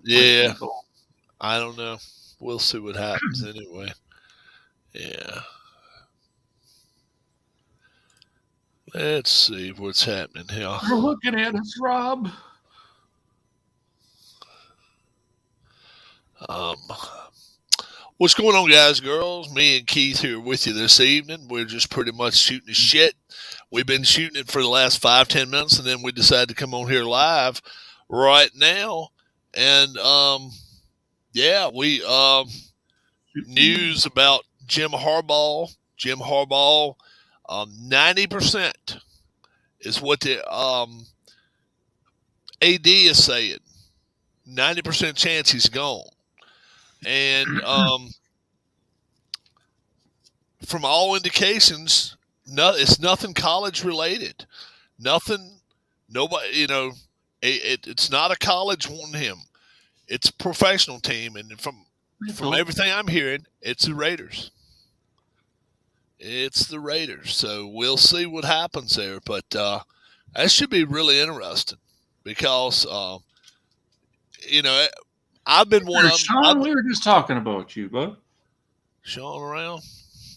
Yeah, I don't know. We'll see what happens anyway. Yeah. Let's see what's happening here. We're looking at us, Rob. Um, what's going on, guys, girls? Me and Keith here with you this evening. We're just pretty much shooting the shit. We've been shooting it for the last 5-10 minutes, and then we decided to come on here live right now. And yeah, we news about Jim Harbaugh. 90% is what the AD is saying. 90% chance he's gone. And from all indications, it's nothing college related. Nothing, nobody, it's not a college wanting him. It's a professional team. And from everything I'm hearing, it's the Raiders. It's the Raiders. So we'll see what happens there. But that should be really interesting because, I've been one of them. Sean, we were just talking about you, bud. Sean around?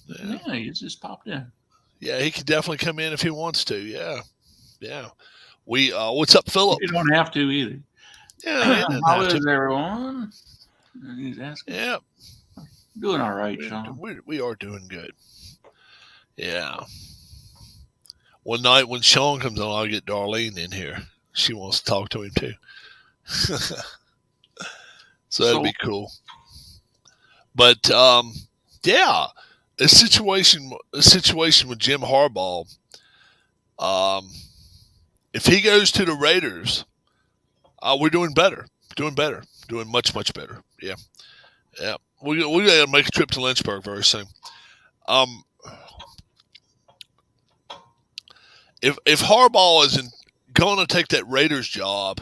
Yeah, he just popped in. Yeah, he could definitely come in if he wants to. Yeah. We what's up, Philip? You don't have to either. Yeah, how is everyone? He's asking. Yeah, doing all right, Sean. We are doing good. Yeah. One night when Sean comes on, I'll get Darlene in here. She wants to talk to him too. So that'd be cool. But yeah, a situation with Jim Harbaugh. If he goes to the Raiders, we're doing better. Doing much better. Yeah. We got to make a trip to Lynchburg very soon. If Harbaugh isn't going to take that Raiders job,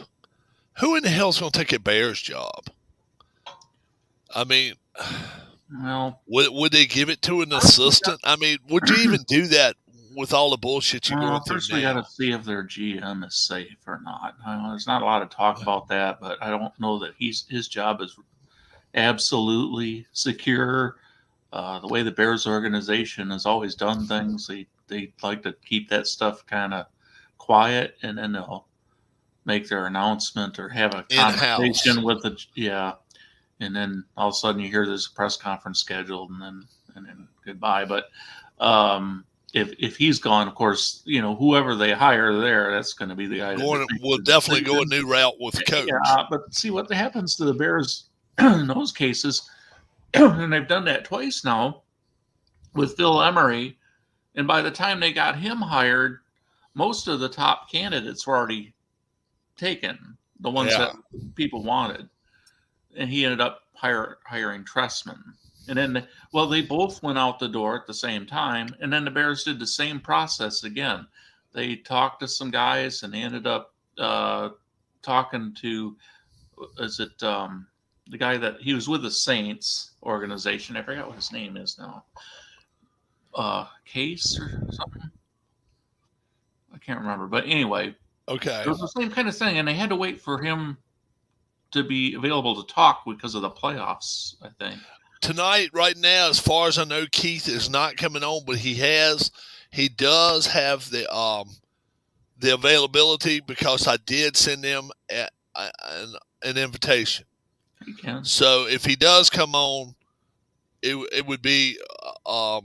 who in the hell is going to take a Bears job? I mean, well, would they give it to an assistant? I mean, would you even do that with all the bullshit you're going through first now? We got to see if their GM is safe or not. There's not a lot of talk about that, but I don't know that his job is absolutely secure. The way the Bears organization has always done things, they like to keep that stuff kind of quiet, and then they'll make their announcement or have a conversation with the and then all of a sudden you hear there's a press conference scheduled, and then goodbye. But if he's gone, of course, whoever they hire there, that's going to be the guy. We'll definitely go a new route with the coach. Yeah, but see what happens to the Bears in those cases, and they've done that twice now with Phil Emery. And by the time they got him hired, most of the top candidates were already taken, the ones that people wanted. And he ended up hiring Trestman. And then, they both went out the door at the same time. And then the Bears did the same process again. They talked to some guys, and they ended up talking to, the guy that he was with the Saints organization. I forgot what his name is now. Case or something. I can't remember. But anyway. Okay. It was the same kind of thing. And they had to wait for him to be available to talk because of the playoffs, I think. Tonight, right now, as far as I know, Keith is not coming on, but he does have the availability because I did send him an invitation. You can. So if he does come on, it would be a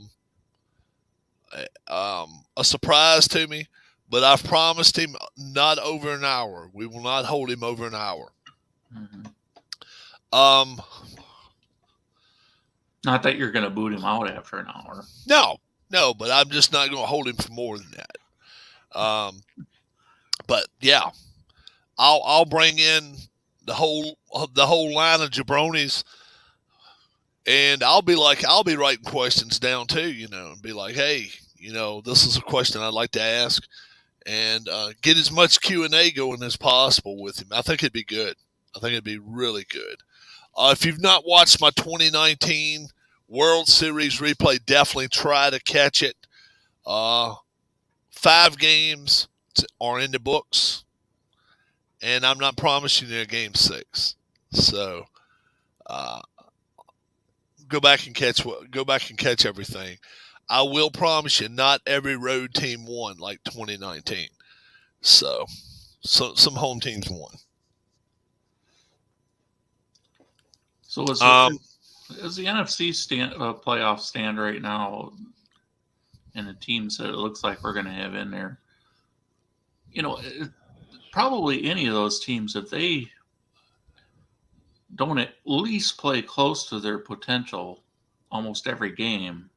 surprise to me, but I've promised him not over an hour. We will not hold him over an hour. Mm-hmm. Not that you're going to boot him out after an hour. No, but I'm just not going to hold him for more than that. But yeah, I'll bring in the whole line of jabronis, and I'll be writing questions down too, and be like, hey, this is a question I'd like to ask, and get as much Q&A going as possible with him. I think it'd be good. I think it'd be really good. If you've not watched my 2019 World Series replay, definitely try to catch it. 5 games are in the books, and I'm not promising you a game 6. So go back and catch everything. I will promise you, not every road team won like 2019. So some home teams won. So as the NFC playoff stand right now, and the teams that it looks like we're going to have in there, probably any of those teams, if they don't at least play close to their potential almost every game,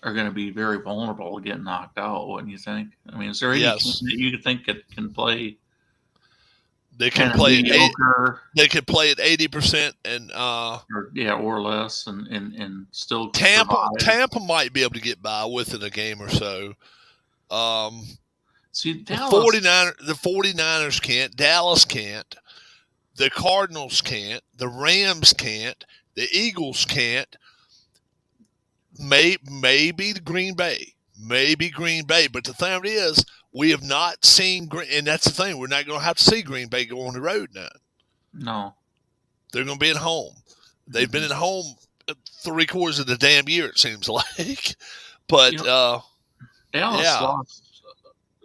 are going to be very vulnerable to getting knocked out. Wouldn't you think? I mean, is there any team that you think can play? They can play mediocre. They can play at 80% and or less, and still Tampa might be able to get by within a game or so. See, the 49ers can't. Dallas can't. The Cardinals can't. The Rams can't. The Eagles can't. Maybe the Green Bay. But the thing is, we have not seen, and that's the thing, we're not going to have to see Green Bay go on the road now. No. They're going to be at home. They've been at home 3/4 of the damn year, it seems like. But Dallas lost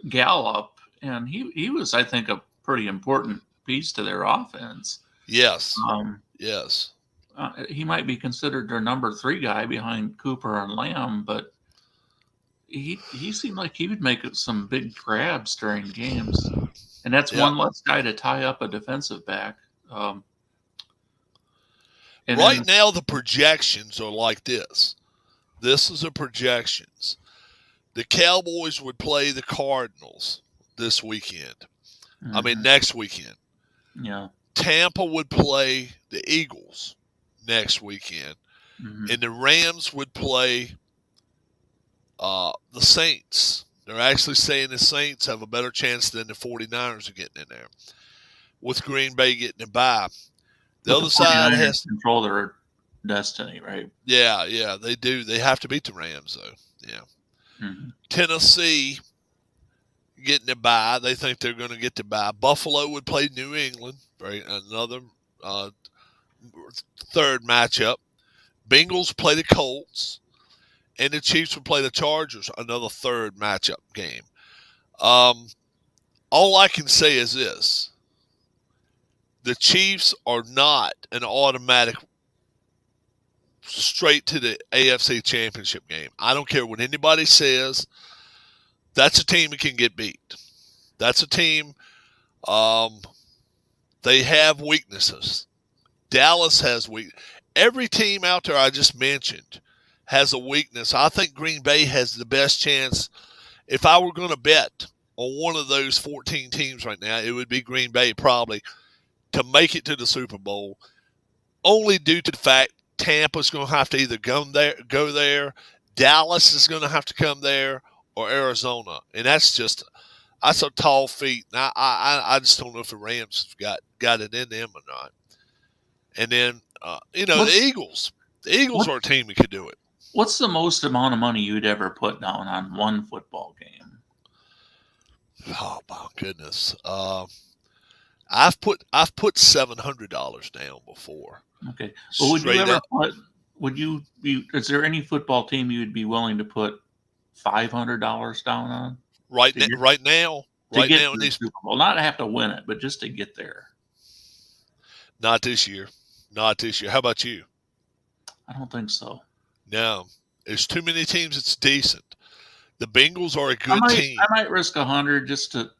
Gallup, and he was, I think, a pretty important piece to their offense. Yes. Yes. He might be considered their number 3 guy behind Cooper and Lamb, but he seemed like he would make some big grabs during games, and that's one less guy to tie up a defensive back. Now, the projections are like this. This is the projections. The Cowboys would play the Cardinals this weekend. Mm-hmm. I mean, next weekend. Yeah. Tampa would play the Eagles next weekend. Mm-hmm. And the Rams would play the Saints. They're actually saying the Saints have a better chance than the 49ers of getting in there, with Green Bay getting a bye. The other side has to control their destiny, right? Yeah, they do. They have to beat the Rams, though. Yeah. Mm-hmm. Tennessee getting a bye. They think they're going to get the bye. Buffalo would play New England, right? Another third matchup. Bengals play the Colts, and the Chiefs would play the Chargers, another third matchup game. All I can say is this. The Chiefs are not an automatic straight to the AFC Championship game. I don't care what anybody says. That's a team that can get beat. That's a team, they have weaknesses. Dallas has weaknesses. Every team out there I just mentioned has a weakness. I think Green Bay has the best chance. If I were going to bet on one of those 14 teams right now, it would be Green Bay probably to make it to the Super Bowl, only due to the fact Tampa's going to have to either go there, Dallas is going to have to come there, or Arizona. And that's a tall feat. And I just don't know if the Rams have got it in them or not. And then, the Eagles. The Eagles are a team that could do it. What's the most amount of money you'd ever put down on one football game? Oh, my goodness. I've put $700 down before. Okay. Well, is there any football team you'd be willing to put $500 down on? Right now, to get to the Super Bowl, not have to win it, but just to get there. Not this year. How about you? I don't think so. No, there's too many teams that's decent. The Bengals are a good team. I might risk 100 just to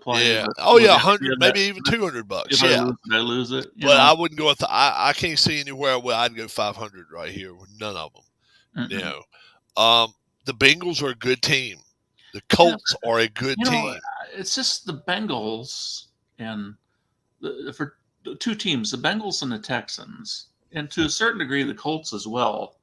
play. Yeah. Oh yeah, 100, maybe even $200. If I lose it. But I wouldn't go with I can't see anywhere where I'd go 500 right here with none of them. Mm-mm. No. The Bengals are a good team. The Colts are a good team. It's just the Bengals and for the two teams, the Bengals and the Texans, and to a certain degree the Colts as well,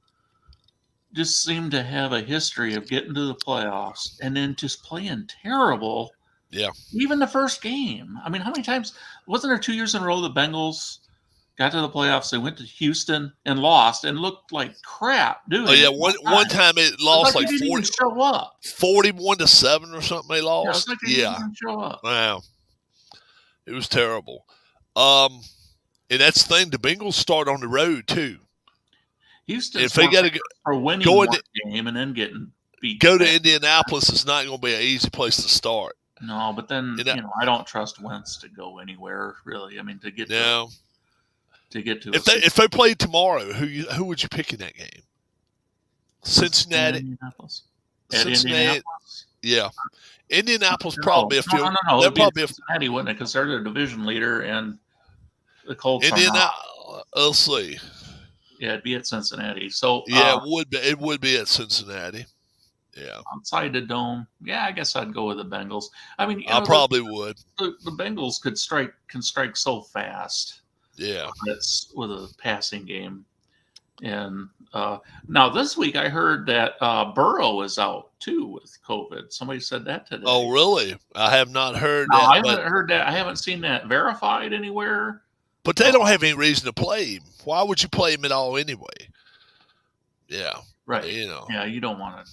just seem to have a history of getting to the playoffs and then just playing terrible. Yeah. Even the first game. I mean, how many times wasn't there 2 years in a row the Bengals got to the playoffs? They went to Houston and lost and looked like crap doing it. Oh yeah, one time it lost like 40, show up. 41-7 or something. They lost. Yeah, it was like they didn't even show up. Wow. It was terrible. And that's the thing. The Bengals start on the road too. Houston's If they got to for winning go one into, game and then getting beat. go to Indianapolis, it's not going to be an easy place to start. No, but then I don't trust Wentz to go anywhere really. I mean, to get to if they played tomorrow, who would you pick in that game? Cincinnati, Indianapolis. Cincinnati, Indianapolis? Yeah, Indianapolis probably a few. No. It'd be Cincinnati, wouldn't it? Because they're the division leader, and the Colts are not. Let's see. Yeah, it'd be at Cincinnati. So it would be at Cincinnati. Yeah, outside the dome. Yeah, I guess I'd go with the Bengals. I mean, I probably would. The Bengals can strike so fast. Yeah, that's with a passing game. And now this week I heard that Burrow is out too with COVID. Somebody said that today. Oh, really? I have not heard that. I haven't heard that. I haven't seen that verified anywhere. But they don't have any reason to play him. Why would you play him at all anyway? Yeah. Right. Yeah, you don't want to.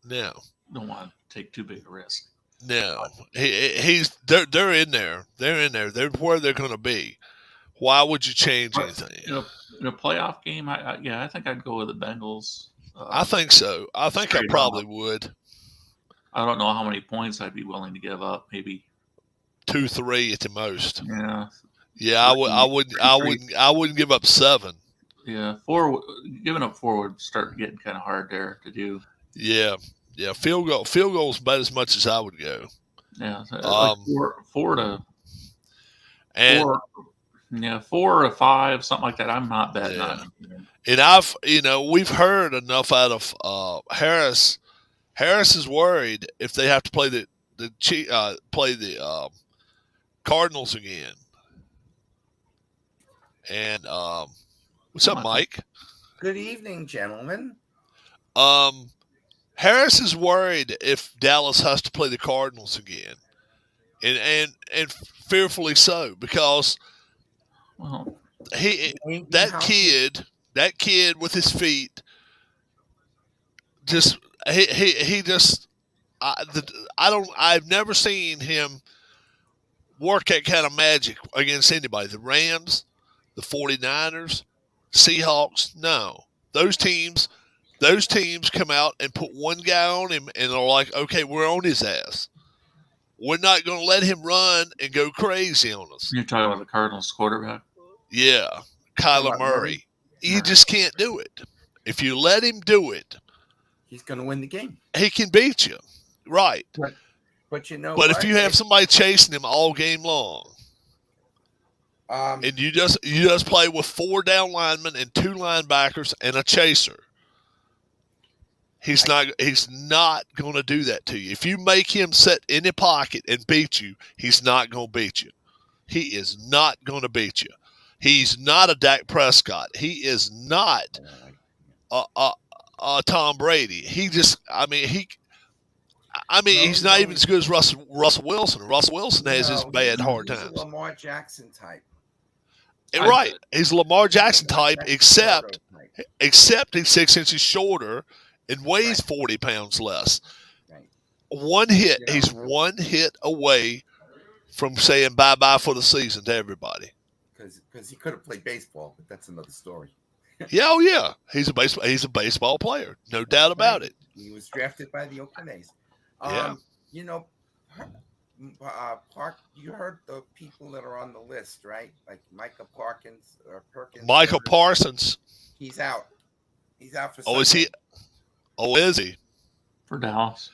No. Don't want to take too big a risk. No. They're in there. They're in there. They're where they're going to be. Why would you change anything? In a playoff game, I think I'd go with the Bengals. I think so. I think I probably would. I don't know how many points I'd be willing to give up. Maybe 2-3 at the most. Yeah. Yeah, I wouldn't give up 7. Yeah, giving up 4 would start getting kind of hard there to do. Yeah. Field goal's about as much as I would go. Yeah, like 4 to 4. Yeah, 4 or 5, something like that. I'm not betting on it. And we've heard enough out of Harris. Harris is worried if they have to play the Cardinals again. And what's up, Mike? Good evening, gentlemen. Harris is worried if Dallas has to play the Cardinals again, and fearfully so, because that kid with his feet just I've never seen him work that kind of magic against anybody. The Rams, the 49ers, Seahawks, no. Those teams come out and put one guy on him and are like, okay, we're on his ass. We're not going to let him run and go crazy on us. You're talking about the Cardinals quarterback? Yeah, Kyler Murray. You just can't do it. If you let him do it, he's going to win the game. He can beat you. Right. But if you have somebody chasing him all game long, and you just play with 4 down linemen and 2 linebackers and a chaser, he's not going to do that to you. If you make him sit in the pocket and beat you, he's not going to beat you. He is not going to beat you. He's not a Dak Prescott. He is not a Tom Brady. He's not even as good as Russell Wilson. Russell Wilson has his bad hard times. He's a Lamar Jackson type. Right. He's a Lamar Jackson type, except he's 6 inches shorter and weighs 40 pounds less. Right. One hit. He's one hit away from saying bye-bye for the season to everybody. Because he could have played baseball, but that's another story. Yeah. He's a baseball player. No doubt about it. He was drafted by the Oakland A's. Park. You heard the people that are on the list, right? Like Micah Parkins or Perkins. Michael Parsons. He's out. He's out for. Oh, is he? Oh, is he? For Dallas.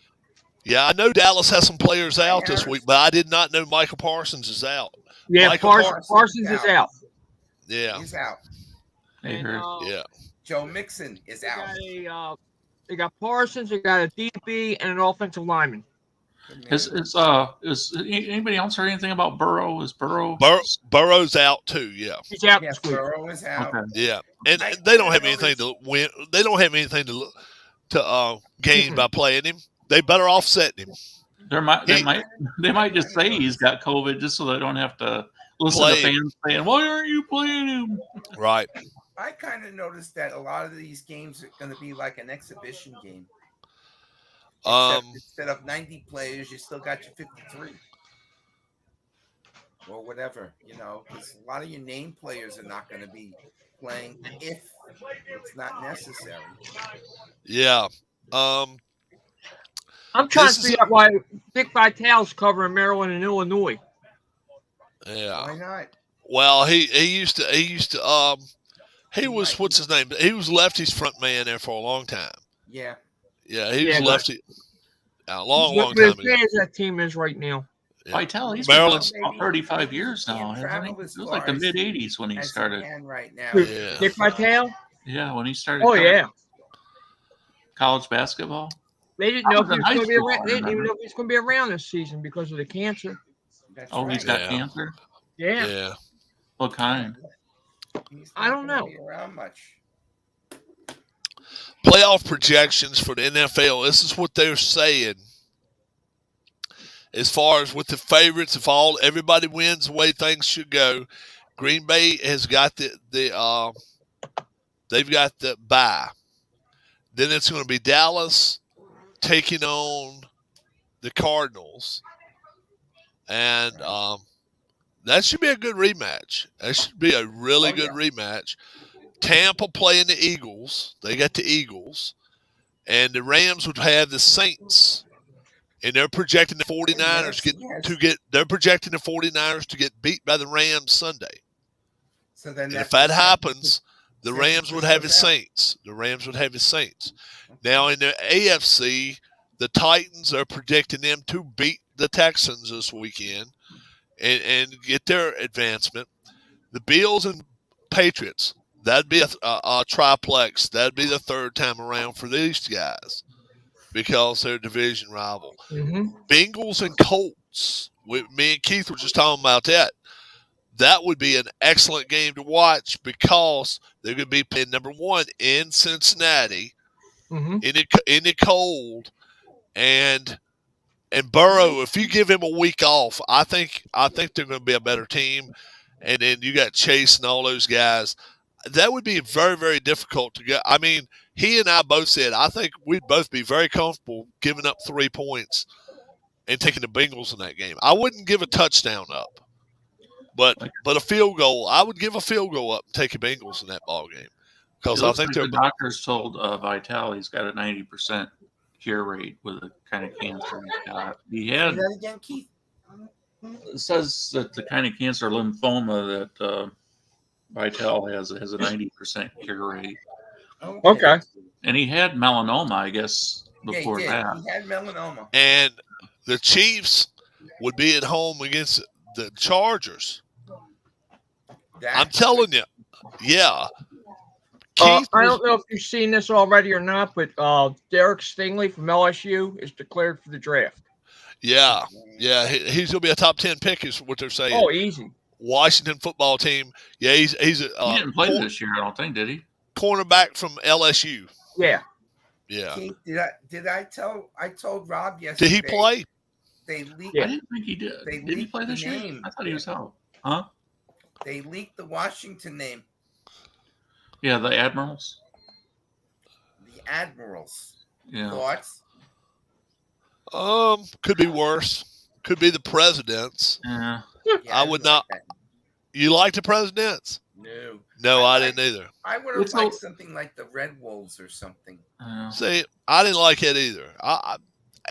Yeah, I know Dallas has some players out this week, but I did not know Michael Parsons is out. Yeah, Parsons is out. Yeah, he's out. Yeah. Joe Mixon is out. They got Parsons. They got a DB and an offensive lineman. Is anybody else heard anything about Burrow? Is Burrow's out too? Yeah, he's out. Yes, Burrow is out. Okay. Yeah, and they don't have anything to win. They don't have anything to gain by playing him. They better offset him. They might just say he's got COVID just so they don't have to listen to fans saying, "Why aren't you playing him?" Right. I kind of noticed that a lot of these games are going to be like an exhibition game. Instead of 90 players, you still got your 53. or whatever, because a lot of your name players are not going to be playing if it's not necessary. Yeah. I'm trying This to is figure out why Dick Vitale's covering Maryland and Illinois. Yeah. Why not? Well, he used to he was what's his name? He was Lefty's front man there for a long time. Yeah. Yeah, he was Yeah, Lefty. A long What time ago. as that team is right now. Yeah. Vitale, he's been Maryland's about 35 years he now, can't hasn't he? travel It as was far like the as mid 80s when he as started. can right now. Yeah. Dick Vitale? Yeah, when he started Oh, covering yeah. college basketball. They didn't I know if was he in was high going to be school, around. I They didn't even remember. know if he was going to be around this season because of the cancer. That's Oh, right. he's got Yeah. cancer? Yeah. Yeah. What kind? He's I not don't gonna know. be around much. Playoff projections for the NFL. This is what they're saying. As far as with the favorites, if everybody wins the way things should go, Green Bay has got they've got the bye. Then it's going to be Dallas taking on the Cardinals, and that should be a good rematch. That should be a really good rematch. Tampa playing the Eagles. They got the Eagles, and the Rams would have the Saints. And they're projecting the 49ers they're projecting the 49ers to get beat by the Rams Sunday. So then, and if that happens, the Rams would have the Saints. The Rams would have the Saints. Now in the AFC, the Titans are predicting them to beat the Texans this weekend and get their advancement. The Bills and Patriots, that'd be a triplex. That'd be the third time around for these guys, because they're division rival. Mm-hmm. Bengals and Colts. Me and Keith were just talking about that. That would be an excellent game to watch because they're going to be playing number one in Cincinnati in the cold, and Burrow. If you give him a week off, I think they're going to be a better team. And then you got Chase and all those guys. That would be very, very difficult to get. I mean, he and I both said I think we'd both be very comfortable giving up 3 points and taking the Bengals in that game. I wouldn't give a touchdown up, but a field goal. I would give a field goal up and take the Bengals in that ball game, because I think the doctors told Vitale he's got a 90% cure rate with the kind of cancer he's got. He had. Say that again, Keith. It says that the kind of cancer, lymphoma, that Vitale has a 90% cure rate. Okay. And he had melanoma, I guess, before that. He had melanoma. And the Chiefs would be at home against the Chargers. I'm telling you. Yeah. I don't know if you've seen this already or not, but Derek Stingley from LSU is declared for the draft. Yeah. He's going to be a top 10 pick, is what they're saying. Oh, easy. Washington football team. Yeah, he's he didn't play this year, I don't think, did he? Cornerback from LSU. Yeah. Yeah. Keith, I told Rob yesterday. Did he play? They leaked. I didn't think he did. Did he play this year? I thought he was out. Huh? They leaked the Washington name. Yeah, the Admirals. The Admirals. Yeah. Thoughts? Could be worse. Could be the Presidents. Yeah. I would not. You like the Presidents? No, I didn't either. I would have liked something like the Red Wolves or something. See, I didn't like it either.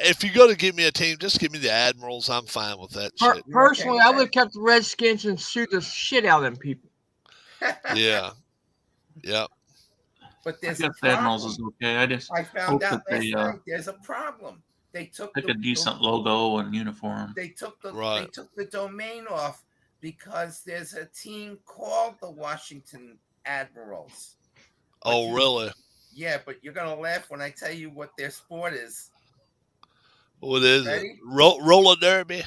If you're going to give me a team, just give me the Admirals. I'm fine with that shit. Personally, I would have kept the Redskins and sued the shit out of them people. Yeah. But there's the Admirals is okay. I found out last night there's a problem. They took a decent logo and uniform. They took the domain off because there's a team called the Washington Admirals. Oh, really? Yeah, but you're gonna laugh when I tell you what their sport is. What is it? Roller derby?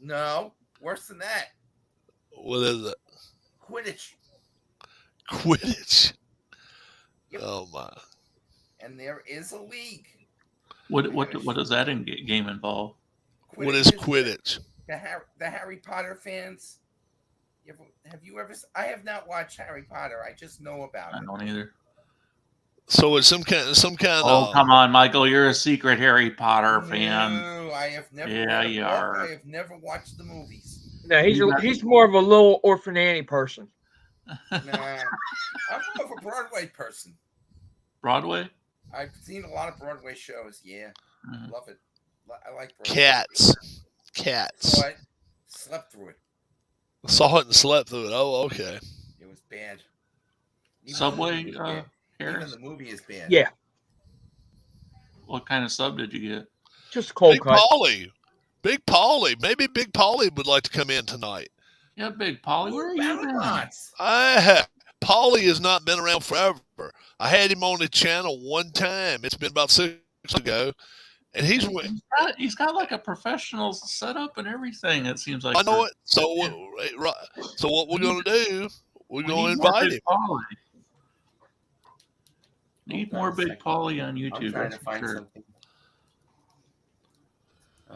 No, worse than that. What is it? Quidditch. Quidditch. Yep. Oh my! And there is a league. What does that game involve? What is Quidditch? The Harry Potter fans. Have you ever? I have not watched Harry Potter. I just know about it. I don't either. So it's some kind Oh, come on, Michael! You're a secret Harry Potter fan. No, I have never. Yeah, you are. I have never watched the movies. No, he's more of a little orphan Annie person. Nah, I'm more of a Broadway person. Broadway? I've seen a lot of Broadway shows. Yeah, love it. I like Broadway. Cats. Saw it, slept through it. Saw it and slept through it. Oh, okay. It was bad. Subway, Even Harris? the movie is bad. Yeah. What kind of sub did you get? Just cold Big cut. Big Paulie. Maybe Big Paulie would like to come in tonight. Yeah, Big Paulie. Where are you been? Paulie has not been around forever. I had him on the channel one time. It's been about 6 months ago. And he's got like a professional setup and everything, it seems like. I know it. So what we're going to do, we're going to invite him. Need more Big Paulie on YouTube. I'm trying to find something.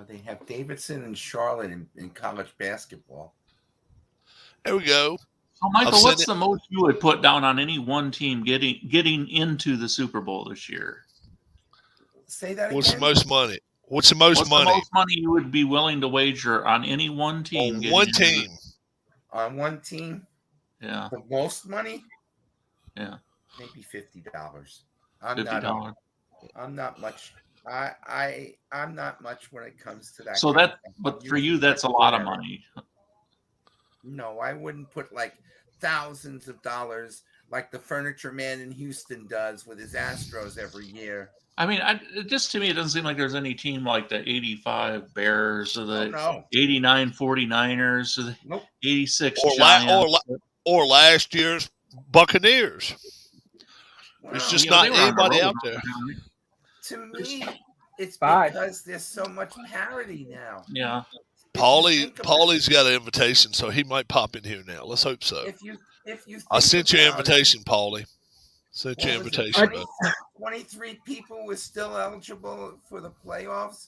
They have Davidson and Charlotte in college basketball. There we go. So, Michael, what's the most you would put down on any one team getting into the Super Bowl this year? Say that again. What's the most money? What's the most money you would be willing to wager on any one team? On one team. On one team? Yeah. The most money? Yeah. Maybe $50. $50. I'm not much. I'm not much when it comes to that. So but for you, that's a lot of money. No, I wouldn't put like thousands of dollars like the furniture man in Houston does with his Astros every year. I mean, just to me, it doesn't seem like there's any team like the 85 Bears or the 89 49ers or the 86 Giants. Or last year's Buccaneers. There's just not anybody out there. To me, it's because there's so much parity now. Yeah. Paulie's got an invitation, so he might pop in here now. Let's hope so. If you I sent you an invitation, Paulie. Sent you an invitation. 23 people were still eligible for the playoffs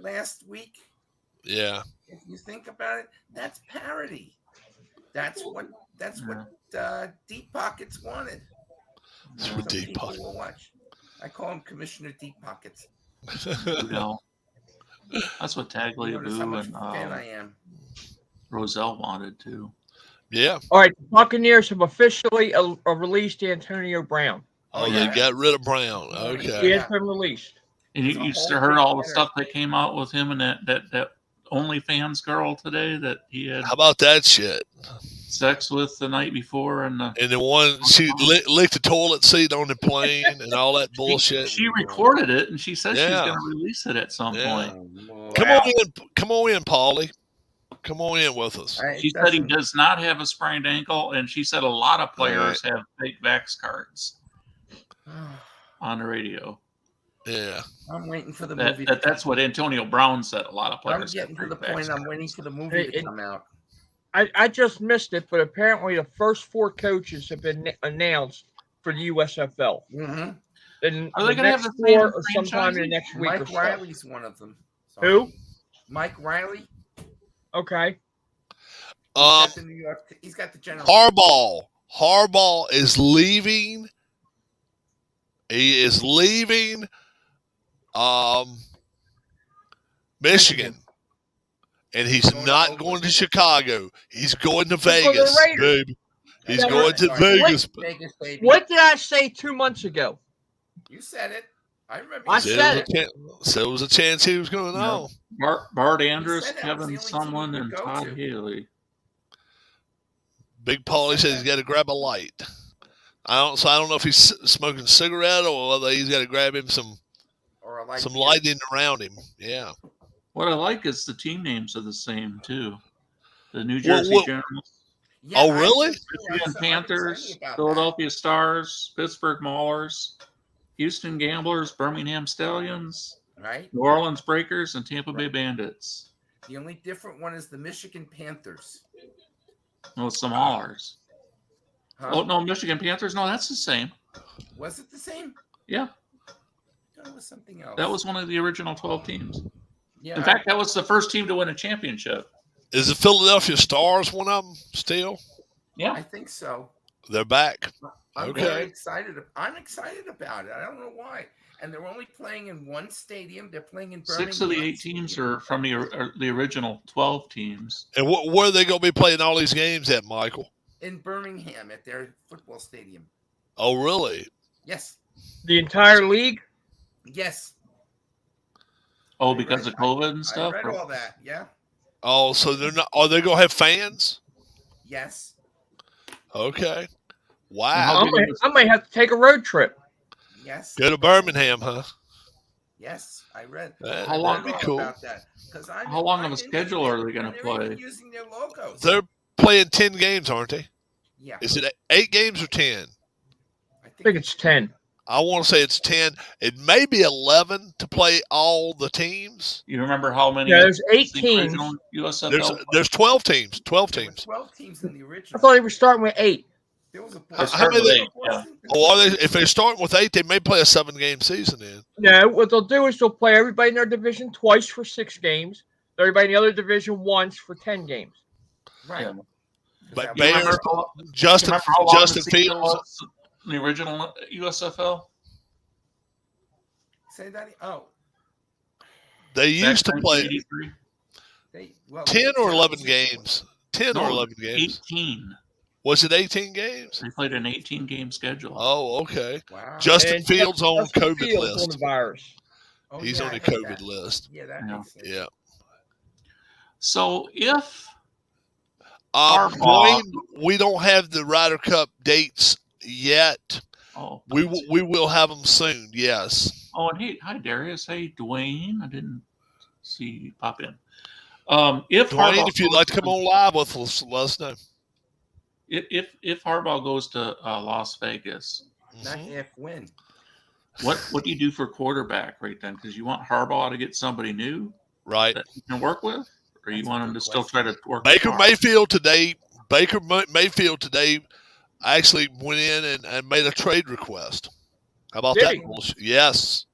last week. Yeah. If you think about it, that's parity. That's what Deep Pockets wanted. That's what Deep Pockets. I call him Commissioner Deep Pockets. That's what Tagliabue and Roselle wanted too. Yeah. All right, the Buccaneers have officially released Antonio Brown. They got rid of Brown. Okay. He has been released. And you heard all the stuff that came out with him and that OnlyFans girl today that he had. How about that shit? Sex with the night before and the one she licked the toilet seat on the plane and all that bullshit. She recorded it and she said she's going to release it at some point. Come on in, Paulie. Come on in with us. She said he does not have a sprained ankle, and she said a lot of players have fake Vax cards on the radio. Yeah, I'm waiting for the movie. That's what Antonio Brown said. A lot of players. I'm getting to the point. I'm waiting for the movie to come out. I just missed it, but apparently the first 4 coaches have been announced for the USFL. Mm-hmm. And are they going to have the 4 or sometime in the next week? Mike Riley's one of them. Who? Mike Riley. Okay. He's got the general. Harbaugh is leaving. He is leaving Michigan. And he's not going to Chicago. He's going to Vegas, baby. He's going to Vegas. What did I say 2 months ago? You said it. I remember. I said it. So there was a chance he was going on. Bart Andrews, Kevin Sumlin, and Todd Haley. Big Paulie says he's got to grab a light. I don't know if he's smoking a cigarette or whether he's got to grab him some lighting around him. Yeah. What I like is the team names are the same too. The New Jersey Generals. Yeah, oh, really? Michigan Panthers, Philadelphia Stars, Pittsburgh Maulers, Houston Gamblers, Birmingham Stallions, right? New Orleans Breakers, and Tampa Bay Bandits. The only different one is the Michigan Panthers. No, it's the Maulers. Huh? Oh, no, Michigan Panthers? No, that's the same. Was it the same? Yeah. I thought it was something else. That was one of the original 12 teams. Yeah. In fact, that was the first team to win a championship. Is the Philadelphia Stars one of them still? Yeah. I think so. They're back. I'm very excited. I'm excited about it. I don't know why. and they're only playing in one stadium. They're playing in Birmingham. 6 of the 8 teams are from the original 12 teams. And where are they going to be playing all these games at, Michael? In Birmingham at their football stadium. Oh, really? Yes. The entire league? Yes. Oh, because of COVID and stuff? I read all that, yeah. Oh, so they're not. Are they going to have fans? Yes. Okay. Wow. I might have to take a road trip. Yes. Go to Birmingham, huh? Yes, I read. How long? That'd be cool. About that. How long of a schedule are they going to play? Even using their logos. They're playing 10 games, aren't they? Yeah. Is it 8 games or 10? I think it's 10. I want to say it's 10. It may be 11 to play all the teams. You remember how many? Yeah, there's 8 teams. USFL? There's 12 teams. 12 teams. 12 teams in the original. I thought they were starting with 8. There was a How many? Oh, are they, if they're starting with 8, they may play a 7-game season then. No, what they'll do is they'll play everybody in their division twice for 6 games. Everybody in the other division once for 10 games. Right. Yeah. But Do you Bears, Justin Fields, the original USFL. Say that. Oh, they used to play 10 or 11 games. 10 or 11 games. 18. Was it 18 games? They played an 18-game schedule. Oh, okay. wow. Justin Fields on Justin COVID Fields list. on the virus. Oh, He's yeah, on I the heard COVID that. list. Yeah, that Yeah. makes sense. Yeah. So if Dwayne, we don't have the Ryder Cup dates yet. oh We will have them soon. Yes. oh and hey, hi Darius, hey Dwayne, I didn't see you pop in. If Dwayne, Harbaugh if you'd like to come on live with us, let us know. if Harbaugh goes to Las Vegas, Not if, when. what do you do for quarterback right then? Because you want Harbaugh to get somebody new Right. that he can work with, or you That's want a him good to still question. try to work Baker with Mayfield today. Actually went in and made a trade request. How about Did that he? bullshit? Yes.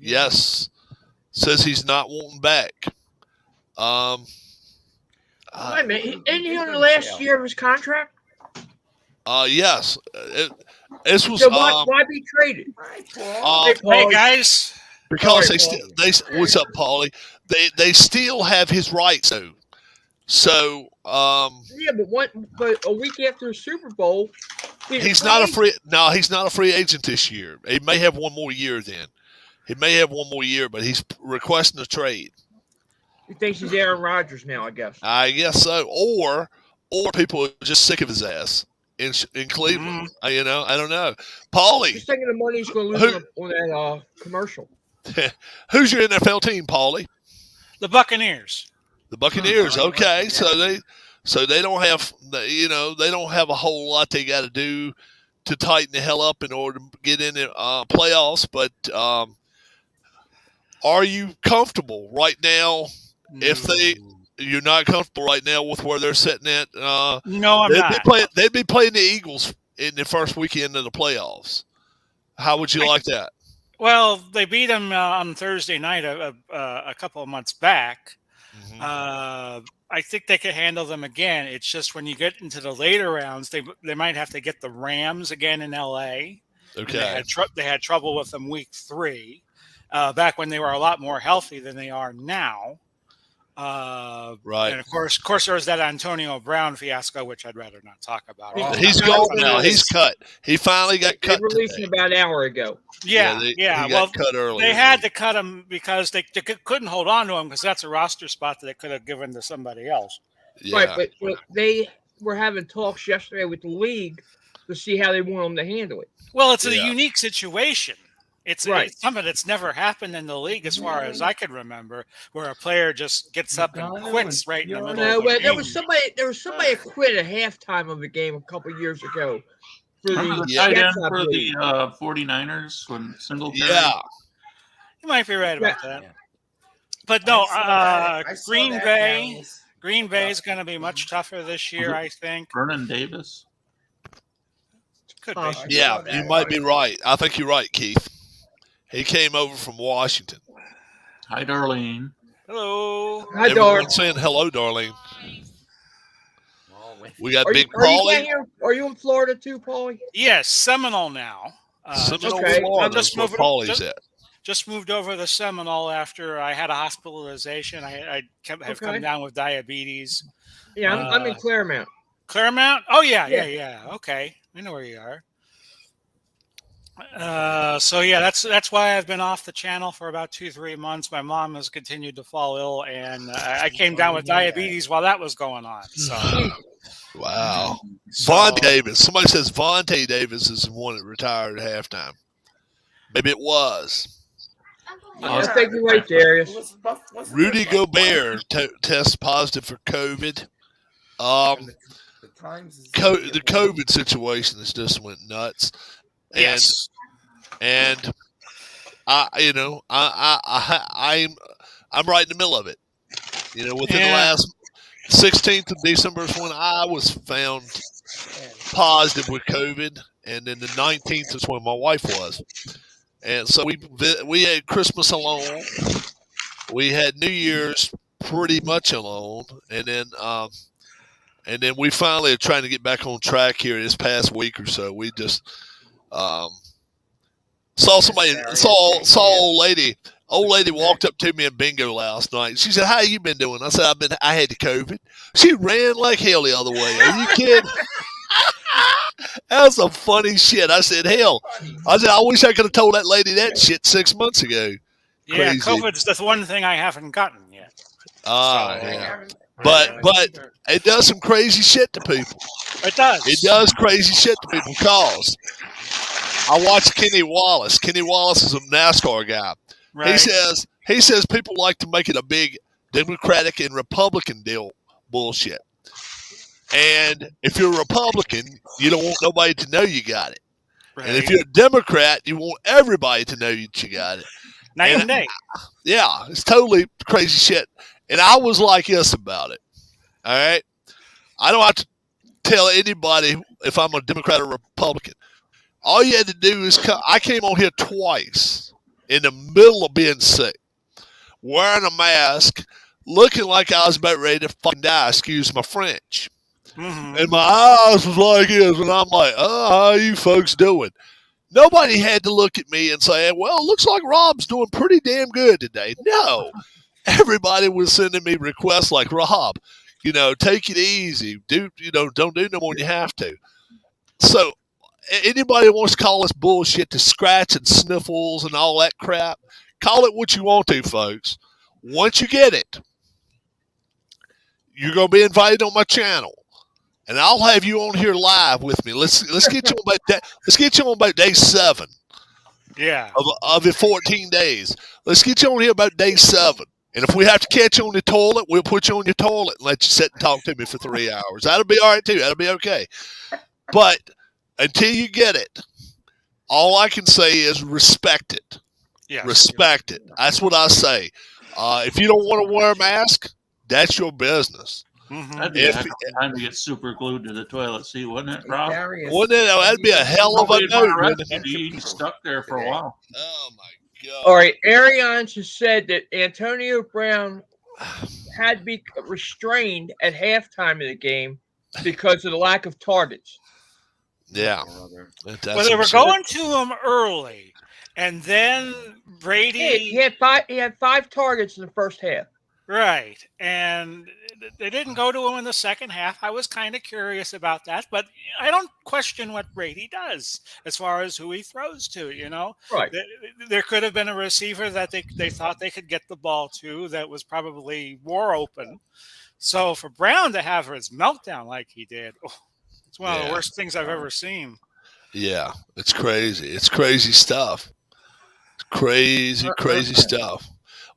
Yes. Says he's not wanting back. Wait a minute. Isn't he on the last year of his contract? Yes. This was So why be traded? Right, Paul. Hey guys, because Sorry, what's up, Paulie? They still have his rights though. So Yeah, but a week after the Super Bowl, he's not a free agent this year. He may have one more year then. He may have one more year, but he's requesting a trade. He thinks he's Aaron Rodgers now, I guess. I guess so. Or people are just sick of his ass in Cleveland. I don't know. Paulie, Just thinking the money he's going to lose on that commercial. who's your NFL team, Paulie? the Buccaneers. The Buccaneers. Okay, so they don't have they don't have a whole lot they got to do to tighten the hell up in order to get in the playoffs. But are you comfortable right now? If you're not comfortable right now with where they're sitting at, No, I'm not. They'd be playing the Eagles in the first weekend of the playoffs. How would you like that? Well, they beat them on Thursday night a couple of months back. Mm-hmm. I think they could handle them again. It's just when you get into the later rounds, they might have to get the Rams again in L.A. Okay. They had trouble with them week 3, back when they were a lot more healthy than they are now. Right. And of course, there was that Antonio Brown fiasco, which I'd rather not talk about. He's gone now. He's cut. He finally got cut. They released today. him about an hour ago. Yeah. He Well, got cut early. they had to cut him because they couldn't hold on to him because that's a roster spot that they could have given to somebody else. Yeah. Right, but they were having talks yesterday with the league to see how they want them to handle it. Well, it's a Yeah. unique situation. It's something that's never happened in the league, as far as I can remember, where a player just gets up and quits right in the middle. No, of well, a there game. was somebody that quit at halftime of the game a couple years ago. For Remember the Yeah. tight end Jets, I for believe. the 49ers when Singletary? Yeah. You might be right about that. Yeah. But no, I saw Green that Bay. Dallas. Green Bay is going to be much tougher this year, I think. Vernon Davis. Could be. Possibly. Yeah, you might be right. I think you're right, Keith. He came over from Washington. Hi, Darlene. Hello. Hi, Dar. Everyone's saying hello, darling. Oh, wait. We got Are Big you down Paulie. here? Are you in Florida too, Paulie? Yes, Seminole now. Seminole, Okay. Florida. I'm just That's where moving- Paulie's just- at. just moved over to Seminole after I had a hospitalization. I have come down with diabetes. Yeah, I'm in Claremont. Claremont? Oh, yeah. Okay. I know where you are. So yeah, that's why I've been off the channel for about 2-3 months. My mom has continued to fall ill, and I came down with diabetes while that was going on. So wow, Vontae Davis. Somebody says Vontae Davis is the one that retired at halftime. Maybe it was. I think you're right, Darius. Rudy Gobert tests positive for COVID. The COVID situation has just went nuts. Yes. And I'm right in the middle of it. Within the last 16th of December is when I was found positive with COVID, and then the 19th is when my wife was. And so we had Christmas alone. We had New Year's pretty much alone, and then we finally are trying to get back on track here this past week or so. We just saw old lady. Old lady walked up to me in bingo last night. She said, "How you been doing?" I said, I had the COVID. She ran like hell the other way. Are you kidding? That was some funny shit. I said, hell. I wish I could have told that lady that shit 6 months ago. Yeah, Crazy. COVID's the one thing I haven't gotten yet. Yeah. But it does some crazy shit to people. It does. It does crazy shit to people because I watched Kenny Wallace. Kenny Wallace is a NASCAR guy. Right. He says people like to make it a big Democratic and Republican deal bullshit. And if you're a Republican, you don't want nobody to know you got it. Right. And if you're a Democrat, you want everybody to know that you got it. Night and day. Yeah, it's totally crazy shit. And I was like this about it. All right? I don't have to tell anybody if I'm a Democrat or Republican. All you had to do is I came on here twice in the middle of being sick, wearing a mask, looking like I was about ready to fucking die, excuse my French. Mm-hmm. And my eyes was like this, and I'm like, how you folks doing? Nobody had to look at me and say, well, it looks like Rob's doing pretty damn good today. No. Everybody was sending me requests like, Rob, take it easy. Don't do no more than you have to. So anybody that wants to call us bullshit to scratch and sniffles and all that crap, call it what you want to, folks. Once you get it, you're going to be invited on my channel. And I'll have you on here live with me. Let's get you on about that. Let's get you on about day 7. Yeah. Of the 14 days. Let's get you on here about day 7. And if we have to catch you on the toilet, we'll put you on your toilet and let you sit and talk to me for 3 hours. That'll be all right too. That'll be okay. But until you get it, all I can say is respect it. Yes. Respect it. That's what I say. If you don't want to wear a mask, that's your business. Mm-hmm. That'd be a time to get super glued to the toilet seat, wouldn't it, Rob? Wouldn't it? That'd be a hell of a note. He's stuck there for a while. Oh my God! All right, Arians has said that Antonio Brown had to be restrained at halftime of the game because of the lack of targets. Yeah, well, they were going to him early, and then Brady. He had 5 targets in the first half. Right, and they didn't go to him in the second half. I was kind of curious about that, but I don't question what Brady does as far as who he throws to, Right. There could have been a receiver that they thought they could get the ball to that was probably more open. So for Brown to have his meltdown like he did, it's one of the worst things I've ever seen. Yeah, it's crazy. It's crazy stuff. Crazy stuff.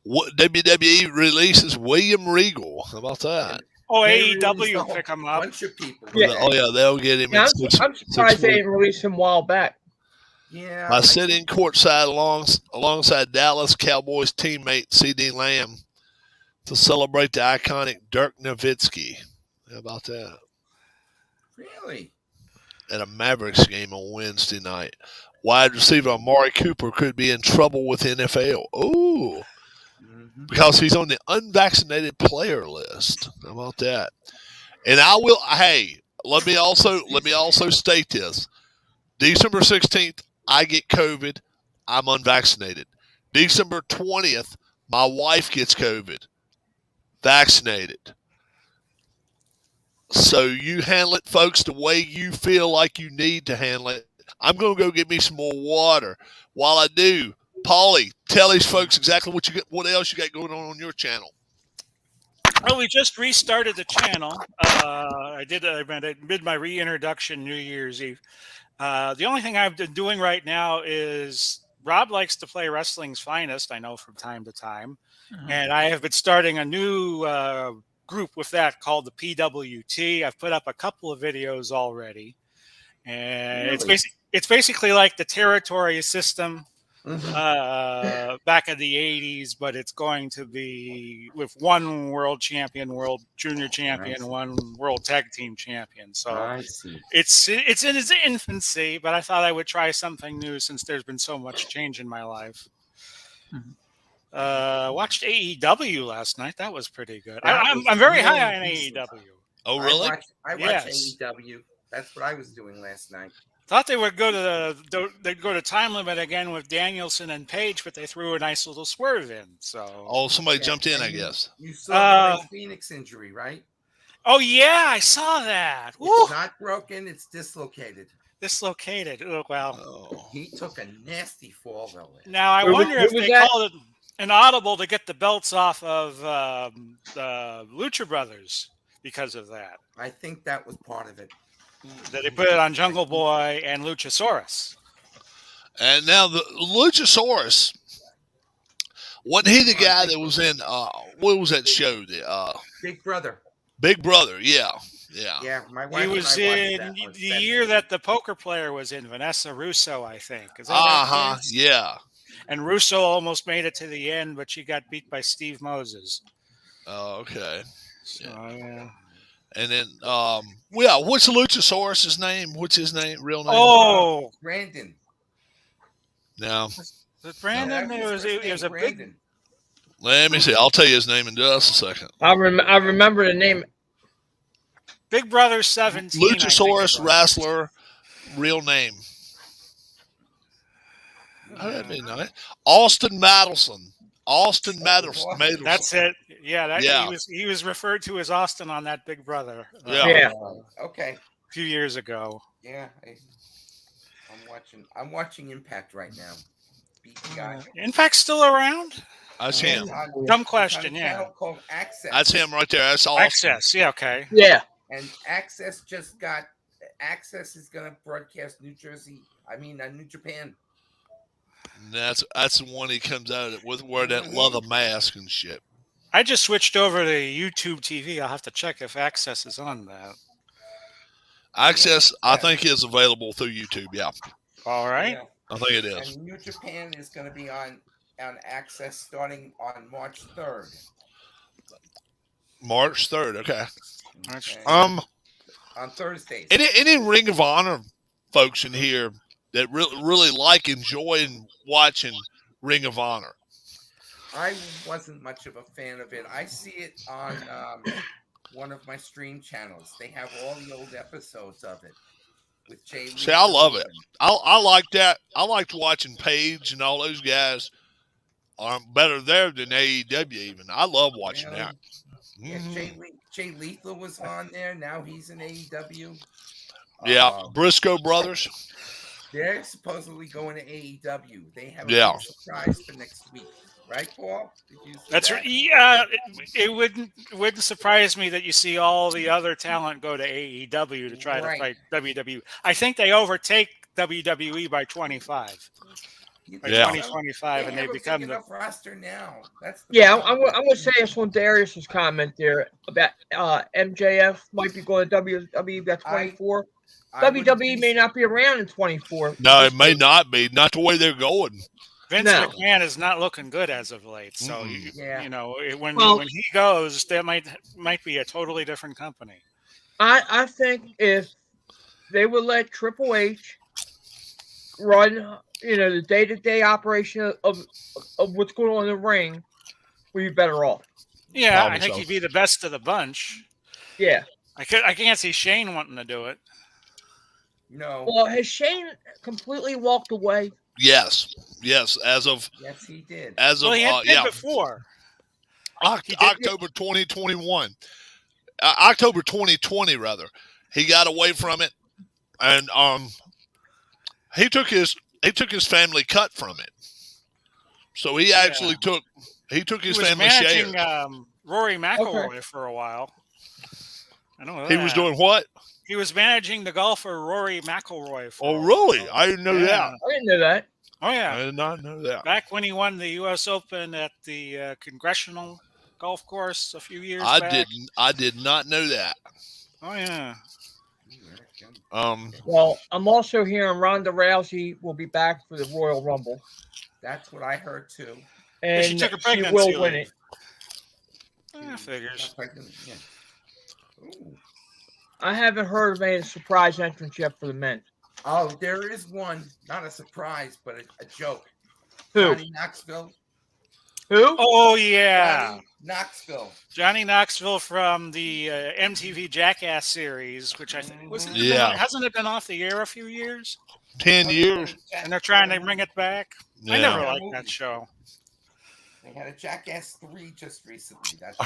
What WWE releases William Regal? How about that? Oh, AEW pick him up. Bunch of people. Yeah. Oh yeah, they'll get him. Yeah, I'm surprised they didn't release him a while back. Yeah. I sit in courtside alongside Dallas Cowboys teammate C.D. Lamb to celebrate the iconic Dirk Nowitzki. How about that? Really? At a Mavericks game on Wednesday night. Wide receiver Amari Cooper could be in trouble with NFL. Ooh. Because he's on the unvaccinated player list. How about that? And let me also state this. December 16th, I get COVID. I'm unvaccinated. December 20th, my wife gets COVID, vaccinated. So you handle it, folks, the way you feel like you need to handle it. I'm going to go get me some more water. While I do, Paulie, tell these folks exactly what else you got going on your channel. Well, we just restarted the channel. I did my reintroduction New Year's Eve. The only thing I've been doing right now is Rob likes to play Wrestling's Finest, I know, from time to time. And I have been starting a new group with that called the PWT. I've put up a couple of videos already. And Really? it's basically like the territory system Mhm. back in the 80s, but it's going to be with one world champion, world junior champion, one world tag team champion. So I see. it's in its infancy, but I thought I would try something new since there's been so much change in my life. Watched AEW last night. That was pretty good. I'm very high on AEW. Oh, really? I watched AEW. That's what I was doing last night. Thought they would go to Time Limit again with Danielson and Page, but they threw a nice little swerve in. So somebody jumped in, I guess. You saw the Phoenix injury, right? Oh yeah, I saw that. It's not broken; it's dislocated. Dislocated. Oh, well. Oh. He took a nasty fall though. Now I wonder if they called it an audible to get the belts off of the Lucha Brothers because of that. I think that was part of it. That they put it on Jungle Boy and Luchasaurus. And now the Luchasaurus, wasn't he the guy that was in, what was that show? Big Brother. Big Brother, yeah. Yeah, my wife. He was in the year that the poker player was in, Vanessa Russo, I think. Yeah. And Russo almost made it to the end, but she got beat by Steve Moses. Oh, okay. So, yeah. And then, what's Luchasaurus' name? What's his name? Real name? Oh, Brandon. No. Was it Brandon? No, it was a Brandon. big. Let me see. I'll tell you his name in just a second. I remember the name. Big Brother 17. Luchasaurus wrestler, real name. That'd be nice. Austin Madelson. That's it. Yeah, he was referred to as Austin on that Big Brother. Okay. A few years ago. Yeah, I'm watching Impact right now. BTI. Impact's still around? That's him. Dumb question. Yeah. Called Access. That's him right there. That's awesome. Access. Yeah. Okay. Yeah. And Access is going to broadcast New Japan. And that's the one he comes out with, wear that leather mask and shit. I just switched over to YouTube TV. I'll have to check if Access is on that. Access, I think, is available through YouTube. Yeah. All right. Yeah. I think it is. And New Japan is going to be on Access starting on March 3rd. March 3rd. Okay. On Thursdays. Any Ring of Honor folks in here that really enjoying watching Ring of Honor? I wasn't much of a fan of it. I see it on one of my stream channels. They have all the old episodes of it with Jay Lee. See, I love it. I like that. I liked watching Paige and all those guys are better there than AEW even. I love watching that. Yeah, Jay Lethal was on there. Now he's in AEW. Yeah, Briscoe Brothers. They're supposedly going to AEW. They have a surprise for next week. Right, Paul? Did you see That's right. Yeah, it wouldn't surprise me that you see all the other talent go to AEW to try to fight WWE. I think they overtake WWE by 25. By 2025, and they become the roster now. That's I'm going to say this on Darius's comment there about MJF might be going to WWE by 24. WWE may not be around in 24. No, it may not be. Not the way they're going. Vince McMahon is not looking good as of late. So when he goes, that might be a totally different company. I think if they would let Triple H run, the day-to-day operation of what's going on in the ring, we'd be better off. Yeah, I think he'd be the best of the bunch. Yeah, I can't see Shane wanting to do it. No. Well, has Shane completely walked away? Yes. As of Yes, he did. Well, he had been before. October 2021. October 2020, rather. He got away from it, and he took his family cut from it. So he actually took his family share. He was managing Rory McIlroy for a while. I know that. He was doing what? He was managing the golfer Rory McIlroy. Really? I didn't know that. I didn't know that. Oh yeah, I did not know that. Back when he won the U.S. Open at the Congressional Golf Course a few years back. I did not know that. Oh yeah. Well, I'm also hearing Ronda Rousey will be back for the Royal Rumble. That's what I heard too. And she took a she pregnancy will win leave. it. Figures. I haven't heard of any surprise entrance yet for the men. Oh, there is one. Not a surprise, but a joke. Who? Johnny Knoxville. Who? Oh yeah, Johnny Knoxville. Johnny Knoxville from the MTV Jackass series, which I think hasn't it been off the air a few years? 10 years. And they're trying to bring it back. Yeah. I never liked that show. They had a Jackass 3 just recently. That's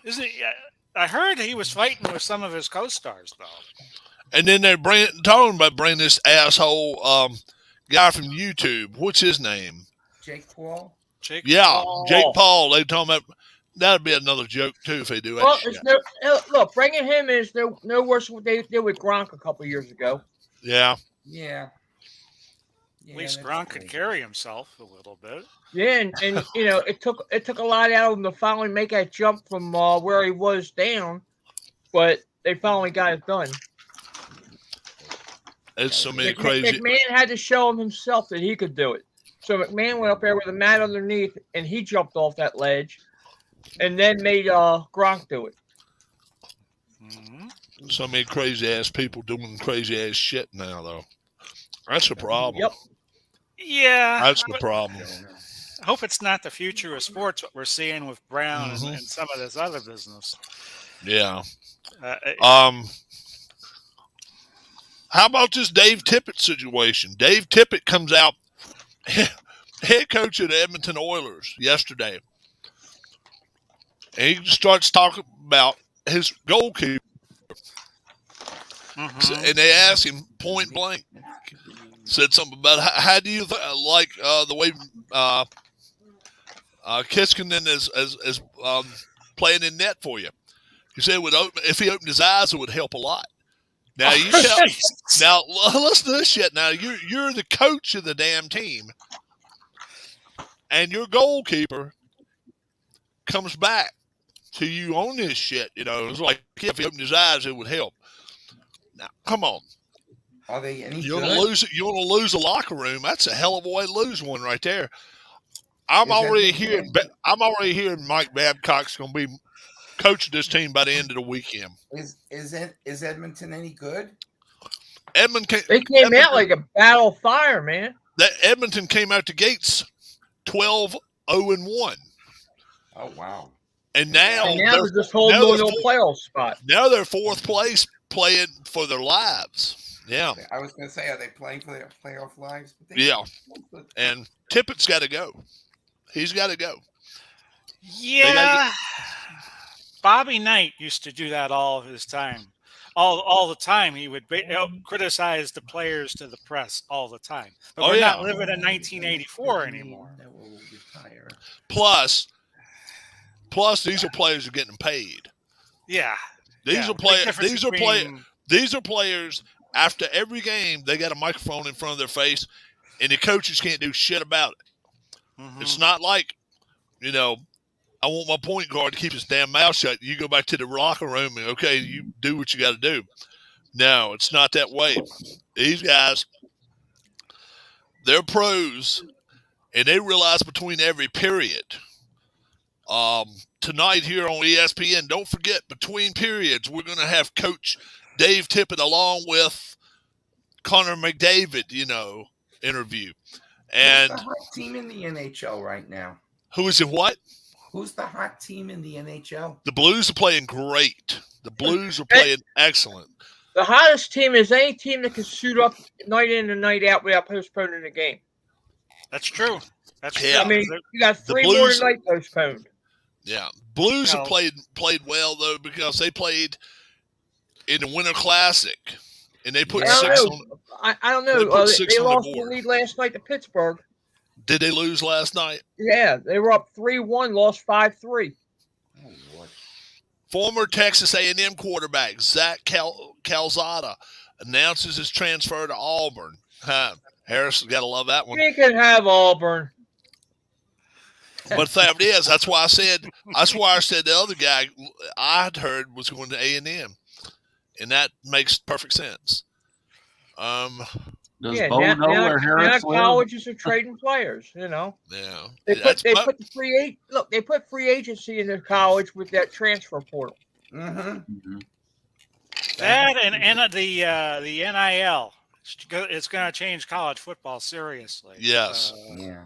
isn't it? I heard he was fighting with some of his co-stars though. And then they're talking about bringing this asshole guy from YouTube. What's his name? Jake Paul. Jake Paul. They talking about that'd be another joke too if they do that. Well, shit. Look, bringing him is no worse than what they did with Gronk a couple of years ago. Yeah. At least Gronk could carry himself a little bit. Yeah, and it took a lot out of him to finally make that jump from where he was down, but they finally got it done. It's so many crazy. McMahon had to show him himself that he could do it. So McMahon went up there with a mat underneath, and he jumped off that ledge, and then made Gronk do it. Mm-hmm. So many crazy ass people doing crazy ass shit now, though. That's the problem. Yep. Yeah. That's the problem. I hope it's not the future of sports what we're seeing with Brown and some of this other business. Yeah. How about this Dave Tippett situation? Dave Tippett comes out, head coach of the Edmonton Oilers yesterday, and he starts talking about his goalkeeper. Mm-hmm. And they asked him point blank, said something about how do you like the way Kiskinen is playing in net for you? He said if he opened his eyes, it would help a lot. Now now listen to this shit. Now you're the coach of the damn team, and your goalkeeper comes back to you on this shit. It's like if he opened his eyes, it would help. Now come on. Are they any You're good? gonna lose a locker room. That's a hell of a way to lose one right there. I'm already hearing Mike Babcock's gonna be coaching this team by the end of the weekend. Is Edmonton any good? They came out like a battle of fire, man. That Edmonton came out the gates 12-0-1. Oh wow! And now they're just holding on to a playoff spot. Now they're fourth place, playing for their lives. Yeah, I was going to say, are they playing for their playoff lives? Yeah, and Tippett's got to go. He's got to go. Yeah. Bobby Knight used to do that all of his time. All the time. He would criticize the players to the press all the time. But we're not living in 1984 anymore. Plus, these are players who are getting paid. Yeah. These are players. After every game, they got a microphone in front of their face, and the coaches can't do shit about it. Mm-hmm. It's not like, I want my point guard to keep his damn mouth shut. You go back to the locker room and, okay, you do what you got to do. No, it's not that way. These guys, they're pros, and they realize between every period. Tonight here on ESPN, don't forget, between periods, we're going to have Coach Dave Tippett along with Connor McDavid, interview. And who's the hot team in the NHL right now? Who is it what? Who's the hot team in the NHL? The Blues are playing great. The Blues are playing excellent. The hottest team is any team that can suit up night in and night out without postponing the game. That's true. That's Yeah. true. I mean, you got three more Blues- tonight postponed. Yeah, Blues No. have played well though because they played in the Winter Classic, and they put Yeah. six on. I don't know. They put six They on the lost the board. lead last night to Pittsburgh. Did they lose last night? Yeah, they were up 3-1, lost 5-3. Oh, Lord. Former Texas A&M quarterback Zach Calzada announces his transfer to Auburn. Harris, got to love that one. You can have Auburn. But the fact is, that's why I said the other guy I'd heard was going to A&M, and that makes perfect sense. Does Yeah, Bo know where now Harris lives? colleges are trading players. You know, Yeah, they put they put free agency in the college with that transfer portal. Mm-hmm. That and the NIL. It's going to change college football seriously. Yes. Yeah.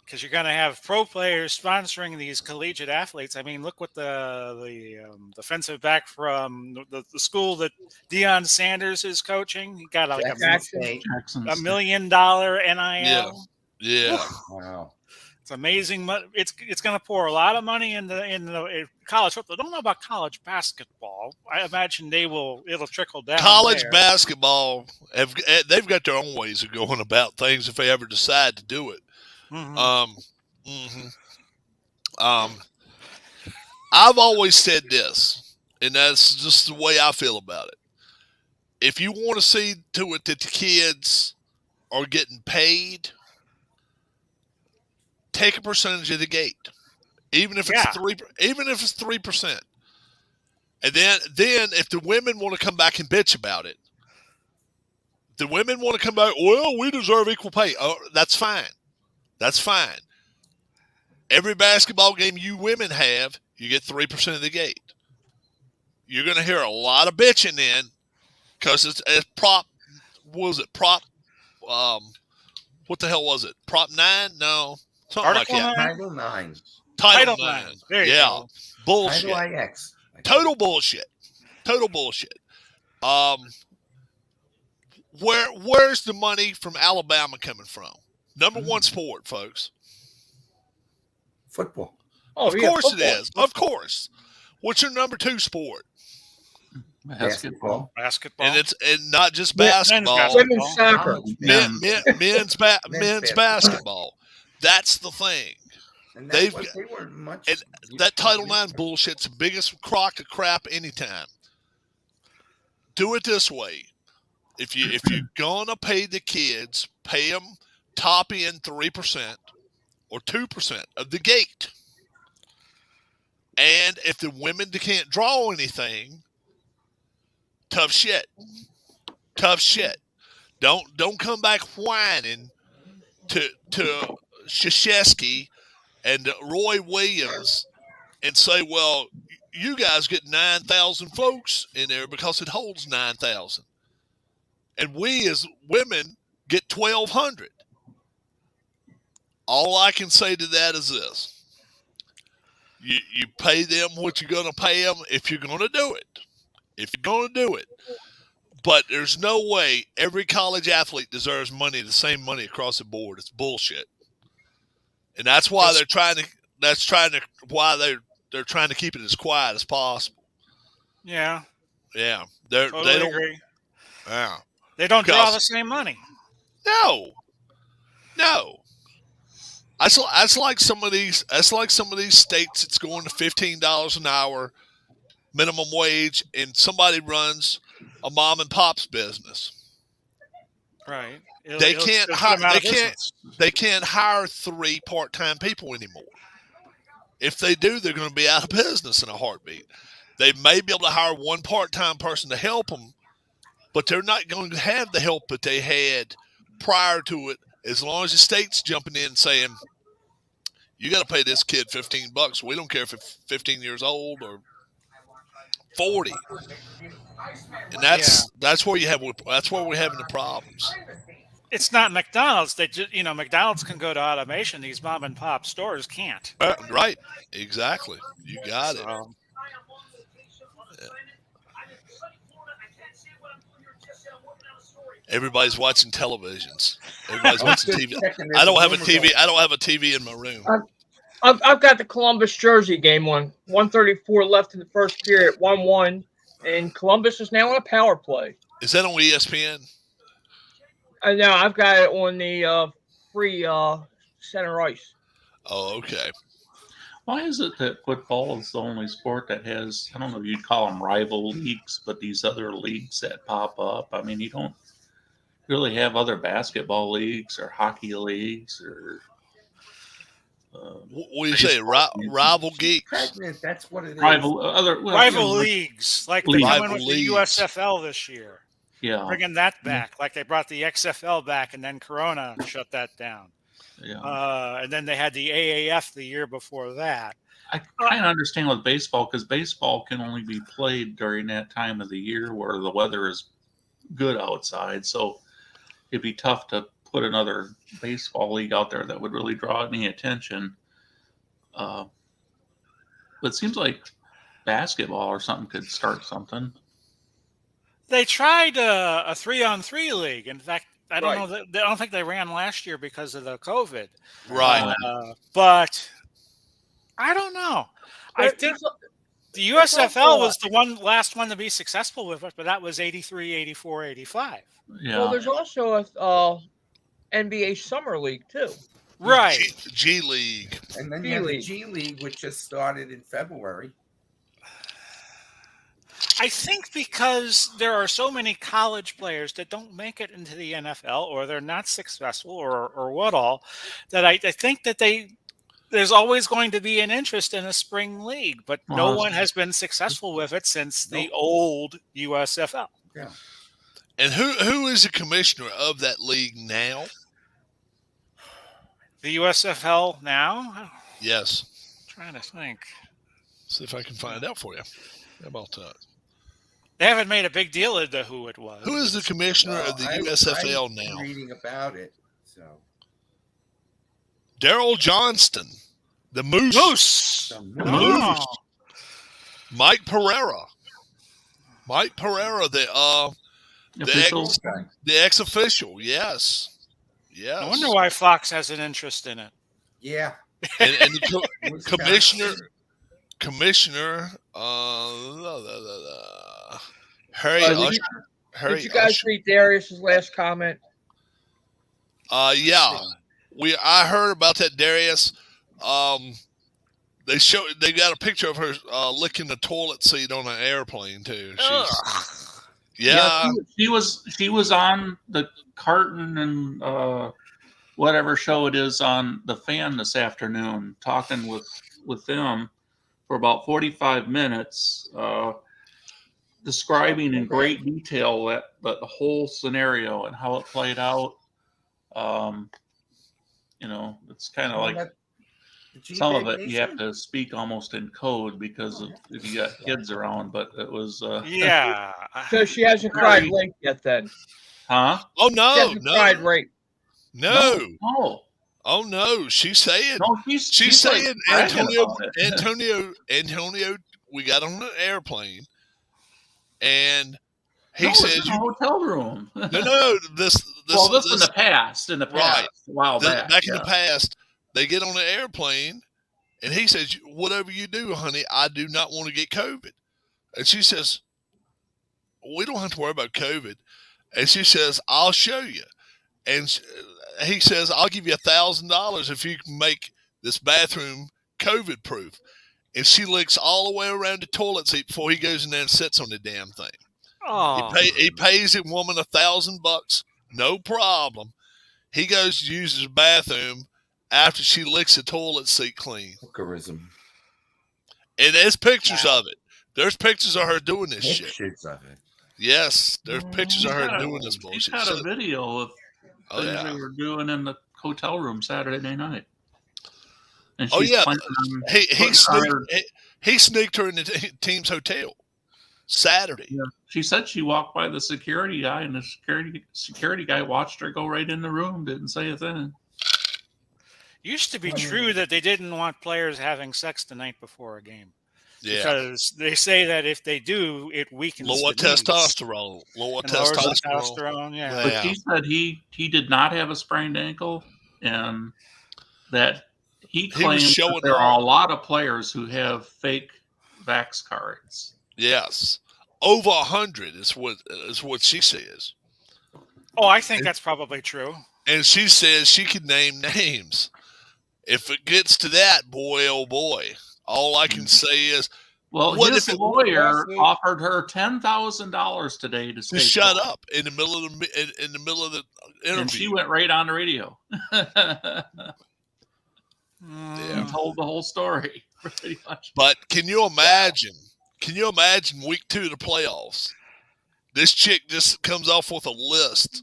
Because you're going to have pro players sponsoring these collegiate athletes. I mean, look what the defensive back from the school that Deion Sanders is coaching. He got like Jackson State. $1 million NIL. Yeah. Wow. It's amazing. It's going to pour a lot of money in the college football. I don't know about college basketball. I imagine it'll trickle down. College there. basketball they've got their own ways of going about things if they ever decide to do it. Mm-hmm. I've always said this, and that's just the way I feel about it. If you want to see to it that the kids are getting paid, take a percentage of the gate, even if it's 3%. And then if the women want to come back and bitch about it, the women want to come back, well, we deserve equal pay. Oh, that's fine. That's fine. Every basketball game you women have, you get 3% of the gate. You're going to hear a lot of bitching then because it's prop, what was it? Prop, what the hell was it? Prop 9? No. Something Article like that. 9? Title 9. Title 9. 9. There you Yeah. go. Bullshit. Title IX. Total bullshit. Total bullshit. Where's the money from Alabama coming from? Number one sport, folks. Football. Oh, Of course it is. Of course. What's your number two sport? Basketball. Basketball. And not just Men's basketball. Women's soccer. Men's basketball. That's the thing. And They weren't much. And that Title IX bullshit's the biggest crock of crap anytime. Do it this way. If you're gonna pay the kids, pay them top end 3% or 2% of the gate. And if the women can't draw anything, tough shit. Tough shit. Don't come back whining to Krzyzewski and Roy Williams and say, well, you guys get 9,000 folks in there because it holds 9,000. And we as women get 1,200. All I can say to that is this. You pay them what you're going to pay them if you're going to do it. If you're going to do it. But there's no way every college athlete deserves money, the same money across the board. It's bullshit. And that's why they're trying to keep it as quiet as possible. Yeah. Yeah. Totally they don't agree. Yeah. They don't draw the same money. No. That's like some of these states it's going to $15 an hour minimum wage and somebody runs a mom and pop's business. Right. They can't hire 3 part-time people anymore. If they do, they're going to be out of business in a heartbeat. They may be able to hire 1 part-time person to help them, but they're not going to have the help that they had prior to it as long as the state's jumping in and saying, you got to pay this kid $15. We don't care if it's 15 years old or 40. And that's where we're having the problems. It's not McDonald's. McDonald's can go to automation. These mom and pop stores can't. Right. Exactly. You got it. Everybody's watching televisions. Everybody's I'm watching just TV. checking I don't there's have a rumors TV. on- I don't have a TV in my room. I've got the Columbus Jersey game on. 1:34 left in the first period, 1-1, and Columbus is now on a power play. Is that on ESPN? And now I've got it on the free center ice. Oh, okay. Why is it that football is the only sport that has, I don't know if you'd call them rival leagues, but these other leagues that pop up? I mean, you don't really have other basketball leagues or hockey leagues or. What do you say? Rival geeks? Pregnant, that's what it is. Rival leagues, like Leagues. they're coming Rival with leagues. the USFL this year, Yeah, bringing that back, like they brought the XFL back, and then Corona shut that down. yeah. And then they had the AAF the year before that. I kind of understand with baseball because baseball can only be played during that time of the year where the weather is good outside. So it'd be tough to put another baseball league out there that would really draw any attention. But it seems like basketball or something could start something. They tried a 3-on-3 league. In fact, I don't Right. know. I don't think they ran last year because of the COVID. Right. But I don't know. I think the USFL was the last one to be successful with it, but that was 83, 84, 85. Yeah. Well, there's also a NBA Summer League too. Right. G League. And then you have the G League, which just started in February. I think because there are so many college players that don't make it into the NFL or they're not successful or what all, that I think that there's always going to be an interest in a spring league, but no one has been successful with it since the old USFL. Yeah. And who is the commissioner of that league now? The USFL now? Yes. I'm trying to think. See if I can find out for you. How about that? They haven't made a big deal into who it was. Who is the commissioner of the USFL I'm now? reading about it. So Daryl Johnston, the Moose. The Oh. Mike Pereira, the Official. ex-official. Yes. I wonder why Fox has an interest in it. yeah. And the Wisconsin. commissioner, Harry Usher. Did you guys read Darius's last comment? Yeah, I heard about that, Darius. They got a picture of her licking the toilet seat on an airplane too. Yeah. She was on the Carton and whatever show it is on the Fan this afternoon, talking with them for about 45 minutes, describing in great detail the whole scenario and how it played out. It's kind of like some of it you have to speak almost in code because of if you got kids around, but it was Yeah. So she hasn't cried rape yet then? huh? Oh She no, hasn't cried rape. no. No. Oh no, she's saying No, she's saying like bragging about it. Antonio. We got on an airplane, and he No, it's says, in a hotel room. "No, this in the past, Right. a while back. in the past, they get on the airplane, and he says, whatever you do, honey, I do not want to get COVID." And she says, we don't have to worry about COVID. And she says, I'll show you. And he says, I'll give you $1,000 if you can make this bathroom COVID proof. And she licks all the way around the toilet seat before he goes in there and sits on the damn thing. Oh. He pays a woman $1,000, no problem. He goes to use his bathroom after she licks the toilet seat clean. Hookerism. And there's pictures of it. There's pictures of her doing this shit. Pictures of it. Yes, there's pictures of her doing this bullshit. She's got a video of things they were doing in the hotel room Saturday night. And she's planning on he sneaked her in the team's hotel Saturday. Yeah. She said she walked by the security guy, and the security guy watched her go right in the room, didn't say a thing. Used to be true that they didn't want players having sex the night before a game. Yeah. Because they say that if they do, it weakens Lower the knees testosterone. Lower and lowers the testosterone. testosterone. Yeah. But she said he did not have a sprained ankle, and that he was claims that showing there are a off. lot of players who have fake vax cards. Yes. Over 100 is what she says. Oh, I think that's probably true. And she says she can name names. If it gets to that, boy, oh boy. All I can say is, Well, what his if it lawyer was- offered her $10,000 today to stay just shut quiet. up in the middle of the interview? And she went right on the radio Yeah. and told the whole story, pretty much. But can you imagine? Can you imagine week 2 of the playoffs? This chick just comes off with a list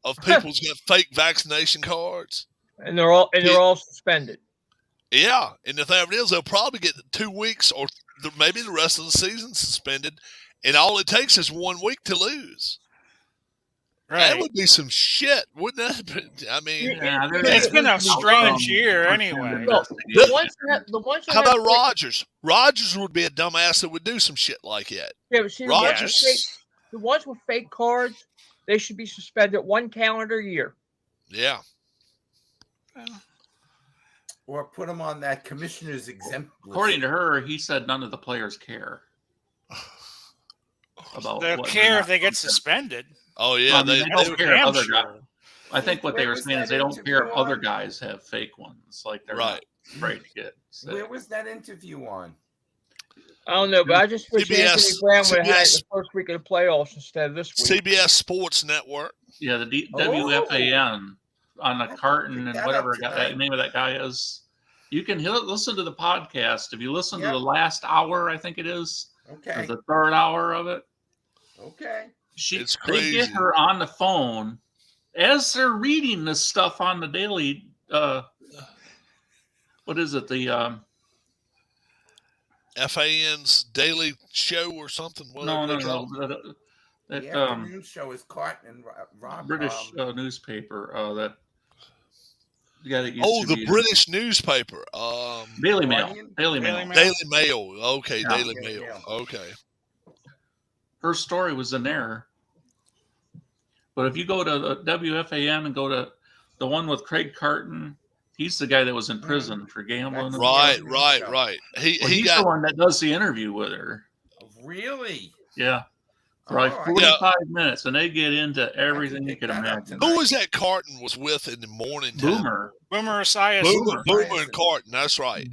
of people who's got fake vaccination cards. And they're all suspended. Yeah, and the thing of it is, they'll probably get 2 weeks or maybe the rest of the season suspended, and all it takes is 1 week to lose. That Right. would be some shit, wouldn't that? I mean, Yeah, It's been a strange year anyway. Look, the ones how about Rodgers? Rodgers would be a dumbass that would do some shit like that. Yeah, but see, Rodgers. the ones with fake cards, they should be suspended 1 calendar year. Yeah. Or put them on that commissioner's exempt list. According to her, he said none of the players care about They'll what care they're if they not get doing. suspended. Oh yeah, I mean, they don't care if Damn other sure. guys. I think what they Where were was saying is that they don't care if interview other on? guys have fake ones. Like they're right. not afraid to get sick. Where was that interview on? I don't know, but I just wish CBS Anthony Brown would have had it CBS the first week of the playoffs instead of this week. CBS Sports Network. Yeah, the Oh. WFAN on the I'll carton pick and that whatever up that tonight. name of that guy is. You can listen to the podcast. If you listen to Yep. the last hour, I think it is, or Okay. the third hour of it, Okay. It's they get crazy. her on the phone as they're reading this stuff on the daily. What is it? The FAN's daily show or something. no. That The afternoon show is Carton and Rob. British newspaper that the guy that used Oh, to the be British newspaper. Daily Mail. Guardian? Daily Mail. Daily Mail. Daily Mail. Okay, Yeah. Daily Daily Mail. Mail. Okay. Her story was in there. But if you go to the WFAN and go to the one with Craig Carton, he's the guy that was in prison for gambling. That's Right, afternoon right, show. right. Well, He he's got the one that does the interview with her. Really? Yeah. For like All right. 45 minutes, and they get into everything you pick can that up imagine. tonight. who was that Carton was with in the morning time? Boomer. Boomer Esiason. Boomer Boomer. and Carton. That's right.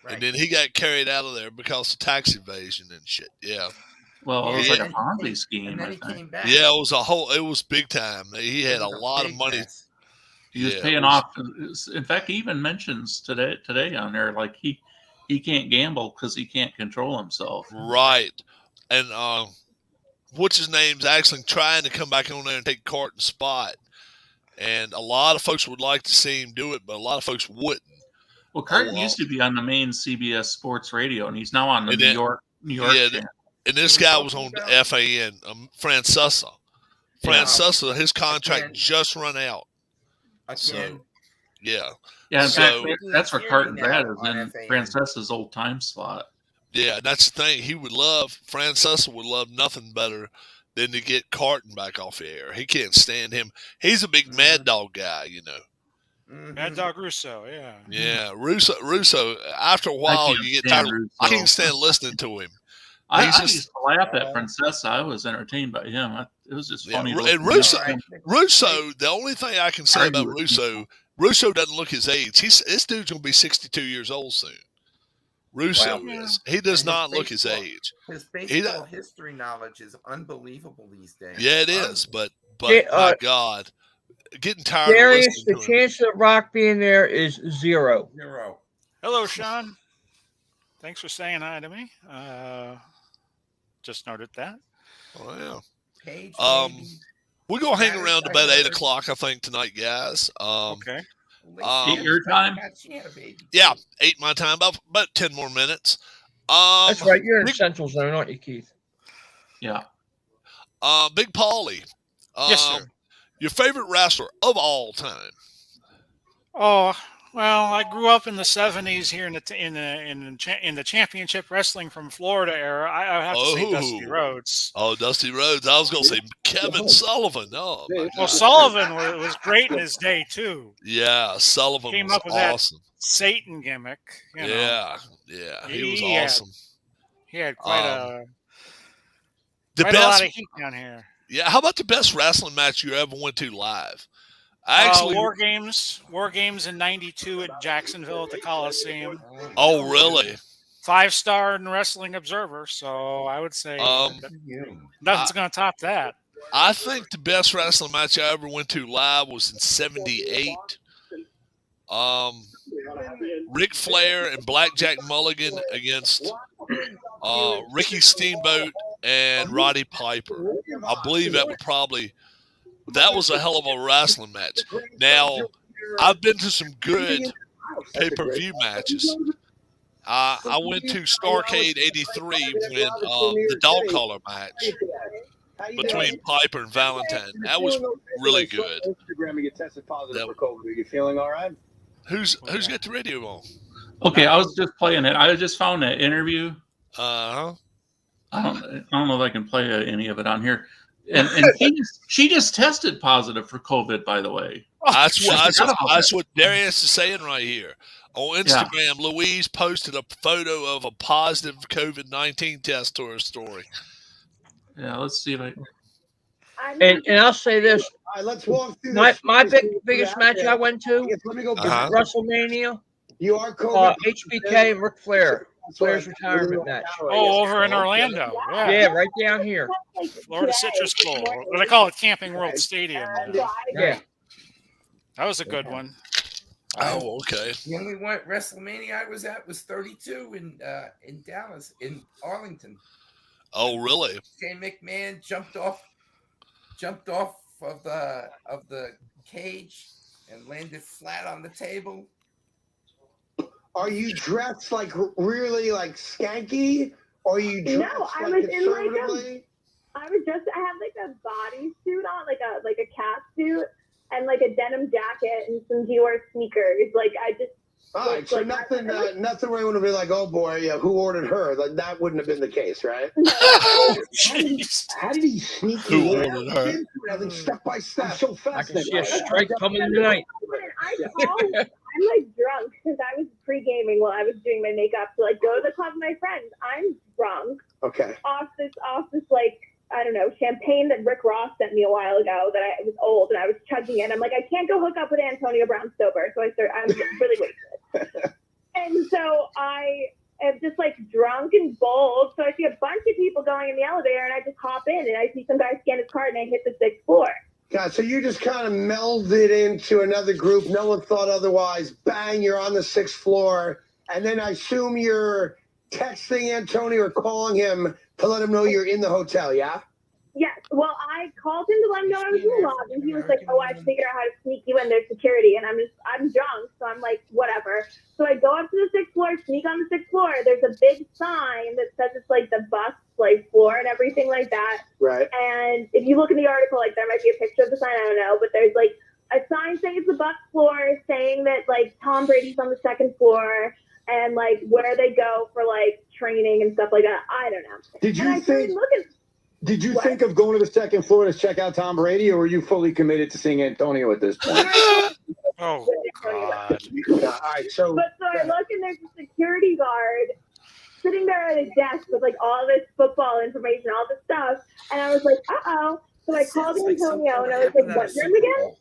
Right. And then he got carried out of there because of tax evasion and shit. Yeah. Well, it was Yeah. like a Ponzi scheme, and then I he think. came back. Yeah, it was big time. He had a It was lot of big money. mess. He was Yeah, paying it was- off. In fact, he even mentions today on there, like he can't gamble because he can't control himself. Right. And what's his name's actually trying to come back on there and take Carton's spot. And a lot of folks would like to see him do it, but a lot of folks wouldn't. Well, Carton well. used to be on the main CBS Sports Radio, and he's now on the And New then- York Yeah, channel. And this Who are guy you was on talking the about? FAN, Francesa. Yeah. Francesa, his contract Again. just run out. Again, So, yeah. Yeah, in So- fact, that's where Carton's Now at, is on in FAN. Francesa's old time slot. Yeah, that's the thing. Francesa would love nothing better than to get Carton back off the air. He can't stand him. He's a big Mad Dog guy, you know. Mhm. Mad Dog Russo, yeah. Yeah, Russo. After a while, can't you get stand tired. Russo. I can't stand listening to him. I He's just- used to laugh at Francesa. I was entertained by him. It was just Yeah, funny. and looking Russo- at him. Russo. The only thing I can say Argue about with Russo doesn't look his age. This dude's gonna be 62 years old soon. Russo Wow. is. He does And not his look his baseball- age. His He baseball history knowledge is unbelievable these days. Yeah, it is. But Yeah, my God, getting tired of Darius, listening the to him. chance of Rock being there is 0. Zero. Hello, Sean. Thanks for saying hi to me. Just noted that. Oh, yeah. Page. We're gonna hang Matters around by about 8 numbers. o'clock, I think, tonight, guys. Okay. Eat your time? Yeah, 8 my time, about 10 more minutes. That's right. You're in Big- Central Zone, aren't you, Keith? Yeah. Big Paulie. Yes, sir. Your favorite wrestler of all time? Oh, Well, I grew up in the '70s here in the championship wrestling from Florida era. I have to say Dusty Rhodes. Oh, Dusty Rhodes. I was going to say Kevin Sullivan. Oh, my Well, God. Sullivan was great in his day too. Yeah, Sullivan Came was up with awesome. that Satan gimmick. You know. Yeah, he was He awesome. He had quite a lot of heat down here. Yeah, how about the best wrestling match you ever went to live? War Games in '92 at Jacksonville at the Coliseum. Oh, really? 5-star in Wrestling Observer, so I would say nothing's going to top that. I think the best wrestling match I ever went to live was in '78. Ric Flair and Blackjack Mulligan against Ricky Steamboat and Roddy Piper. I believe that was a hell of a wrestling match. Now, I've been to some good pay-per-view matches. I went to Starrcade '83 when the dog collar match between Piper and Valentine. That was really good. Are you feeling all right? Who's got the radio on? Okay, I was just playing it. I just found that interview. Uh-huh. I don't know if I can play any of it on here. And she just tested positive for COVID, by the way. That's what Darius is saying right here. On Instagram, Louise posted a photo of a positive COVID-19 test to her story. Yeah, let's see if I. And I'll say this: all right, let's walk through my biggest match I went to let me go was WrestleMania. You are COVID. HBK and Ric Flair. Flair's retirement match. Oh, over in Orlando. Yeah, right down here. Florida Citrus Bowl. What they call it, Camping World Stadium. Yeah. That was a good one. Oh, okay. The only one WrestleMania I was at was 32 in Dallas, in Arlington. Oh, really? Shane McMahon jumped off of the cage and landed flat on the table. Are you dressed like really like skanky? Or are you dressed I like was conservatively? I had like a bodysuit on, like a cat suit, and like a denim jacket and some Dior sneakers. Like I just. All right, so nothing where you want to be like, oh boy, yeah, who ordered her? Like that wouldn't have been the case, right? How did he sneak Who ordered her? Everything step by step, so fast. I can see a strike coming tonight. I'm like drunk because I was pre-gaming while I was doing my makeup to like go to the club with my friends. I'm drunk. Okay. Off this like, I don't know, champagne that Rick Ross sent me a while ago that I was old and I was chugging it. I'm like, I can't go hook up with Antonio Brown sober. So I'm really wasted. And so I am just like drunk and bold. So I see a bunch of people going in the elevator and I just hop in and I see some guy scan his card and I hit the 6th floor. God, so you just kind of melded into another group. No one thought otherwise. Bang, you're on the 6th floor. And then I assume you're texting Antonio or calling him to let him know you're in the hotel, yeah? Yes. Well, I called him to let him know I was in the lobby, and he was like, "Oh, I figured out how to sneak you in. There's security." And I'm drunk, so I'm like, whatever. So I go up to the 6th floor, sneak on the 6th floor. There's a big sign that says it's like the bus like floor and everything like that. Right. And if you look in the article, like there might be a picture of the sign. I don't know, but there's like a sign saying it's the bus floor, saying that like Tom Brady's on the 2nd floor. And like where they go for like training and stuff like that. I don't know. Did you think of going to the 2nd floor to check out Tom Brady, or were you fully committed to seeing Antonio at this point? Oh, God. All right, so I look and there's a security guard sitting there at his desk with like all this football information, all this stuff. And I was like, uh-oh. So I called Antonio and I was like, what room again?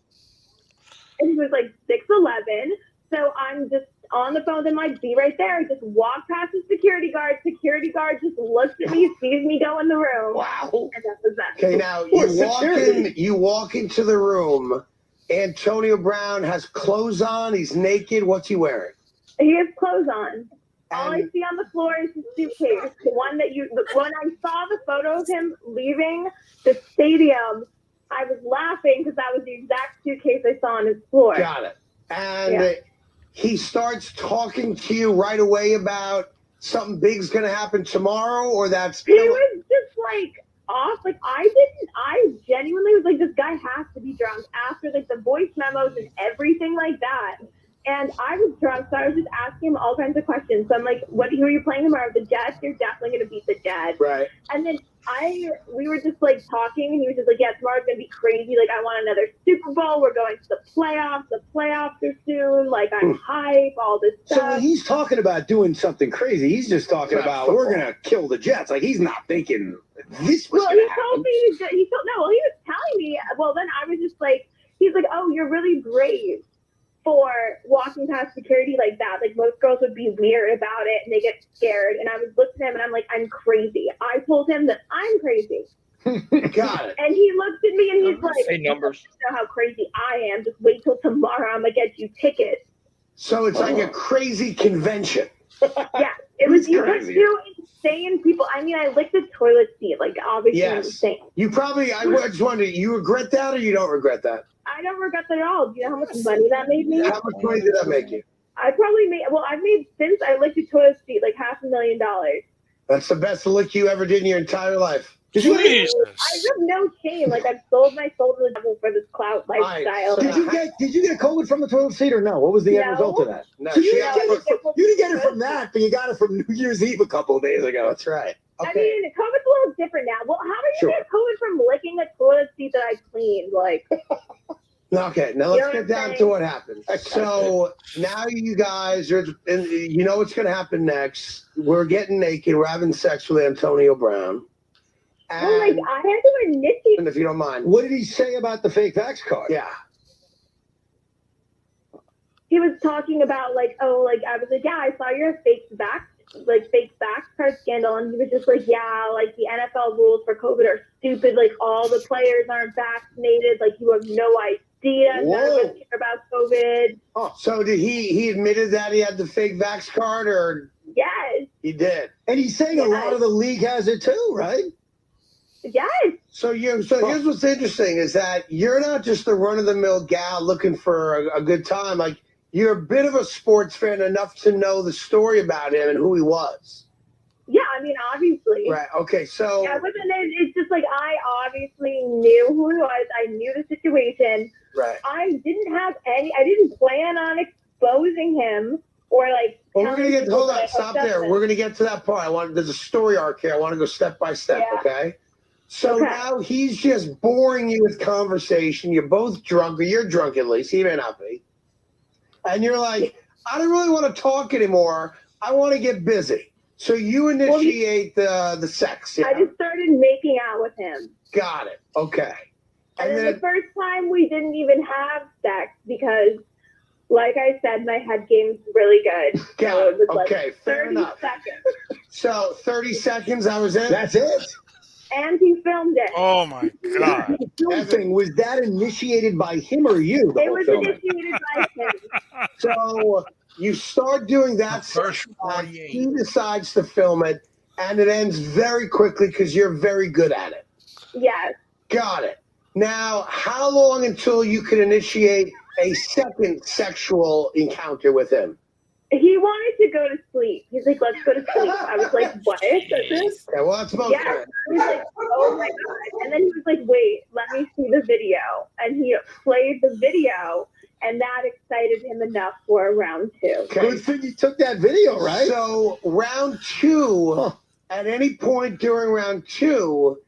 And he was like 611. So I'm just on the phone with him, like, be right there. I just walk past the security guard. Security guard just looks at me, sees me go in the room. Wow. And that was that. Okay, now you walk into the room. Antonio Brown has clothes on. He's naked. What's he wearing? He has clothes on. All I see on the floor is his suitcase. When I saw the photo of him leaving the stadium, I was laughing because that was the exact suitcase I saw on his floor. Got it. And he starts talking to you right away about something big's going to happen tomorrow, or that's... He was just like off. Like I genuinely was like, this guy has to be drunk after like the voice memos and everything like that. And I was drunk, so I was just asking him all kinds of questions. So I'm like, who are you playing tomorrow? The Jets? You're definitely going to beat the Jets. Right. And then we were just like talking, and he was just like, yeah, tomorrow's going to be crazy. Like, I want another Super Bowl. We're going to the playoffs. The playoffs are soon. Like, I'm hype, all this stuff. So when he's talking about doing something crazy, he's just talking about we're going to kill the Jets. Like, he's not thinking this was he told me, he was telling me, well, then I was just like, he's like, oh, you're really brave for walking past security like that. Like, most girls would be weird about it and they get scared. And I was looking at him and I'm like, I'm crazy. I told him that I'm crazy. Got it. And he looks at me and he's like, say numbers. You don't know how crazy I am. Just wait till tomorrow. I'm going to get you tickets. So it's like a crazy convention. Yeah. It was crazy. two insane people. I mean, I licked the toilet seat. Like, obviously insane. You probably, I just wondered, you regret that or you don't regret that? I don't regret that at all. Do you know how much money that made me? How much money did that make you? I've made, since I licked the toilet seat, like $500,000. That's the best lick you ever did in your entire life. Jesus. I have no shame. Like, I've sold my soul to the devil for this clout lifestyle. Did you get COVID from the toilet seat or no? What was the end result of that? No, you didn't get it from that, but you got it from New Year's Eve a couple of days ago. That's right. Okay. I mean, COVID's a little different now. Well, how do you get COVID from licking a toilet seat that I cleaned? Like, okay, now let's get down to what happened. So now you guys are, and you know what's going to happen next. We're getting naked. We're having sex with Antonio Brown. And, well, like, I had to initiate. And if you don't mind, what did he say about the fake vax card? Yeah. He was talking about, like, I was like, yeah, I saw your fake vax card scandal, and he was just like, yeah, like, the NFL rules for COVID are stupid. Like, all the players aren't vaccinated. Like, you have no idea. Whoa. None of us care about COVID. Oh, so did he admitted that he had the fake vax card, or? Yes. He did. And he's saying a lot of the league has it too, right? Yes. So here's what's interesting is that you're not just a run-of-the-mill gal looking for a good time. Like, you're a bit of a sports fan enough to know the story about him and who he was. Yeah, I mean, obviously. Right. Okay. So. Yeah, it's just like I obviously knew who he was. I knew the situation. Right. I didn't plan on exposing him or like. Well, we're gonna hold on. Stop there. We're gonna get to that part. There's a story arc here. I want to go step by step. Yeah. Okay. So now he's just boring you with conversation. You're both drunk, or you're drunk at least. He may not be. And you're like, I don't really want to talk anymore. I want to get busy. So you initiate the sex. Yeah? I just started making out with him. Got it. Okay. And then the first time we didn't even have sex because, like I said, my head game's really good. Got it. Was okay, like fair 30 enough. seconds. So 30 seconds, that was it? That's it? And he filmed it. Oh, my God. Evan, was that initiated by him or you? It was initiated by him. So you start doing that. First 48. He decides to film it, and it ends very quickly because you're very good at it. Yes. Got it. Now, how long until you can initiate a second sexual encounter with him? He wanted to go to sleep. He's like, let's go to sleep. I was like, what? Yeah, well, that's most of it. I was like, oh my God. And then he was like, wait, let me see the video. And he played the video, and that excited him enough for round two. Okay. Good thing you took that video, right? So round two, at any point during round two.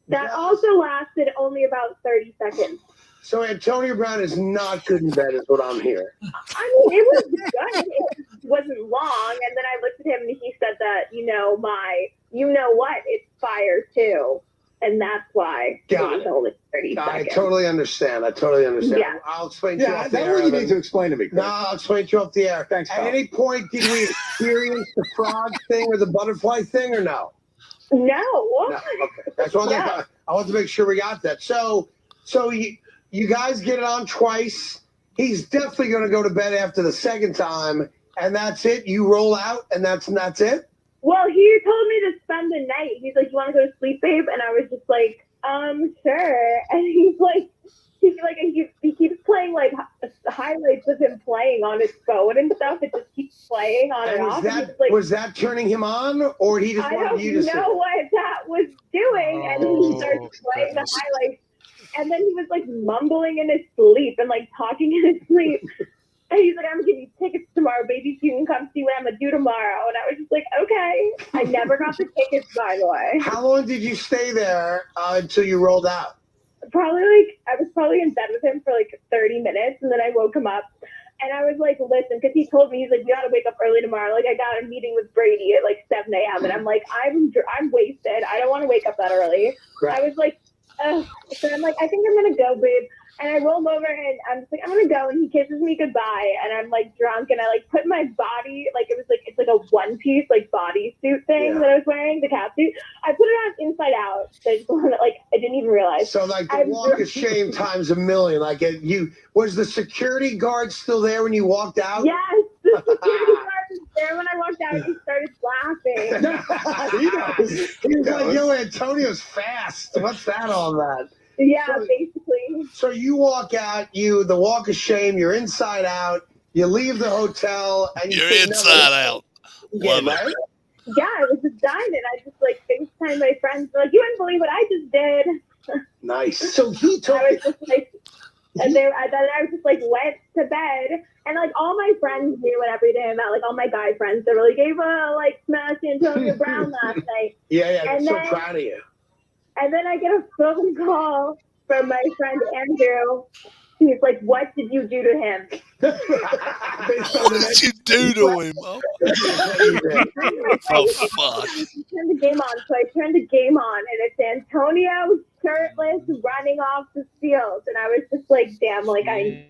That also lasted only about 30 seconds. So Antonio Brown is not good in bed is what I'm hearing. I mean, it was good. It wasn't long. And then I looked at him and he said that, it's fire too. And that's why it was only 30 seconds. I totally understand. Yeah. I'll explain to you off the air. That's what you need to explain to me, Chris. No, I'll explain to you off the air. Thanks, At pal. any point, did we experience the frog thing or the butterfly thing or no? No. No. Okay. That's one thing. I want to make sure we got that. So you guys get it on twice. He's definitely going to go to bed after the second time, and that's it. You roll out, and that's it. Well, he told me to spend the night. He's like, "You want to go to sleep, babe?" And I was just like, sure. And he keeps playing like highlights of him playing on his phone and stuff. It just keeps playing on and off. Was that turning him on, or he just wanted you to see? I don't know what that was doing, and he started playing the highlights. And then he was like mumbling in his sleep and like talking in his sleep. And he's like, I'm gonna give you tickets tomorrow, baby, so you can come see what I'm gonna do tomorrow. And I was just like, okay. I never got the tickets, by the way. How long did you stay there until you rolled out? I was probably in bed with him for like 30 minutes, and then I woke him up. And I was like, listen, because he told me, he's like, we got to wake up early tomorrow. Like, I got a meeting with Brady at like 7 a.m. And I'm like, I'm wasted. I don't want to wake up that early. Right. I was like, ugh. So I'm like, I think I'm going to go, babe. And I roll over and I'm just like, I'm going to go. And he kisses me goodbye. And I'm like drunk. And I like put my body, like it was like, it's like a one piece like bodysuit thing that I was wearing, the cat suit. I put it on inside out. So I just wanted, like, I didn't even realize. So like the walk of shame times a million. Like was the security guard still there when you walked out? Yes, the security guard was there when I walked out. He started laughing. He was like, yo, Antonio's fast. What's that all about? Yeah, basically. So you walk out, the walk of shame, you're inside out, you leave the hotel, and you're inside out. Yeah, Love right? Yeah, I was just dying. I just like FaceTime my friends. Like, you wouldn't believe what I just did. Nice. So he took I was just like, and then I was just like went to bed, and like all my friends knew and everything about, like all my guy friends. They really gave a like smash Antonio Brown last night. Yeah, I'm and so then, proud of you. And then I get a phone call from my friend Andrew. He's like, what did you do to him? What did you do to him? Oh fuck. Turn the game on. So I turned the game on, and it's Antonio shirtless running off the field. And I was just like, damn, like I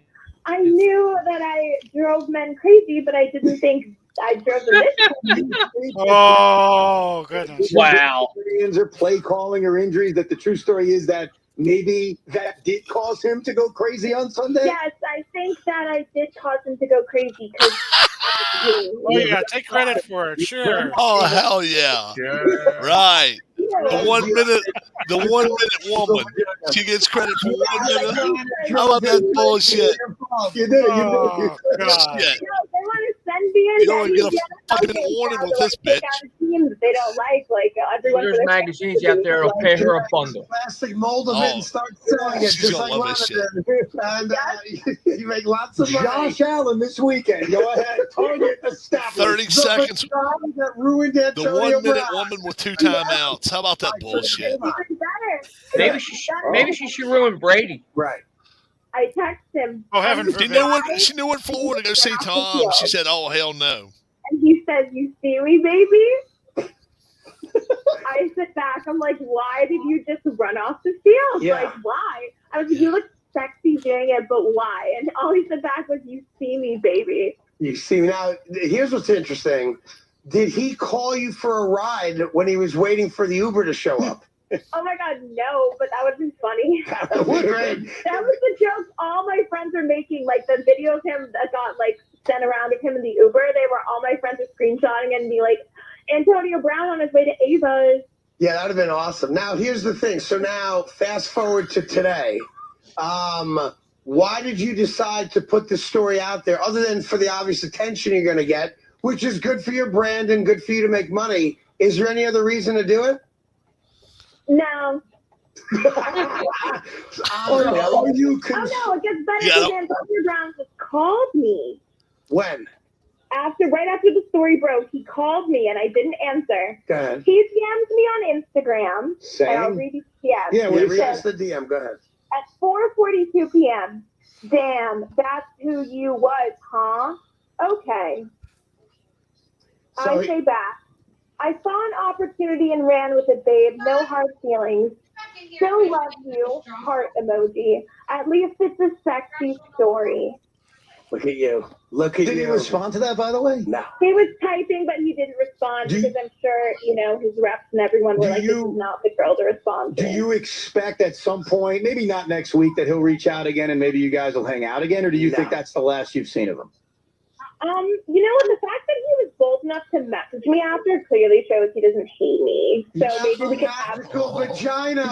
knew that I drove men crazy, but I didn't think I drove them this crazy. Oh, goodness. Wow. Or play calling or injuries, that the true story is that maybe that did cause him to go crazy on Sunday? Yes, I think that I did cause him to go crazy. Oh, yeah, take credit for it, sure. Oh, hell yeah. Right. The 1 minute woman. She gets credit for 1 minute. How about that bullshit? You did. Oh, God. Shit. They want to send me in. You don't get a fucking warning with this bitch. Teams they don't like everyone. There's magazines out there that'll pay her a bundle. Plastic mold of it and start selling it. She's Just gonna like love this Ronda did. And you make lots of money. Josh Allen this weekend. Go ahead. Target established. 30 seconds. That ruined The Antonio 1 minute Brown. woman with 2 timeouts. How about that bullshit? Maybe she should ruin Brady. Right. I texted him. Oh, heaven She forbid. knew what floor to go see Tom. She said, "Oh hell no." And he says, "You see me, baby?" I sit back. I'm like, "Why did you just run off the field? Yeah. Like, why?" I was like, "You look sexy doing it, but why?" And all he said back was, "You see me, baby." You see, now, here's what's interesting. Did he call you for a ride when he was waiting for the Uber to show up? Oh my God, no! But that would be funny. That was great. That was the joke all my friends are making. Like the video of him that got like sent around of him in the Uber. They were all my friends were screenshotting and be like, Antonio Brown on his way to Ava's. Yeah, that would have been awesome. Now, here's the thing. So now, fast forward to today. Why did you decide to put this story out there, other than for the obvious attention you're going to get, which is good for your brand and good for you to make money? Is there any other reason to do it? No. Or you Oh no, it gets better because Antonio Brown just called me. When? Right after the story broke, he called me and I didn't answer. Go ahead. He DM'd me on Instagram. Same. And I'll read his DM. Yeah, He read us said, the DM. Go ahead. at 4:42 p.m. Damn, that's who you was, huh? Okay. So I say back. I saw an opportunity and ran with it, babe. No hard feelings. Still love you. Heart emoji. At least it's a sexy story. Look at you. Look at you. Did he respond to that, by the way? No. He was typing, but he didn't respond because I'm sure, his reps and everyone were like, this is not the girl to respond to. Do you expect at some point, maybe not next week, that he'll reach out again and maybe you guys will hang out again? Or do you think that's the last you've seen of him? You know what? The fact that he was bold enough to message me after clearly shows he doesn't hate me. So maybe we could have vagina.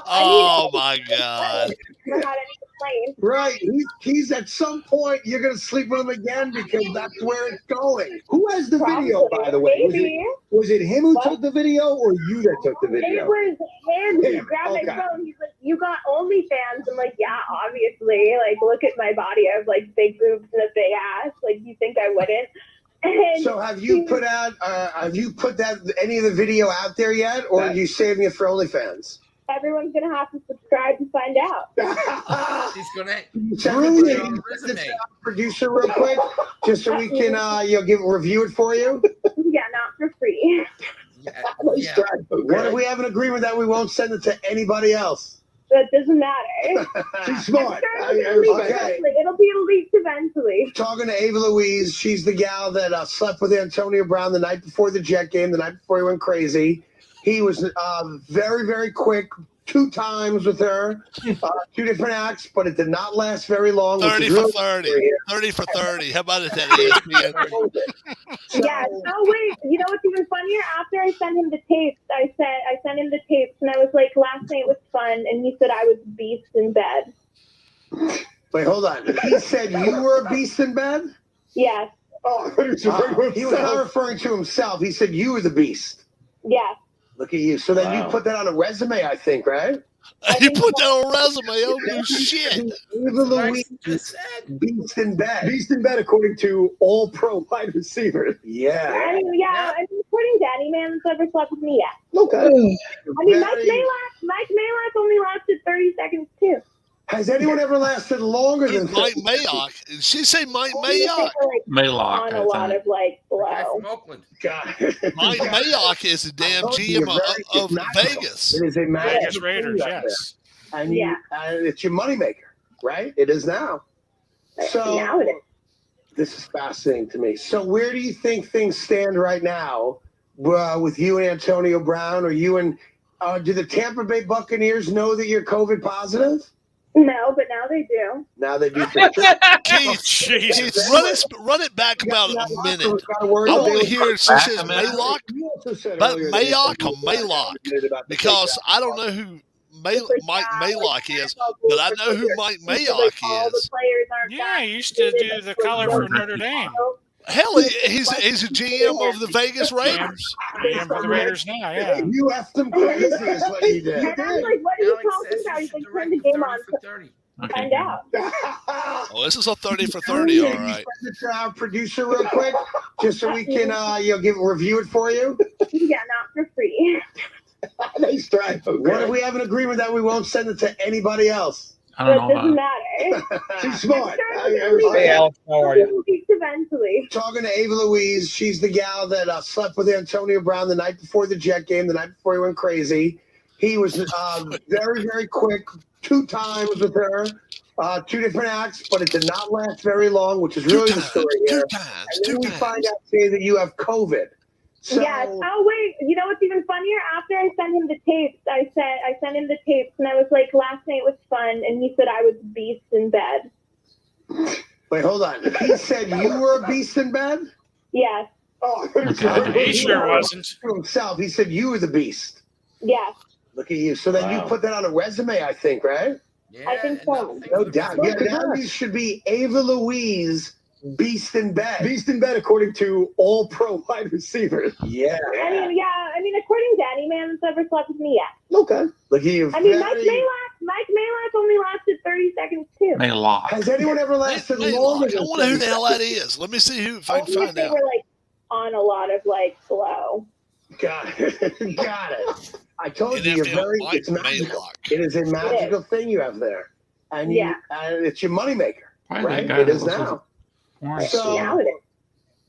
Oh my God. never had any complaints. Right. He's at some point you're gonna sleep with him again because that's where it's going. Who has the video, by the way? Was it him who took the video or you that took the video? It was him. He Him. grabbed Okay. my phone. He's like, you got OnlyFans. I'm like, yeah, obviously. Like, look at my body. I have like big boobs and a big ass. Like, you think I wouldn't? And So have you put any of the video out there yet, or are you saving it for OnlyFans? everyone's gonna have to subscribe to find out. She's gonna Really? put it on a resume. Producer, real quick, just so we can review it for you. Yeah, not for free. Yeah. What if we have an agreement that we won't send it to anybody else? That doesn't matter. She's smart. Okay. It'll be leaked eventually. Talking to Ava Louise, she's the gal that slept with Antonio Brown the night before the Jet game, the night before he went crazy. He was very, very quick, 2 times with her, 2 different acts, but it did not last very long. 30 for 30. 30 for 30. How about it, that ESPN? Yeah. Oh wait, you know what's even funnier? After I sent him the tapes, I sent him the tapes, and I was like, "Last night was fun," and he said I was a beast in bed. Wait, hold on. He said you were a beast in bed? Yes. Oh, he was not referring to himself. He said you were the beast. Yes. Look at you. So then you put that on a resume, I think, right? He put that on a resume. Oh, no shit. Eva Louise, beast in bed. Beast in bed, according to all pro wide receivers. Yeah. I mean, according to any man that's ever slept with me yet. Okay. I mean, Mike Mayock only lasted 30 seconds too. Has anyone ever lasted longer than Mike Mayock? Did she say Mike Mayock? Maylock. On a lot of blow. From Oakland. God. Mike Mayock is the damn GM of Vegas. It is a Vegas Raiders, yes. And it's your moneymaker, right? It is now. So now it is. This is fascinating to me. So where do you think things stand right now with you and Antonio Brown, or you and do the Tampa Bay Buccaneers know that you're COVID positive? No, but now they do. Now they do. Keith, run it back about a minute. I want to hear she says Maylock, but Mayock or Maylock, because I don't know who Mike Maylock is, but I know who Mike Mayock is. Yeah, he used to do the color for Notre Dame. Hell, he's a GM of the Vegas Raiders. GM for the Raiders now, yeah. You effed him crazy is what you did. And I'm like, what are you talking about? He's like, turn the game on to find out. Oh, this is a 30 for 30, all right. Send it to our producer real quick, just so we can review it for you. Yeah, not for free. Nice try. What if we have an agreement that we won't send it to anybody else? I don't know. That doesn't matter. She's smart. Hey, Alex, how are you? Eventually. Talking to Ava Louise, she's the gal that slept with Antonio Brown the night before the Jet game, the night before he went crazy. He was very, very quick, 2 times with her, 2 different acts, but it did not last very long, which is really the story here. And then we find out today that you have COVID. So, yes. Oh wait, you know what's even funnier? After I sent him the tapes, I sent him the tapes, and I was like, "Last night was fun," and he said I was a beast in bed. Wait, hold on. He said you were a beast in bed? Yes. Oh, He sure wasn't. To himself, he said you were the beast. Yes. Look at you. So then you put that on a resume, I think, right? Yeah, I think so. No doubt. Yeah, now you should be Ava Louise, beast in bed. Beast in bed, according to all pro wide receivers. Yeah. I mean, according to any man that's ever slept with me yet. Okay. Look at you. I mean, Mike Mayock only lasted 30 seconds too. Maylock. Has anyone ever lasted longer than I wonder who the hell that is. Let me see if I can find They out. were like on a lot of blow. Got it. Got it. I told you, it's magical. Maylock. It is a magical thing you have there. And it's your moneymaker. Right? It is now. So, Now it is.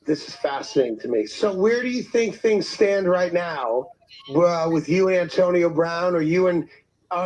this is fascinating to me. So where do you think things stand right now with you and Antonio Brown, or you and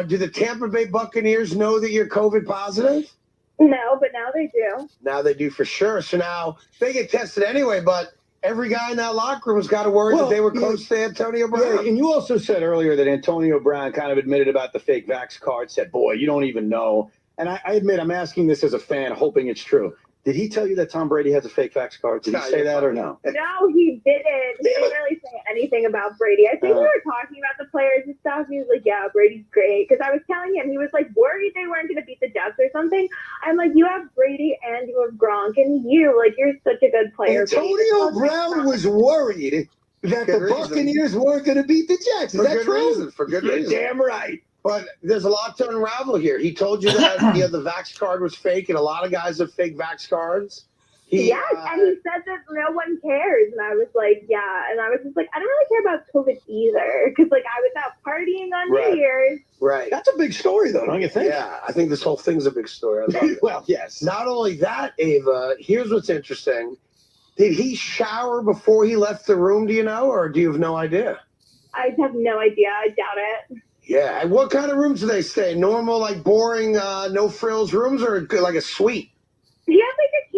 do the Tampa Bay Buccaneers know that you're COVID positive? No, but now they do. Now they do for sure. So now they get tested anyway, but every guy in that locker room has got to worry that they were close to Antonio Brown. Yeah, and you also said earlier that Antonio Brown kind of admitted about the fake vax card, said, boy, you don't even know. And I admit, I'm asking this as a fan, hoping it's true. Did he tell you that Tom Brady has a fake vax card? Did he say that or no? No, he didn't. He didn't really say anything about Brady. I think we were talking about the players and stuff. He was like, yeah, Brady's great. Because I was telling him, he was like worried they weren't going to beat the Jets or something. I'm like, you have Brady and you have Gronk, and you're such a good player. Antonio Brown was worried that the Buccaneers weren't going to beat the Jets. Is that true? For good reason. Damn right. But there's a lot to unravel here. He told you that the Vax card was fake, and a lot of guys have fake Vax cards. Yes, and he said that no one cares, and I was like, yeah, and I was just like, I don't really care about COVID either, because like I was out partying on New Year's. Right. That's a big story, though, don't you think? Yeah, I think this whole thing's a big story. I love it. Well, yes. Not only that, Ava, here's what's interesting. Did he shower before he left the room, do you know, or do you have no idea? I have no idea. I doubt it. Yeah, and what kind of rooms do they stay in? Normal, like boring, no frills rooms, or like a suite? He had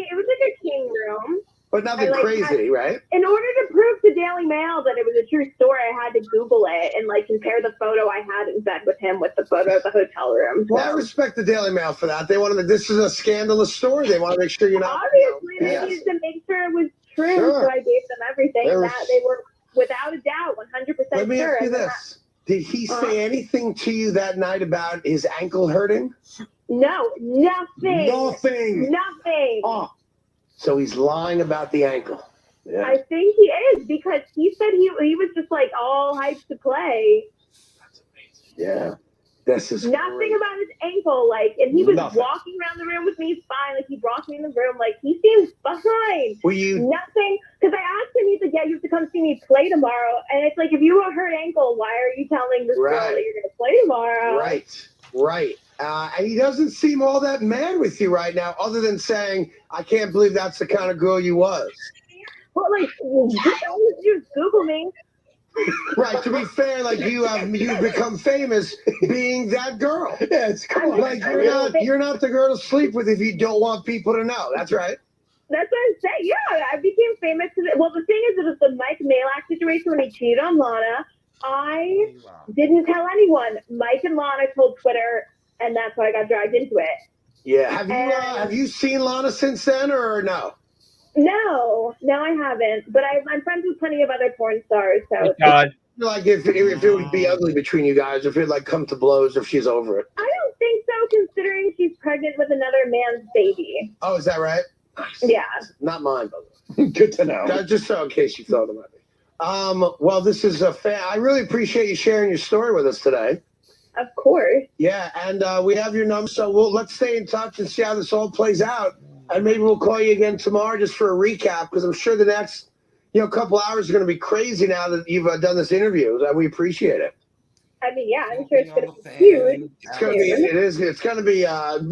it was like a king room. But nothing crazy, right? In order to prove to Daily Mail that it was a true story, I had to Google it and like compare the photo I had in bed with him with the photo of the hotel room. Well, I respect the Daily Mail for that. They want to. This is a scandalous story. They want to make sure you're not. Obviously, they needed to make sure it was true, so I gave them everything that they were without a doubt 100% sure. Let me ask you this: did he say anything to you that night about his ankle hurting? No, nothing. Nothing. Nothing. Oh. So he's lying about the ankle. Yeah. I think he is, because he said he was just like all hyped to play. That's amazing. Yeah. This is nothing great. about his ankle, like, and he was walking around the room with me fine, like he brought me in the room, like he seems fine. Were you nothing? Because I asked him, he's like, yeah, you have to come see me play tomorrow, and it's like, if you have a hurt ankle, why are you telling this girl that you're gonna play tomorrow? Right. And he doesn't seem all that mad with you right now, other than saying, I can't believe that's the kind of girl you was. Well, like, you Google me. Right, to be fair, like you've become famous being that girl. Yes, come on. Like you're not the girl to sleep with if you don't want people to know. That's right. That's what I'm saying. Yeah, I became famous. Well, the thing is, it was the Mike Malak situation when he cheated on Lana. I didn't tell anyone. Mike and Lana told Twitter, and that's why I got dragged into it. Yeah. Have you seen Lana since then, or no? No, I haven't. But I'm friends with plenty of other porn stars. So like if it would be ugly between you guys, if it like come to blows, if she's over it. I don't think so, considering she's pregnant with another man's baby. Oh, is that right? Yeah. Not mine, by the way. Good to know. Just so in case you thought about it. Well, this is I really appreciate you sharing your story with us today. Of course. Yeah, and we have your number, so let's stay in touch and see how this all plays out. And maybe we'll call you again tomorrow just for a recap, because I'm sure the next couple hours are going to be crazy now that you've done this interview. And we appreciate it. I mean, yeah, I'm sure it's going to be huge. It's going to be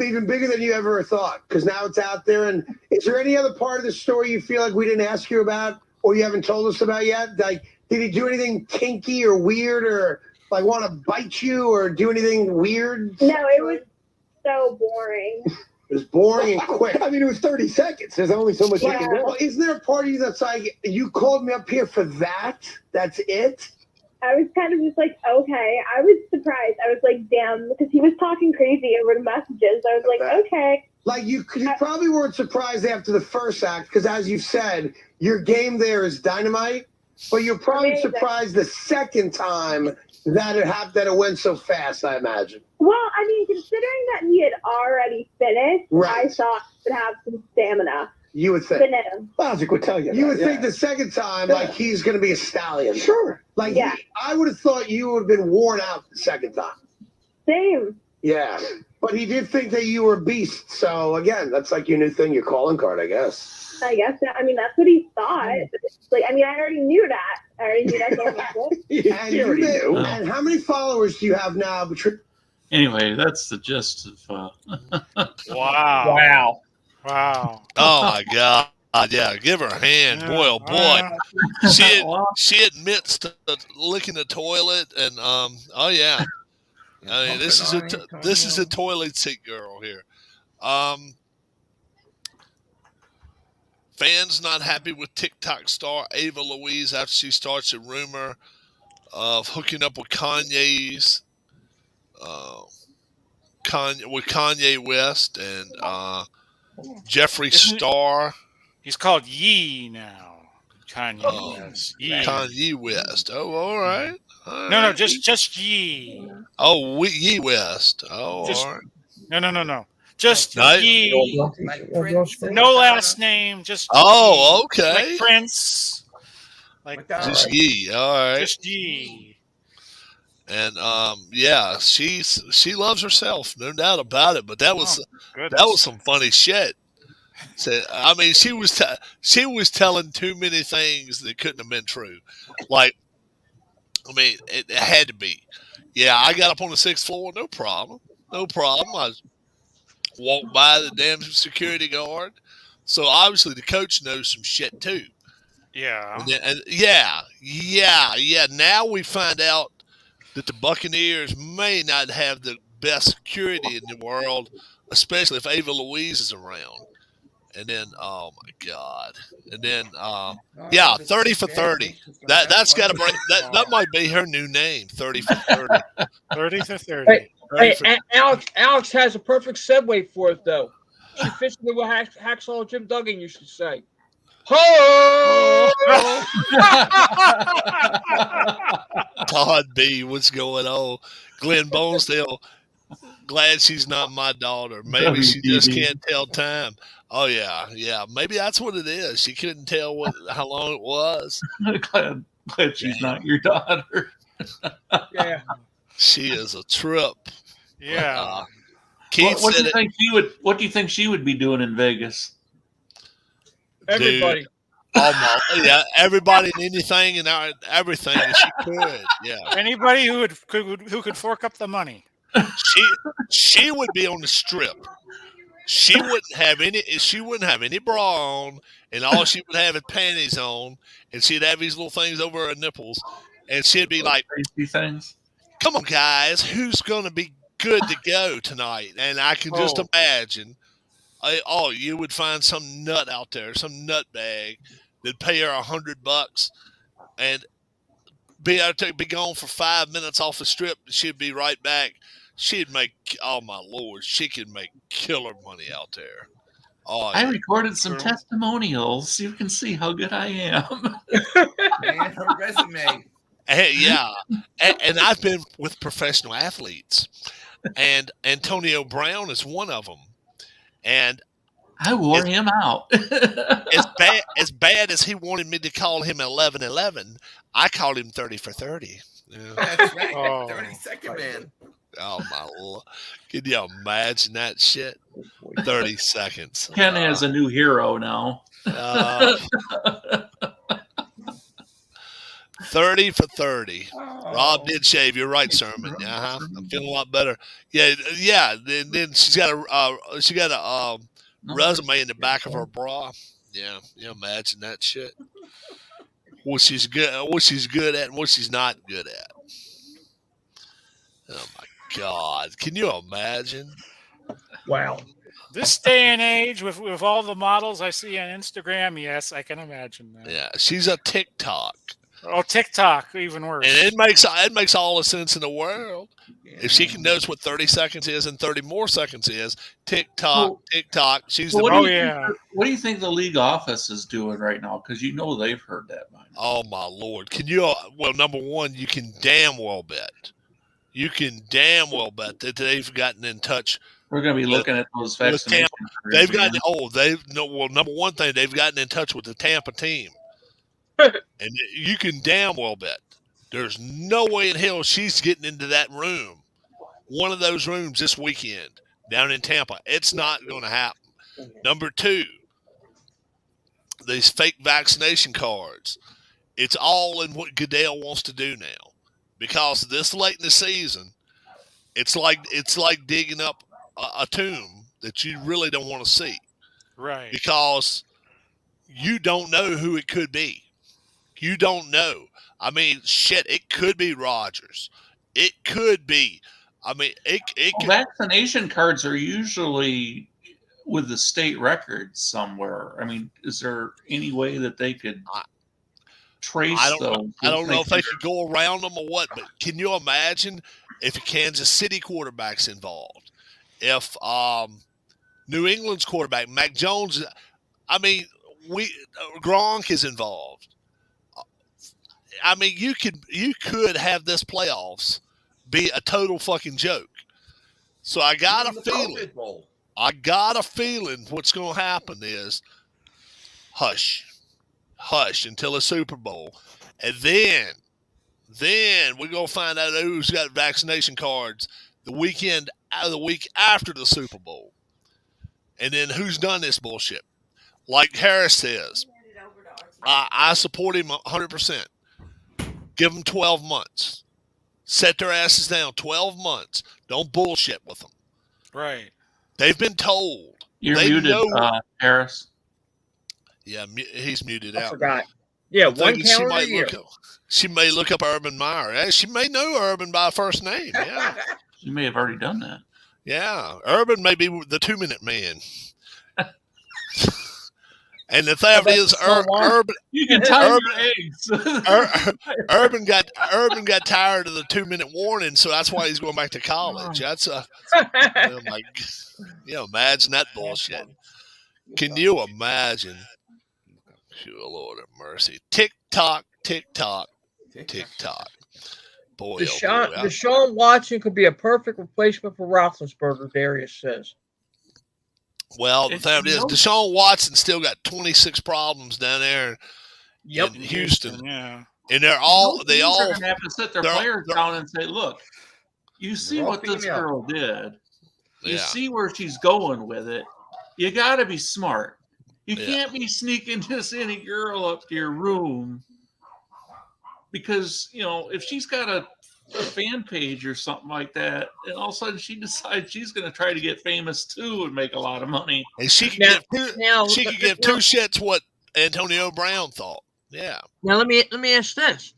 even bigger than you ever thought, because now it's out there. And is there any other part of the story you feel like we didn't ask you about or you haven't told us about yet? Like, did he do anything kinky or weird, or like want to bite you or do anything weird? No, it was so boring. It was boring and quick. I mean, it was 30 seconds. There's only so much you can do. Well, isn't there a part of you that's like, you called me up here for that? That's it? I was kind of just like, okay. I was surprised. I was like, damn, because he was talking crazy over the messages. I was like, okay. Like, you probably weren't surprised after the first act, because as you've said, your game there is dynamite, but you're probably surprised the second time that it went so fast, I imagine. Well, I mean, considering that he had already finished, I thought he would have some stamina. You would think. Logic would tell you. You would think the second time, like, he's going to be a stallion. Sure. Like, I would have thought you would have been worn out the second time. Same. Yeah. But he did think that you were a beast. So, again, that's like your new thing, your calling card, I guess. I guess. I mean, that's what he thought. Like, I mean, I already knew that. I already knew that. And how many followers do you have now? Anyway, that's the gist of. Wow. Oh my God. Yeah, give her a hand. Boy, oh boy. She admits to licking the toilet, and oh yeah. I mean, this is a toilet seat girl here. Fans not happy with TikTok star Ava Louise after she starts a rumor of hooking up with Kanye West and Jeffree Star. He's called Yee now. Kanye West. Yee. Kanye West. Oh, all right. No, just Yee. Oh, Yee West. Oh, all right. No. Just Yee. No last name. Just Yee. Okay. Like Prince. Like just Yee. All right. Just Yee. And yeah, she loves herself, no doubt about it. But that was some funny shit. So, I mean, she was telling too many things that couldn't have been true. Like, I mean, it had to be. Yeah, I got up on the 6th floor, no problem, no problem. I walked by the damn security guard. So obviously the coach knows some shit too. Yeah. And yeah. Now we find out that the Buccaneers may not have the best security in the world, especially if Ava Louise is around. And then, oh my God! And then, yeah, 30 for 30. That's got to break. That might be her new name. 30 for 30. 30 for 30. Hey, Alex has a perfect segue for it though. She fits in with Hacksaw Jim Duggan used to say. Ho! Todd B, what's going on? Glenn Bonesdale, glad she's not my daughter. Maybe she just can't tell time. Oh yeah. Maybe that's what it is. She couldn't tell how long it was. glad she's not your daughter. Yeah. She is a trip. Yeah. Keith what do you think she would be doing in Vegas? Everybody. Dude, almost. Yeah, everybody and anything and everything she could. Yeah. Anybody who could fork up the money. She would be on the strip. She wouldn't have any bra on, and all she would have is panties on, and she'd have these little things over her nipples, and she'd be like, things. "Come on, guys, who's gonna be good to go tonight?" And I can just imagine, you would find some nut out there, some nut bag that'd pay her $100 and be gone for 5 minutes off the strip, and she'd be right back. She'd make, oh my Lord, she could make killer money out there. Oh, I recorded some testimonials. You can see how good I am. And her resume. Yeah, and I've been with professional athletes, and Antonio Brown is one of them. And I wore him out. as bad as he wanted me to call him 11-11, I called him 30 for 30. Yeah. That's right. 30-second man. Oh my Lord! Can you imagine that shit? 30 seconds. Ken has a new hero now. 30 for 30. Rob did shave. You're right, Sermon. I'm feeling a lot better. Yeah. Then she's got a resume in the back of her bra. Yeah. You imagine that shit. What she's good at, and what she's not good at. Oh my God! Can you imagine? Wow. This day and age, with all the models I see on Instagram, yes, I can imagine that. Yeah, she's a TikTok. Oh, TikTok, even worse. And it makes all the sense in the world. If she can notice what 30 seconds is and 30 more seconds is, TikTok. She's What do you think the league office is doing right now? Because they've heard that by now. Oh my Lord! Well, number one, you can damn well bet. You can damn well bet that they've gotten in touch. We're going to be looking at those vaccinations. They've gotten. Number one thing, they've gotten in touch with the Tampa team, and you can damn well bet there's no way in hell she's getting into that room, one of those rooms this weekend down in Tampa. It's not going to happen. Number two, these fake vaccination cards. It's all in what Goodell wants to do now, because this late in the season, it's like digging up a tomb that you really don't want to see, right? Because you don't know who it could be. You don't know. I mean, shit, it could be Rodgers. It could be. I mean, vaccination cards are usually with the state records somewhere. I mean, is there any way that they could trace those? I don't know if they could go around them or what, but can you imagine if a Kansas City quarterback's involved? If New England's quarterback, Mac Jones, I mean, Gronk is involved. I mean, you could have this playoffs be a total fucking joke. So I got a feeling what's going to happen is hush until the Super Bowl, and then Then we're gonna find out who's got vaccination cards the week after the Super Bowl, and then who's done this bullshit. Like Harris says, I support him 100%. Give them 12 months. Set their asses down 12 months. Don't bullshit with them. Right. They've been told. You're muted, Harris. Yeah, he's muted I out. forgot. Yeah, one calendar year. She may look up Urban Meyer. She may know Urban by first name. Yeah. You may have already done that. Yeah. Urban may be the 2-minute man. And the thing is, Urban. You can time your eggs. Urban got tired of the 2-minute warning, so that's why he's going back to college. That's imagine that bullshit. Can you imagine? Lord have mercy. Tick tock, tick tock, tick tock. Boy, Deshaun Watson could be a perfect replacement for Roethlisberger, Darius says. Well, the thing is, Deshaun Watson still got 26 problems down there in Houston. Yeah. And they all going to have to sit their players down and say, look, you see what this girl did. You see where she's going with it. You got to be smart. You can't be sneaking just any girl up to your room because, if she's got a fan page or something like that, and all of a sudden she decides she's going to try to get famous too and make a lot of money. And she could give two shits what Antonio Brown thought. Yeah. Now let me ask this: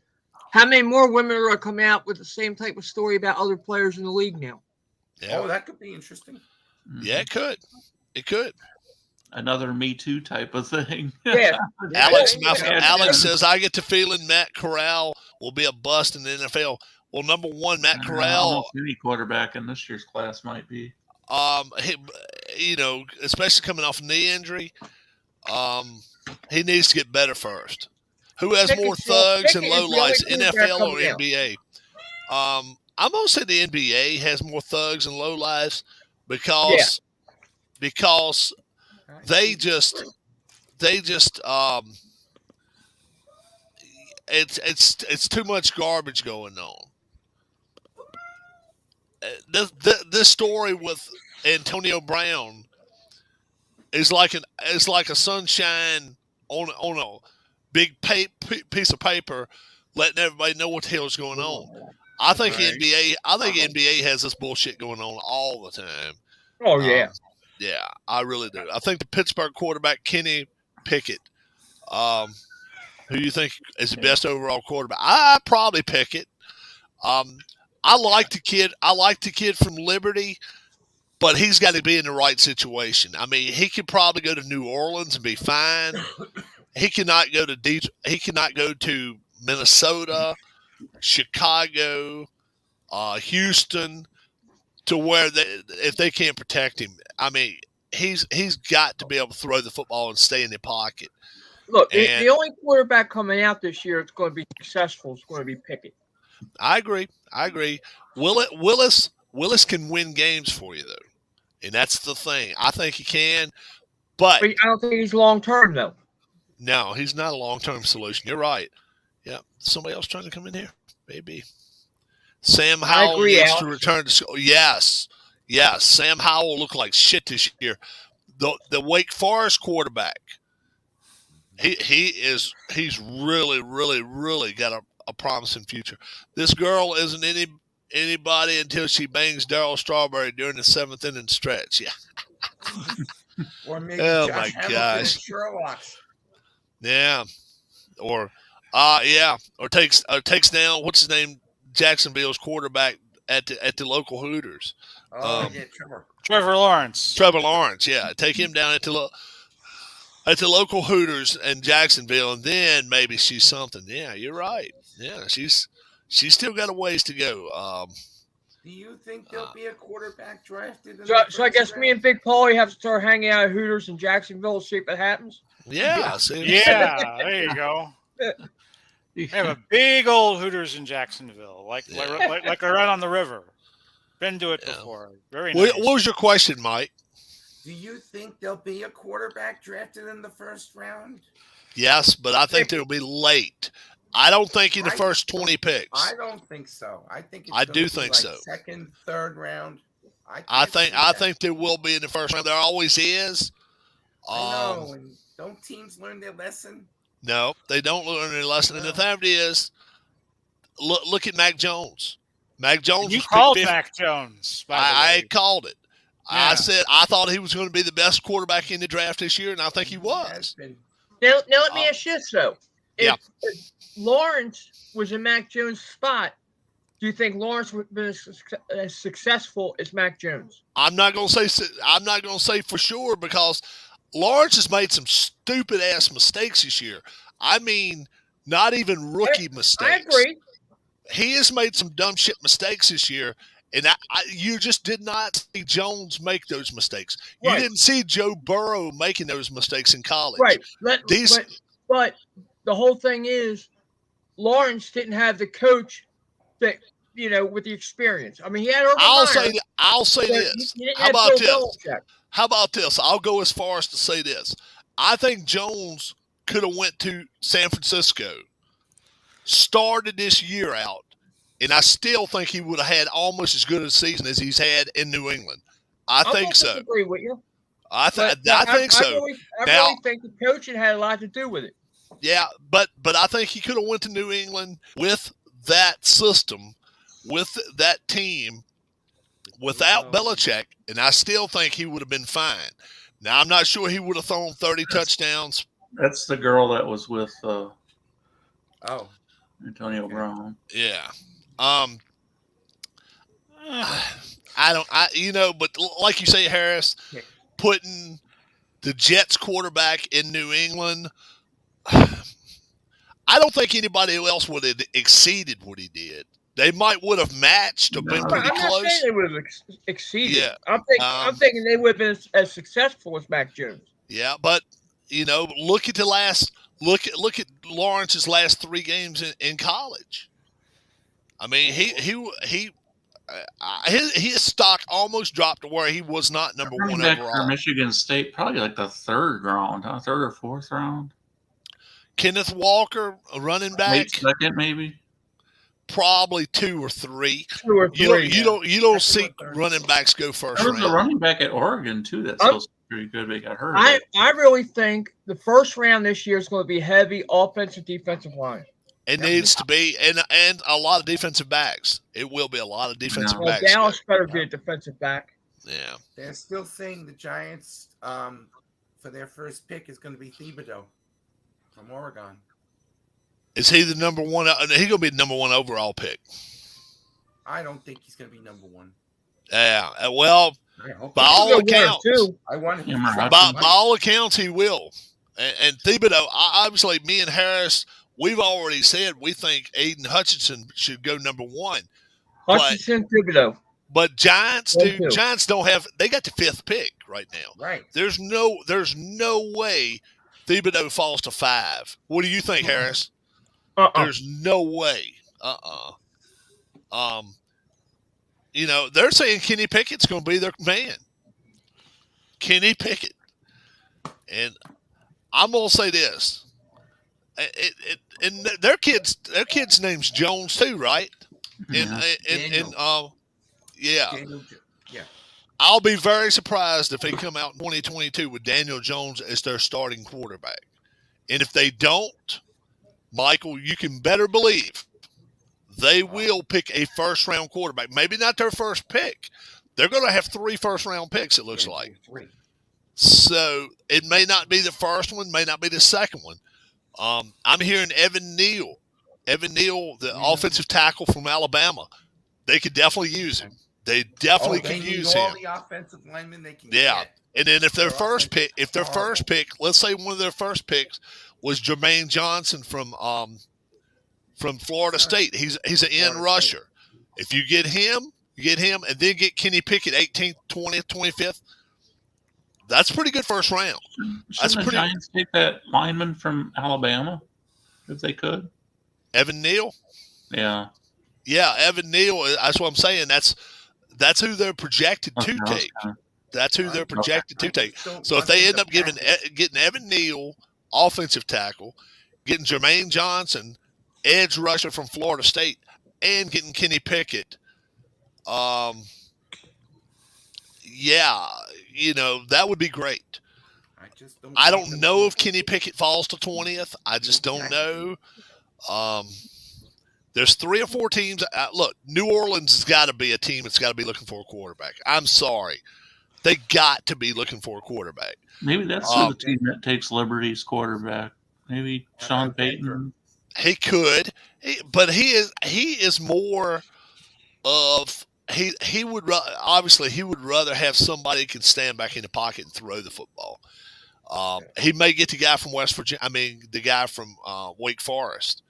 how many more women are going to come out with the same type of story about other players in the league now? Yeah. Oh, that could be interesting. Yeah, it could. It could. Another Me Too type of thing. Yeah. Alex says, I get the feeling Matt Corral will be a bust in the NFL. Well, number one, Matt Corral. Any quarterback in this year's class might be. Especially coming off a knee injury, he needs to get better first. Who has more thugs and lowlights, NFL or NBA? I'm gonna say the NBA has more thugs and lowlights because they just it's too much garbage going on. This story with Antonio Brown is like a sunshine on a big piece of paper, letting everybody know what the hell is going on. I think NBA has this bullshit going on all the time. Oh yeah. Yeah, I really do. I think the Pittsburgh quarterback, Kenny Pickett, who you think is the best overall quarterback? I probably Pickett. I like the kid. I like the kid from Liberty, but he's got to be in the right situation. I mean, he could probably go to New Orleans and be fine. He cannot go to He cannot go to Minnesota, Chicago, Houston, to where if they can't protect him. I mean, he's got to be able to throw the football and stay in the pocket. Look, the only quarterback coming out this year that's going to be successful is going to be Pickett. I agree. Willis can win games for you, though. And that's the thing. I think he can. But I don't think he's long-term, though. No, he's not a long-term solution. You're right. Yeah. Somebody else trying to come in here? Maybe. Sam Howell needs to return to school. Yes. Sam Howell looked like shit this year. The Wake Forest quarterback, he's really, really, really got a promising future. This girl isn't anybody until she bangs Darryl Strawberry during the 7th inning stretch. Yeah. Or maybe my gosh. Sherlock's. Yeah. Or takes down what's his name, Jacksonville's quarterback at the local Hooters. Trevor Lawrence. Trevor Lawrence, yeah. Take him down at the local Hooters in Jacksonville, and then maybe she's something. Yeah, you're right. Yeah, she's still got a ways to go. Do you think there'll be a quarterback drafted? So I guess me and Big Paulie have to start hanging out at Hooters in Jacksonville to see if it happens. Yeah. There you go. They have a big old Hooters in Jacksonville, like right on the river. Been to it before. Very nice. What was your question, Mike? Do you think there'll be a quarterback drafted in the first round? Yes, but I think they'll be late. I don't think in the first 20 picks. I don't think so. I think it's I gonna do be think like so. second, third round. I think there will be in the first round. There always is. I know. And don't teams learn their lesson? No, they don't learn their lesson. And the fact is, look at Mac Jones. Mac Jones. You called Mac Jones. I called it. Yeah. I said I thought he was going to be the best quarterback in the draft this year, and I think he was. Now let me ask you this though: if Lawrence was in Mac Jones' spot, do you think Lawrence would have been as successful as Mac Jones? I'm not going to say for sure, because Lawrence has made some stupid ass mistakes this year. I mean, not even rookie mistakes. I agree. He has made some dumb shit mistakes this year, and you just did not see Jones make those mistakes. You didn't see Joe Burrow making those mistakes in college. Right. But the whole thing is, Lawrence didn't have the coach that, with the experience. I mean, he had Urban Meyer. I'll say this. How about this? I'll go as far as to say this. I think Jones could have went to San Francisco, started this year out, and I still think he would have had almost as good a season as he's had in New England. I think so. I agree with you. I think so. I really think the coaching had a lot to do with it. Yeah, but I think he could have went to New England with that system, with that team, without Belichick, and I still think he would have been fine. Now, I'm not sure he would have thrown 30 touchdowns. That's the girl that was with Antonio Brown. Yeah. But like you say, Harris, putting the Jets quarterback in New England, I don't think anybody else would have exceeded what he did. They would have matched or been pretty close. I'm not saying they would have exceeded. Yeah. I'm thinking they would have been as successful as Mac Jones. Yeah, but look at Lawrence's last 3 games in college. I mean, his stock almost dropped to where he was not number one overall. For Michigan State, probably like the third or fourth round. Kenneth Walker, a running back, late second maybe. Probably 2 or 3. 2 or 3. You don't see running backs go first round. There was a running back at Oregon too that's supposed to be pretty good. They got hurt. I really think the first round this year is going to be heavy offensive defensive line. It needs to be, and a lot of defensive backs. It will be a lot of defensive backs. Dallas better be a defensive back. Yeah. They're still saying the Giants, for their first pick, is going to be Thibodeau from Oregon. Is he the number one? He's going to be the number 1 overall pick. I don't think he's going to be number 1. Yeah. Well, by all accounts, by all accounts, he will. And Thibodeau, obviously, me and Harris, we've already said we think Aiden Hutchinson should go number 1. Hutchinson, Thibodeau. But Giants don't have. They got the 5th pick right now. Right. There's no way Thibodeau falls to 5. What do you think, Harris? There's no way. They're saying Kenny Pickett's going to be their man. Kenny Pickett. And I'm going to say this. And their kid's name's Jones too, right? Yeah. Yeah. I'll be very surprised if they come out in 2022 with Daniel Jones as their starting quarterback. And if they don't, Michael, you can better believe they will pick a first-round quarterback. Maybe not their first pick. They're going to have 3 first-round picks, it looks like. 3. So it may not be the first one, may not be the second one. I'm hearing Evan Neal, the offensive tackle from Alabama. They could definitely use him. They definitely can use him. All the offensive linemen they can get. And then if their first pick, let's say one of their first picks was Jermaine Johnson from Florida State. He's an end rusher. If you get him, and then get Kenny Pickett 18th, 20th, 25th. That's pretty good first round. Shouldn't the Giants take that lineman from Alabama if they could? Evan Neal? Yeah. Yeah, Evan Neal. That's what I'm saying. That's who they're projected to take. That's who they're projected to take. So if they end up getting Evan Neal, offensive tackle, getting Jermaine Johnson, edge rusher from Florida State and getting Kenny Pickett. Yeah, that would be great. I don't know if Kenny Pickett falls to 20th. I just don't know. There's 3 or 4 teams. Look, New Orleans has got to be a team that's got to be looking for a quarterback. I'm sorry. They got to be looking for a quarterback. Maybe that's the team that takes Liberty's quarterback. Maybe Sean Payton. He could, but he is more of he would rather have somebody who can stand back in the pocket and throw the football. He may get the guy from West Virginia. I mean, the guy from Wake Forest.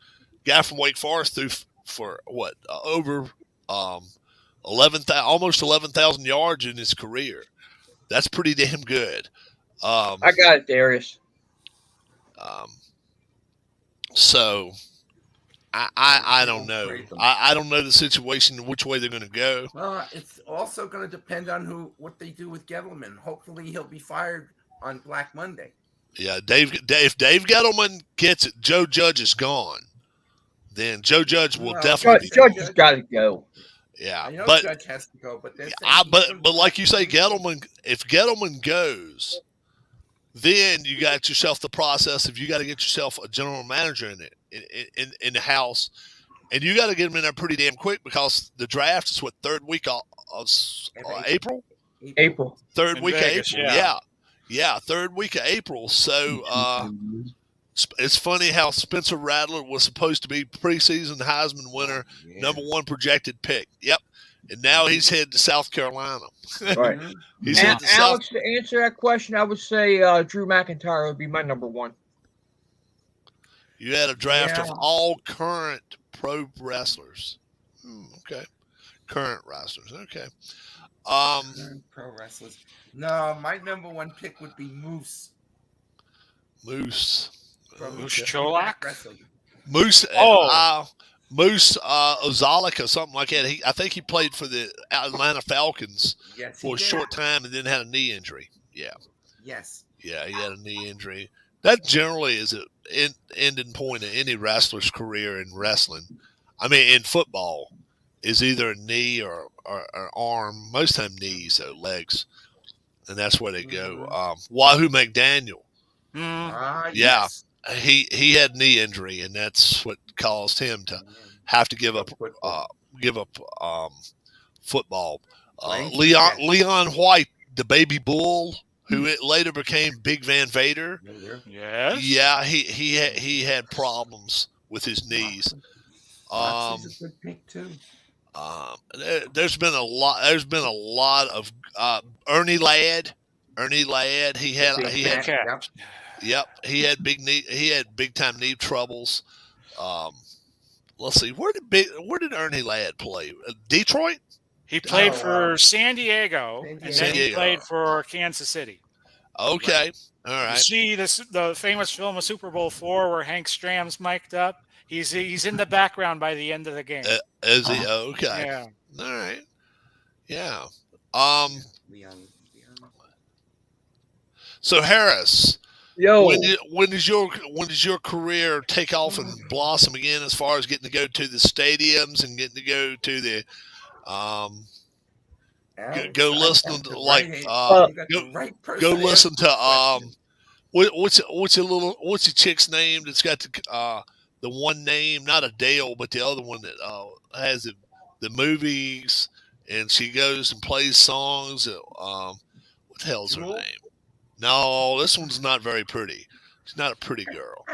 Guy from Wake Forest threw for what over 11,000, almost 11,000 yards in his career. That's pretty damn good. I got it, Darius. So I don't know. I don't know the situation, which way they're going to go. Well, it's also going to depend on what they do with Gettleman. Hopefully, he'll be fired on Black Monday. Yeah, if Dave Gettleman gets it, Joe Judge is gone. Then Joe Judge will definitely. Judge has got to go. Yeah, I know but Judge has to go, but but like you say, Gettleman. If Gettleman goes, then you got yourself the process. If you got to get yourself a general manager in the house, and you got to get them in there pretty damn quick because the draft is third week of April. April. Third week Vegas, of April. Yeah, third week of April. So it's funny how Spencer Rattler was supposed to be preseason Heisman winner, number 1 projected pick. Yep. And now he's headed to South Carolina. Right. Alex, to answer that question, I would say Drew McIntyre would be my number 1. You had a draft of all current pro wrestlers. Okay. Current wrestlers. Okay. Pro wrestlers. No, my number 1 pick would be Moose. Moose Cholak? Moose. Moose Ozalek or something like that. I think he played for the Atlanta Falcons for a short time and then had a knee injury. Yeah. Yes. Yeah, he had a knee injury. That generally is an ending point of any wrestler's career in wrestling. I mean, in football, is either a knee or arm. Most of the time knees, so legs. And that's where they go. Wahoo McDaniel. Yes. He had knee injury, and that's what caused him to have to give up football. Leon White, the baby bull, who later became Big Van Vader. Yes. Yeah, he had problems with his knees. He's a good pick too. There's been a lot of Ernie Ladd. He had Yep, he had big time knee troubles. Let's see, where did Ernie Ladd play? Detroit. He played for San Diego, and then he played for Kansas City. Okay, all right. You see the famous film of Super Bowl IV where Hank Stram's mic'd up. He's in the background by the end of the game. Is he? Okay. Yeah. All right. Yeah. So Harris. Yo. When does your career take off and blossom again as far as getting to go to the stadiums and getting to go to the go listen to go listen to what's your chick's name that's got the one name, not Adele, but the other one that has the movies, and she goes and plays songs. What the hell's her name? No, this one's not very pretty. She's not a pretty girl.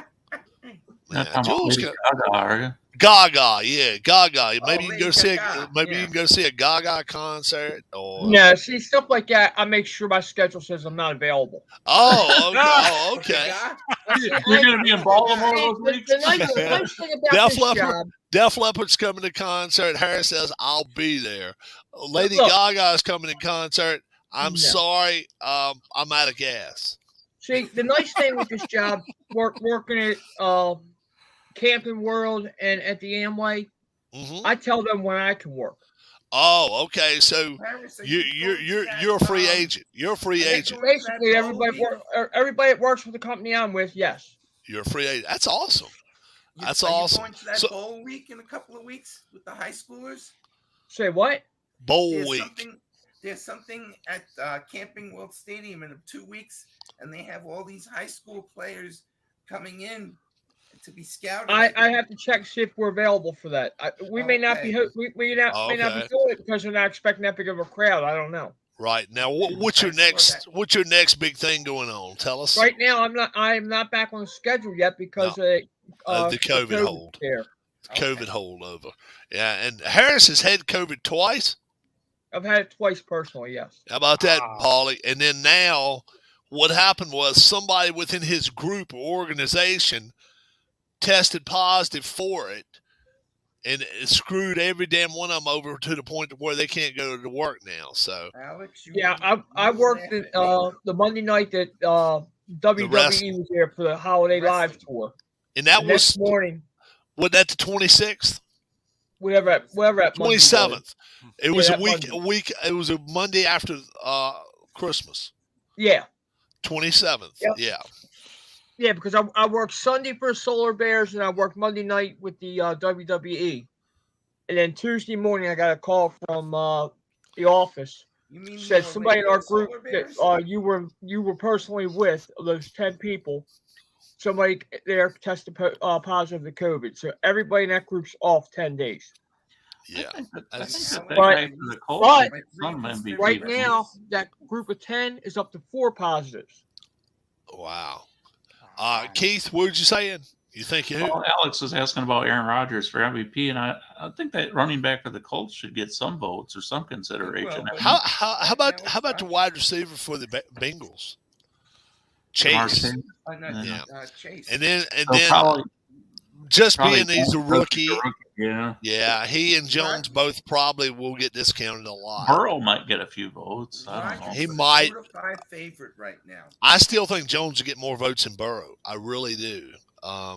Gaga, yeah, Gaga. Maybe you can go see you can go see a Gaga concert. Or see stuff like that. I make sure my schedule says I'm not available. Oh, okay. You're going to be in Baltimore those weeks. The nice thing about this job. Def Leppard's coming to concert. Harris says I'll be there. Lady Gaga is coming to concert. I'm sorry, I'm out of gas. See, the nice thing with this job, working at Camping World and at the Amway, I tell them when I can work. Oh, okay. So you're a free agent. You're a free agent. Basically, everybody that works with the company I'm with, yes. You're a free agent. That's awesome. That's Are awesome. You going to that So, bowl week in a couple of weeks with the high schoolers? Say what? bowl There's week. There's something at Camping World Stadium in 2 weeks, and they have all these high school players coming in to be scouted. I have to check see if we're available for that. We may not be. We may not be Okay. doing it because we're not expecting that big of a crowd. I don't know. Right now, what's your next big thing going on? Tell us. Right now, I am not back on the schedule yet because the COVID hold. There. COVID holdover. Yeah, and Harris has had COVID twice. I've had it twice personally, yes. How about that, Paulie? And then now, what happened was somebody within his group or organization tested positive for it, and it screwed every damn one of them over to the point where they can't go to work now. So, Alex, I worked at the Monday night that WWE was there for the Holiday Live tour, and that was next morning. Was that the 26th? Whatever at 27th. It was a week. Monday. A week. It was a Monday after Christmas. Yeah. 27th. Yep. Yeah. Yeah, because I worked Sunday for Solar Bears and I worked Monday night with the WWE, and then Tuesday morning I got a call from the office. You mean said somebody in our group that you were personally with, those 10 people. Somebody there tested positive to COVID, so everybody in that group's off 10 days. Yeah, but right now that group of 10 is up to 4 positives. Wow. Keith, what did you saying? You think you? Well, Alex was asking about Aaron Rodgers for MVP, and I think that running back for the Colts should get some votes or some consideration. How about the wide receiver for the Bengals? Chase. Chase. And then probably, just being he's a rookie. Yeah, he and Jones both probably will get discounted a lot. Burrow might get a few votes. I don't know. He might. 4-5 favorite right now. I still think Jones will get more votes than Burrow. I really do. I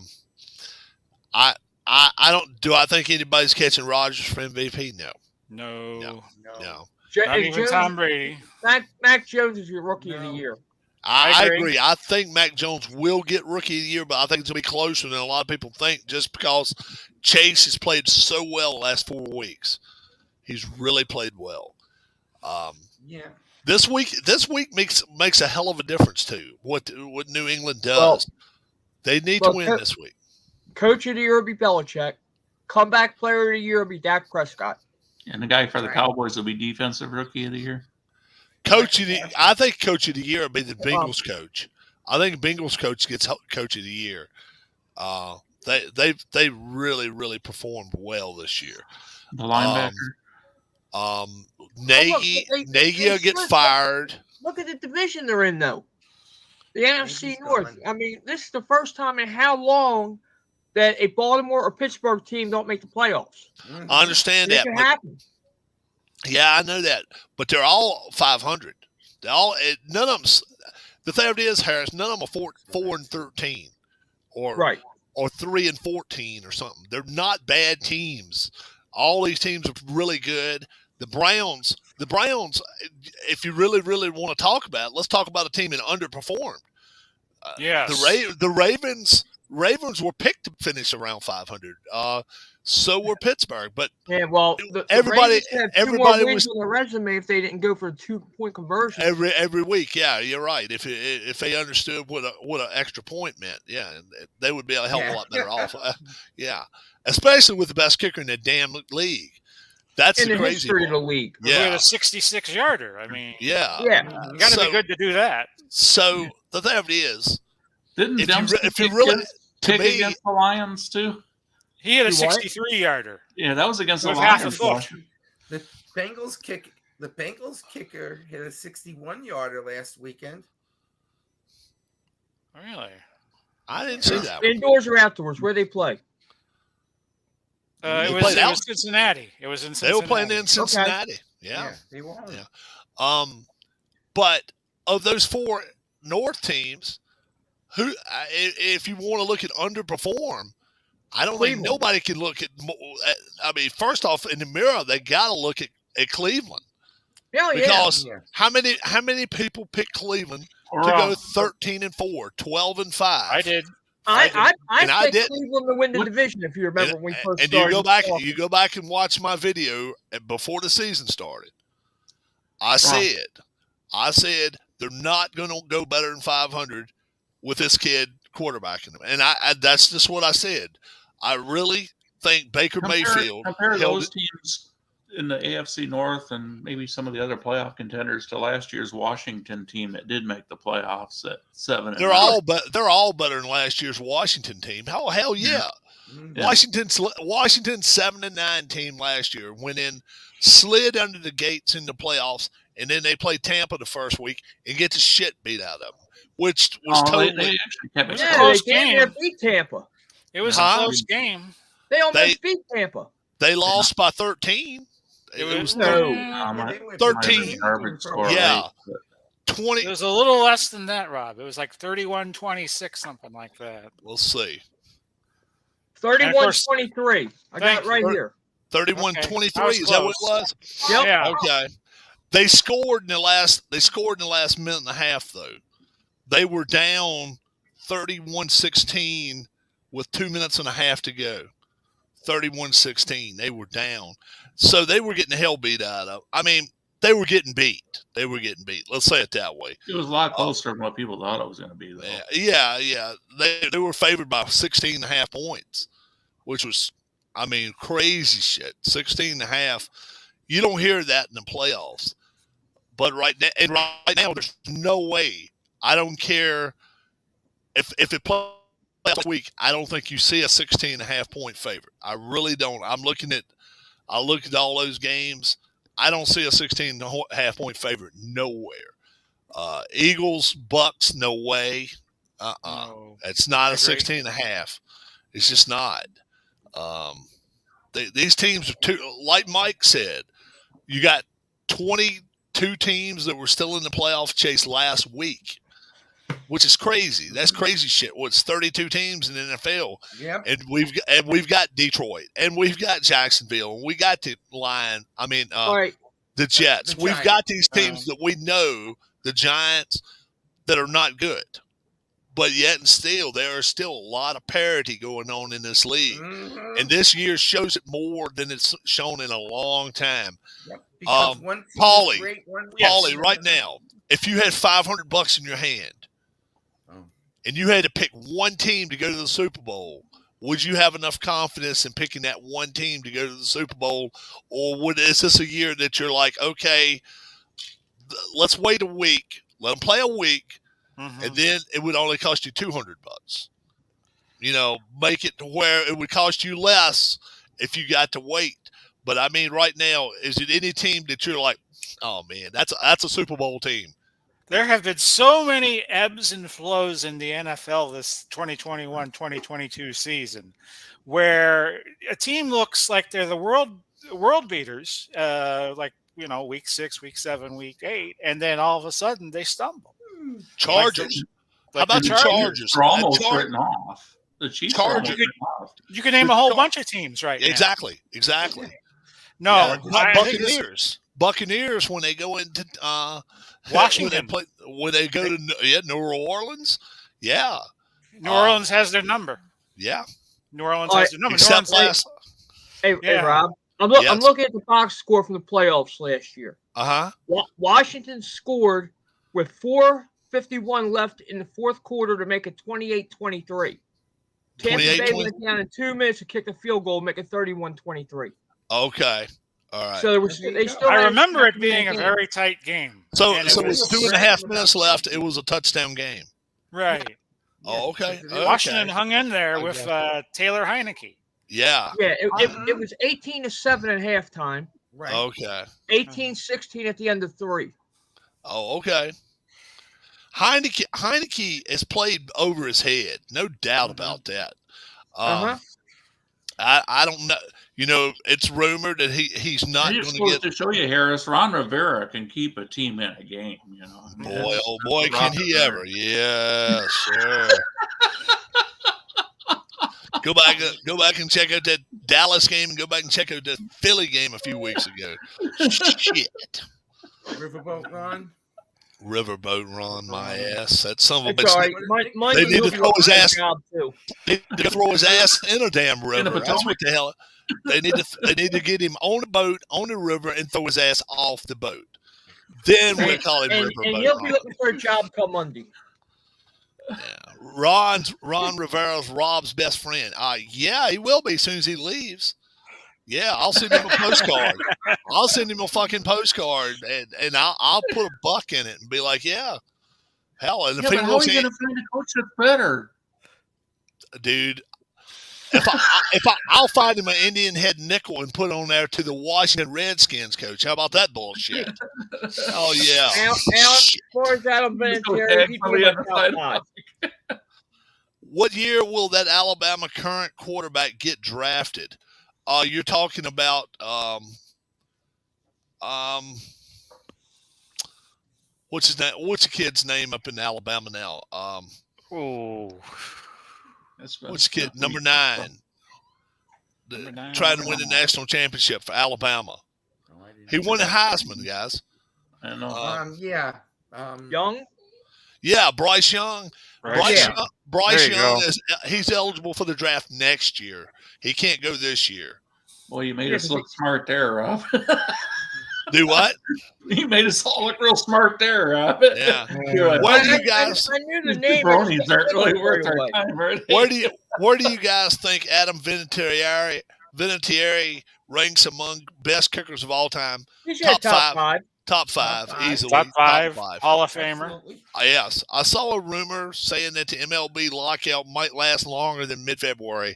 don't. Do I think anybody's catching Rodgers for MVP? No. Not even Tom Brady. Mac Jones is your rookie of the year. I agree. I think Mac Jones will get Rookie of the Year, but I think it's going to be closer than a lot of people think just because Chase has played so well the last 4 weeks. He's really played well. This week makes a hell of a difference, too, what New England does. They need to win this week. Coach of the Year will be Belichick. Comeback Player of the Year will be Dak Prescott. And the guy for the Cowboys will be Defensive Rookie of the Year. I think Coach of the Year will be the Bengals coach. I think Bengals coach gets Coach of the Year. They really performed well this year. The linebacker. Nagy will get fired. Look at the division they're in, though. The NFC North. I mean, this is the first time in how long that a Baltimore or Pittsburgh team don't make the playoffs. I understand that. It can happen. Yeah, I know that, but they're all 500. None of them. The thing is, Harris, none of them are 4-13, or 3-14 or something. They're not bad teams. All these teams are really good. The Browns. If you really want to talk about it, let's talk about a team that underperformed. The Ravens were picked to finish around 500. So were Pittsburgh, but everybody was on their resume if they didn't go for a 2-point conversion every week. Yeah, you're right. If they understood what an extra point meant, they would be a hell of a lot better off. Especially with the best kicker in the damn league. That's in the crazy history of the league. Yeah, with a 66-yarder. I mean, you got to be good to do that. So the thing is, didn't if you really pick against the Lions too? He had a 63-yarder. Yeah, that was against the Lions. Half a foot. The Bengals kicker hit a 61-yarder last weekend. Really? I didn't see that. Indoors or outdoors? Where they play? It was Cincinnati. It was in Cincinnati. They were playing in Cincinnati. Okay. Yeah, they were. Yeah. But of those 4 North teams, who, if you want to look at underperform, I don't think nobody can look at. I mean, first off, in the mirror, they got to look at Cleveland. Because how many people picked Cleveland to go 13-4, 12-5? I did. I I picked didn't. Cleveland to win the division. If you remember when we first started. You go back and watch my video before the season started. I said they're not going to go better than 500 with this kid quarterbacking them, and I that's just what I said. I really think Baker Mayfield compare those teams in the AFC North and maybe some of the other playoff contenders to last year's Washington team that did make the playoffs at 7. They're all better than last year's Washington team. Oh hell yeah! Yeah. Washington's 7-9 team last year went in, slid under the gates in the playoffs, and then they played Tampa the first week and get the shit beat out of them, which was totally. They actually kept it Yeah, close. they damn near beat Tampa. It was a close game. They almost beat Tampa. They lost by 13. It was 13. Yeah. 20. It was a little less than that, Rob. It was like 31-26, something like that. We'll see. 31-23. I got it right here. 31-23. Is that what it was? Yep. Yeah. Okay. They scored in the last minute and a half though. They were down 31-16 with 2 minutes and a half to go. 31-16. They were down. So they were getting the hell beat out of. I mean, they were getting beat. Let's say it that way. It was a lot closer than what people thought it was going to be, though. Yeah. They were favored by 16.5 points, which was, I mean, crazy shit. 16.5. You don't hear that in the playoffs. But right now, there's no way. I don't care if it plays last week. I don't think you see a 16.5 point favorite. I really don't. I look at all those games. I don't see a 16.5 point favorite nowhere. Eagles, Bucks, no way. No. It's not a 16.5. It's just not. These teams are too, like Mike said, you got 22 teams that were still in the playoff chase last week, which is crazy. That's crazy shit. What's 32 teams in the NFL? Yep. And we've got Detroit, and we've got Jacksonville, and we got the Lion. I mean, the Jets. The We've Giants. got these teams that we know, the Giants, that are not good. But yet and still, there is still a lot of parity going on in this league. Mm-hmm. And this year shows it more than it's shown in a long time. Yep. Because one team is Paulie, great, one Paulie, right now, if you had $500 in your hand and you had to pick one team to go to the Super Bowl, would you have enough confidence in picking that one team to go to the Super Bowl? Or is this a year that you're like, okay, let's wait a week, let them play a week, and then it would only cost you $200. You know, make it to where it would cost you less if you got to wait. But I mean, right now, is it any team that you're like, oh man, that's a Super Bowl team? There have been so many ebbs and flows in the NFL this 2021-2022 season, where a team looks like they're the world beaters, like week 6, week 7, week 8, and then all of a sudden they stumble. Chargers. How about the Chargers? They're almost written off. The Chiefs are almost written off. You can name a whole bunch of teams right now. Exactly. No, Buccaneers. Buccaneers when they go into Washington, when they go to New Orleans. Yeah, New Orleans has their number. Yeah, New Orleans has their number. Except last. Hey, Rob. I'm looking at the box score from the playoffs last year. Washington scored with 4:51 left in the fourth quarter to make it 28-23. Tampa Bay went down in 2 minutes to kick a field goal, make it 31-23. Okay. All right. So they still. I remember it being a very tight game. So with 2.5 minutes left, it was a touchdown game. Right. Oh, okay. Washington hung in there with Taylor Heineke. Yeah. Yeah. It was 18-7 at halftime. Right. Okay. 18-16 at the end of 3. Oh, okay. Heineke has played over his head, no doubt about that. I don't know. You know, it's rumored that he's not going to get. To show you, Harris, Ron Rivera can keep a team in a game. You know, boy, oh boy, can he ever? Yeah, sure. Go back and check out that Dallas game, and go back and check out that Philly game a few weeks ago. Shit. Riverboat Ron. Riverboat Ron, my ass. That son of a It's all bitch. right. They need to throw his ass. Job too. They need to throw his ass in a damn the river. That's Potomac. what the hell. They need to get him on a boat on the river and throw his ass off the boat. Then we'll call him And Riverboat he'll be Ron. looking for a job come Monday. Yeah. Ron Rivera's Rob's best friend. Yeah, he will be as soon as he leaves. Yeah, I'll send him a postcard. I'll send him a fucking postcard, and I'll put a buck in it and be like, yeah, hell. And if Yeah, he but how are wants you to, going to find a coach that's better? dude, I'll find him an Indian head nickel and put it on there to the Washington Redskins coach. How about that bullshit? Oh yeah. Now, as far as Adam Vinatieri, he'd be in my top 5. What year will that Alabama current quarterback get drafted? You're talking about what's his name? What's the kid's name up in Alabama now? What's the kid? Number 9. Trying to win the national championship for Alabama. He won the Heisman, guys. I don't know. Young? Yeah, Bryce Young. Bryce you Young go. he's eligible for the draft next year. He can't go this year. Well, you made us look smart there, Rob. Do what? You made us all look real smart there, Rob. Yeah. Where do you guys? I knew the These name. bronies aren't really worth our time, right? Where do you guys think Adam Vinatieri ranks among best kickers of all time? He's got top 5. Top 5, easily. Top 5, Hall of Famer. Yes. I saw a rumor saying that the MLB lockout might last longer than mid-February.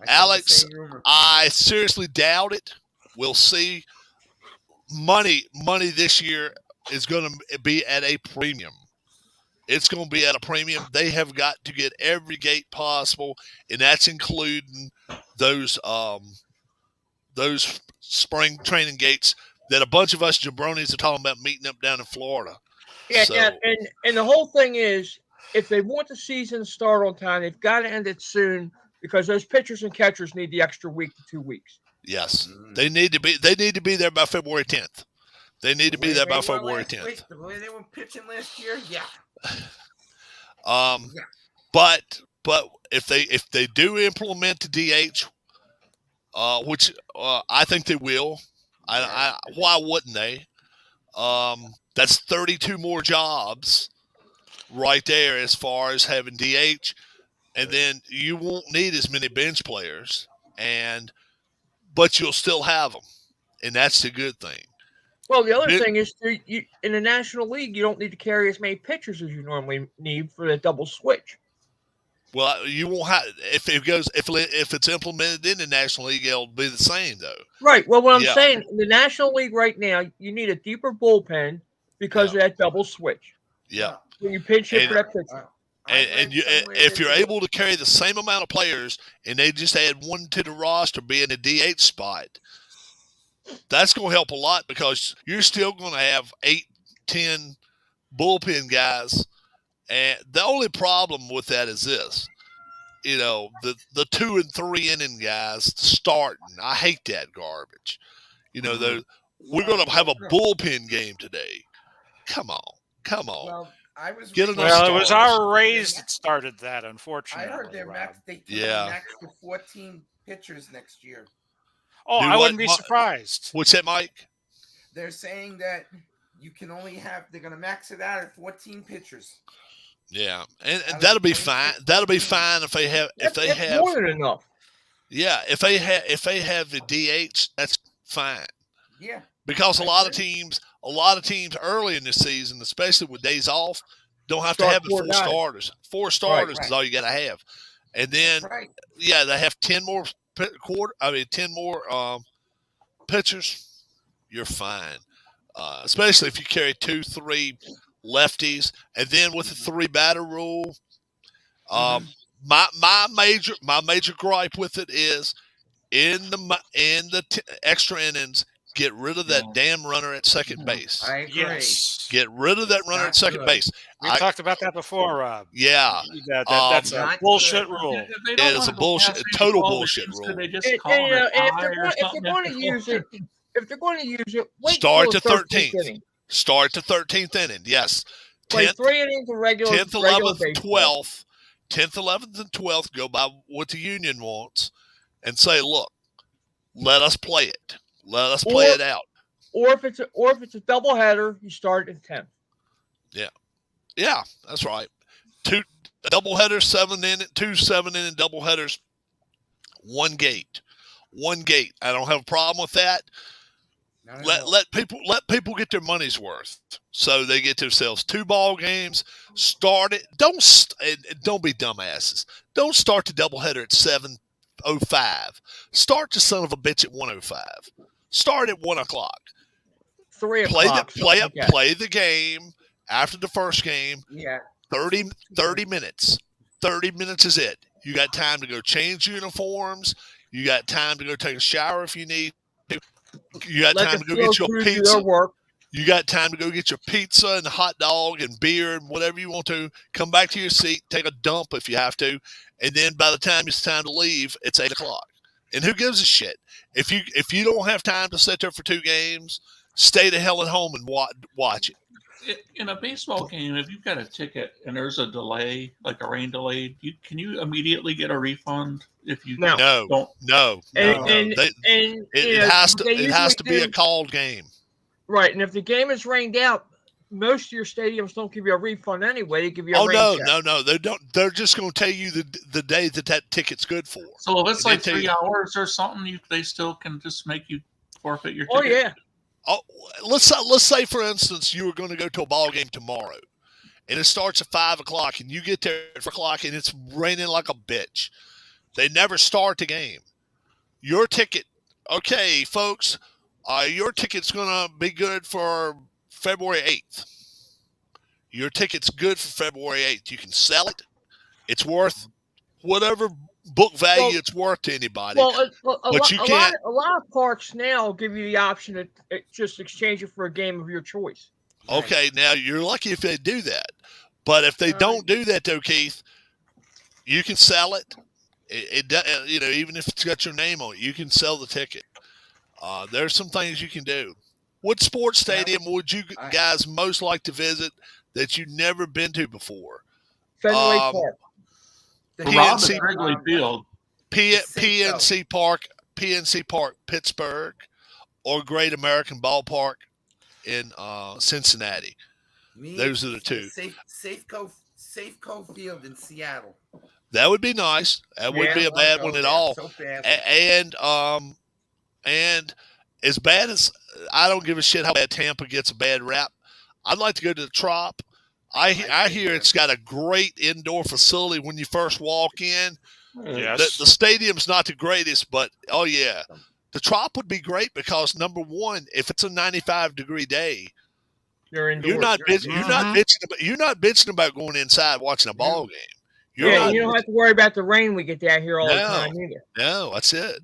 Alex, I seriously doubt it. We'll see. Money this year is going to be at a premium. It's going to be at a premium. They have got to get every gate possible, and that's including those spring training gates that a bunch of us jabronis are talking about meeting up down in Florida. Yeah, So, and the whole thing is, if they want the season to start on time, they've got to end it soon because those pitchers and catchers need the extra week to 2 weeks. yes, they need to be there by February 10th. They need to be there by February 10th. The way they were pitching last year, yeah. But if they do implement the DH, which I think they will, why wouldn't they? That's 32 more jobs right there as far as having DH, and then you won't need as many bench players, but you'll still have them, and that's the good thing. Well, the other thing is, in the National League, you don't need to carry as many pitchers as you normally need for the double switch. Well, you won't have if it's implemented in the National League, it'll be the same though. Right. Well, what I'm saying, in the National League right now, you need a deeper bullpen because of that double switch. Yeah. When you pinch hit for that pitcher. If you're able to carry the same amount of players and they just add one to the roster being a DH spot, that's going to help a lot because you're still going to have 8-10 bullpen guys. And the only problem with that is this, the 2 and 3 inning guys starting. I hate that garbage. We're going to have a bullpen game today. Come on. Well, it was our Rays that started that, unfortunately. I heard they're max to 14 pitchers next year. Oh, I wouldn't be surprised. What's that, Mike? They're saying that you can only they're going to max it out at 14 pitchers. Yeah, and that'll be fine. That'll be fine if they have more than enough. Yeah, if they have the DH, that's fine. Yeah, because a lot of teams early in the season, especially with days off, don't have to have the 4 starters. 4 starters is all you got to have, and then they have 10 more 10 more pitchers. You're fine, especially if you carry 2-3 lefties, and then with the 3 batter rule, my major gripe with it is in the extra innings, get rid of that damn runner at second base. I agree. Yes. Get rid of that runner at second base. We talked about that before, Rob. Yeah, that's a bullshit rule. It is a total bullshit rule. If they're going to use it, wait start till to 13th. inning. Start to 13th inning. Yes. Play 10th, 3 innings of regular 10th, regular 11th, baseball. 12th, 10th, 11th, and 12th. Go by what the union wants, and say, look, let us play it. Let us play it out. Or if it's a doubleheader, you start in 10th. Yeah, that's right. 2 doubleheaders, 2 7-inning doubleheaders, 1 gate. 1 gate. I don't have a problem with that. Let people get their money's worth, so they get themselves 2 ball games. Start it. Don't be dumbasses. Don't start the doubleheader at 7:05. Start the son of a bitch at 1:05. Start at 1 o'clock. 3 o'clock. Play the game after the first game. Yeah. 30 minutes. 30 minutes is it. You got time to go change uniforms. You got time to go take a shower if you need to. You got time to go get your pizza. You got time to go get your pizza and hot dog and beer and whatever you want to. Come back to your seat, take a dump if you have to, and then by the time it's time to leave, it's 8 o'clock. And who gives a shit? If you don't have time to sit there for 2 games, stay the hell at home and watch it. In a baseball game, if you've got a ticket and there's a delay, like a rain delay, can you immediately get a refund if you don't? No. It has to be a called game. Right, and if the game is rained out, most of your stadiums don't give you a refund anyway. They give you a rain check. No. They don't. They're just going to tell you the day that ticket's good for. So if it's like 3 hours or something, they still can just make you forfeit your ticket. Oh yeah. Oh, let's say, for instance, you were going to go to a ball game tomorrow, and it starts at 5 o'clock, and you get there at 4 o'clock, and it's raining like a bitch. They never start the game. Your ticket, okay, folks, your ticket's going to be good for February 8th. Your ticket's good for February 8th. You can sell it. It's worth whatever book value it's worth to anybody. But you can't. A lot of parks now give you the option to just exchange it for a game of your choice. Okay, now you're lucky if they do that. But if they don't do that, though, Keith, you can sell it. Even if it's got your name on it, you can sell the ticket. There's some things you can do. What sports stadium would you guys most like to visit that you've never been to before? Fenway Park. PNC Wrigley Field. PNC Park, Pittsburgh, or Great American Ballpark in Cincinnati. Those are the 2. Safeco Field in Seattle. That would be nice. That wouldn't be a bad one at all. So and as bad as I don't give a shit how bad Tampa gets a bad rap, I'd like to go to the Trop. I hear it's got a great indoor facility when you first walk in. Yes. The stadium's not the greatest, but the Trop would be great because number one, if it's a 95-degree day, you're not bitching about going inside watching a ball game. You don't have to worry about the rain we get down here all the time either. No, that's it.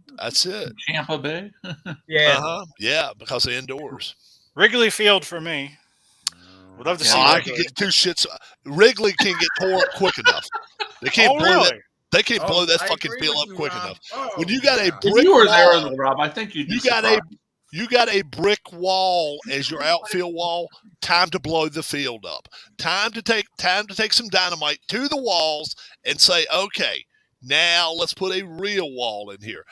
Tampa Bay. Yeah, because of indoors. Wrigley Field for me. Would love to see. I can get 2 shits. Wrigley can get tore up quick enough. They can't blow that. They can't blow that fucking field up quick enough. When you got a brick you were wall, there, Rob, I think you got a brick wall as your outfield wall. Time to blow the field up. Time to take some dynamite to the walls and say, okay, now let's put a real wall in here.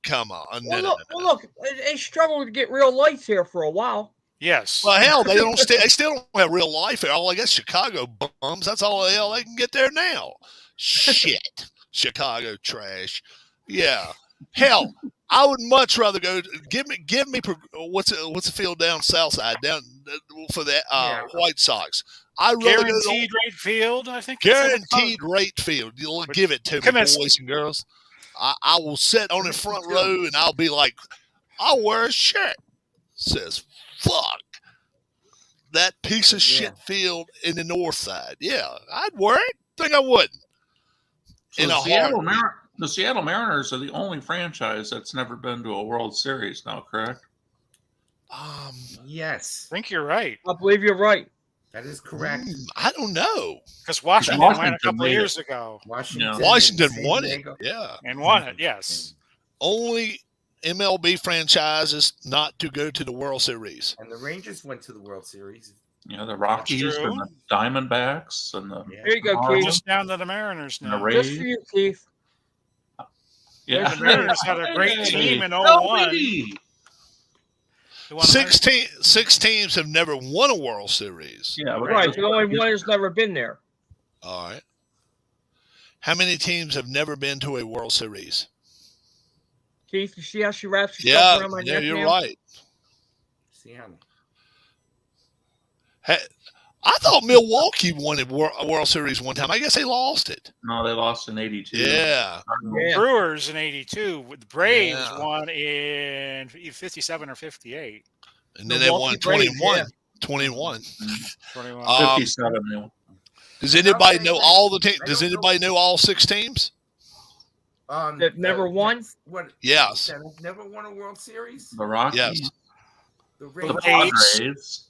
Come on. Look, they struggled to get real lights here for a while. Yes. Well, hell, they still don't have real life here. All I guess Chicago bums. That's all the hell they can get there now. Shit, Chicago trash. Yeah, hell, I would much rather go. Give me. What's the field down south side down for that White Sox? I really guaranteed rate field. I think guaranteed rate field. You'll give it to me, boys and girls. I will sit on the front row and I'll be like, I'll wear a shirt. Says fuck that piece of shit field in the north side. Yeah, I'd wear it. Think I would. So the Seattle Mariners are the only franchise that's never been to a World Series now, correct? Yes. I think you're right. I believe you're right. That is correct. I don't know. Because Washington went a couple of years ago. Washington won it. Yeah. And won it, yes. Only MLB franchises not to go to the World Series. And the Rangers went to the World Series. You know, the Rockies true. and the Diamondbacks and the There you go, We're Keith. just down to the Mariners and the now. Rays. Just for you, Keith. Yeah. The Mariners had a great team in Oh, 01. baby. They won 6 teams have never won a World Series. Yeah, but Right, the only one has never been there. All right. How many teams have never been to a World Series? Keith, you see how she wraps herself Yeah, around my neck you're now? right. See how Hey, I thought Milwaukee won a World Series one time. I guess they lost it. No, they lost in '82. Yeah. Yeah. Brewers in '82. The Braves Yeah. won in '57 or '58. And then they won Milwaukee Braves, 21. yeah. 21. 21. 57. They won. Does anybody know all the teams? Does anybody know all 6 teams? That never won? What? Yes. That have never won a World Series. The Rockies. Yes. The The Rangers. Padres.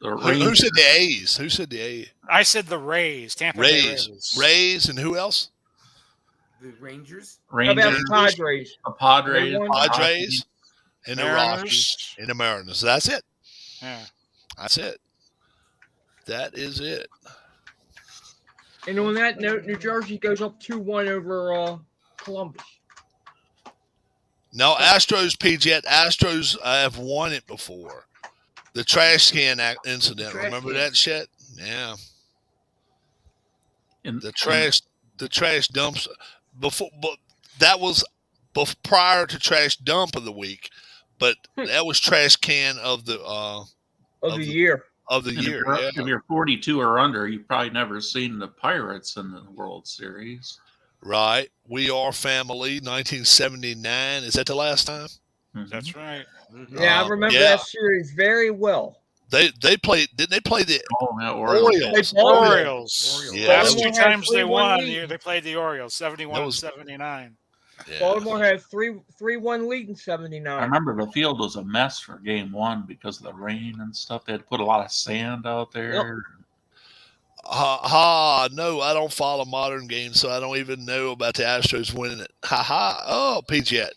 The Who Rangers. said the A's? Who said the A's? I said the Rays. Tampa Bay Rays. Rays. Rays and who else? The Rangers. How about Rangers. the Padres? The Padres. They won. the Padres Rockies. and the Mariners. Rockies and the Mariners. That's it. Yeah. That's it. That is it. And on that note, New Jersey goes up 2-1 over Columbus. No, Astros, Jet. Astros have won it before. The trash can incident. Trash Remember can. that shit? Yeah. In- The trash dumps before, but that was prior to trash dump of the week. But that was trash can of the Of Of the the- year. of the And year. if you're 42 or under, you've probably never seen the Pirates in the World Series. Right. We Are Family, 1979. Is that the last time? Mhm. That's right. Yeah, I remember yeah. that series very well. They played. Didn't they play the Oh, yeah, Orioles. Orioles? They balled it. Orioles. Yeah. Last 2 Baltimore had times they 3-1 won, lead. they played the Orioles, 71 That and was- 79. Yeah. Baltimore had 3-1 lead in I 79. remember the field was a mess for game 1 because of the rain and stuff. They had to put a lot of sand out there. No, I don't follow modern games, so I don't even know about the Astros winning it. Ha ha. Oh, Jet.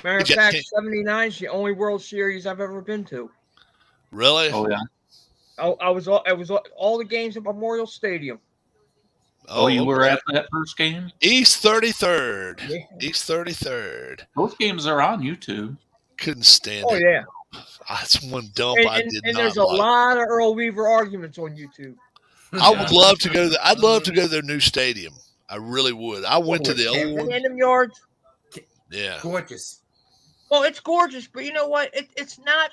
Matter of Jet fact, can't- 79 is the only World Series I've ever been to. Really? Oh, yeah. I was all the games at Memorial Stadium. Oh, you were okay. at that first game? East 33rd. Yeah. East 33rd. Both games are on YouTube. Couldn't stand Oh it. yeah, That's one dump I and did and not there's a like. lot of Earl Weaver arguments on YouTube. I would love to go there. I'd love to go to their new stadium. I really would. I went to the old one. Random yards. Yeah. Gorgeous. Well, it's gorgeous, but you know what? It's not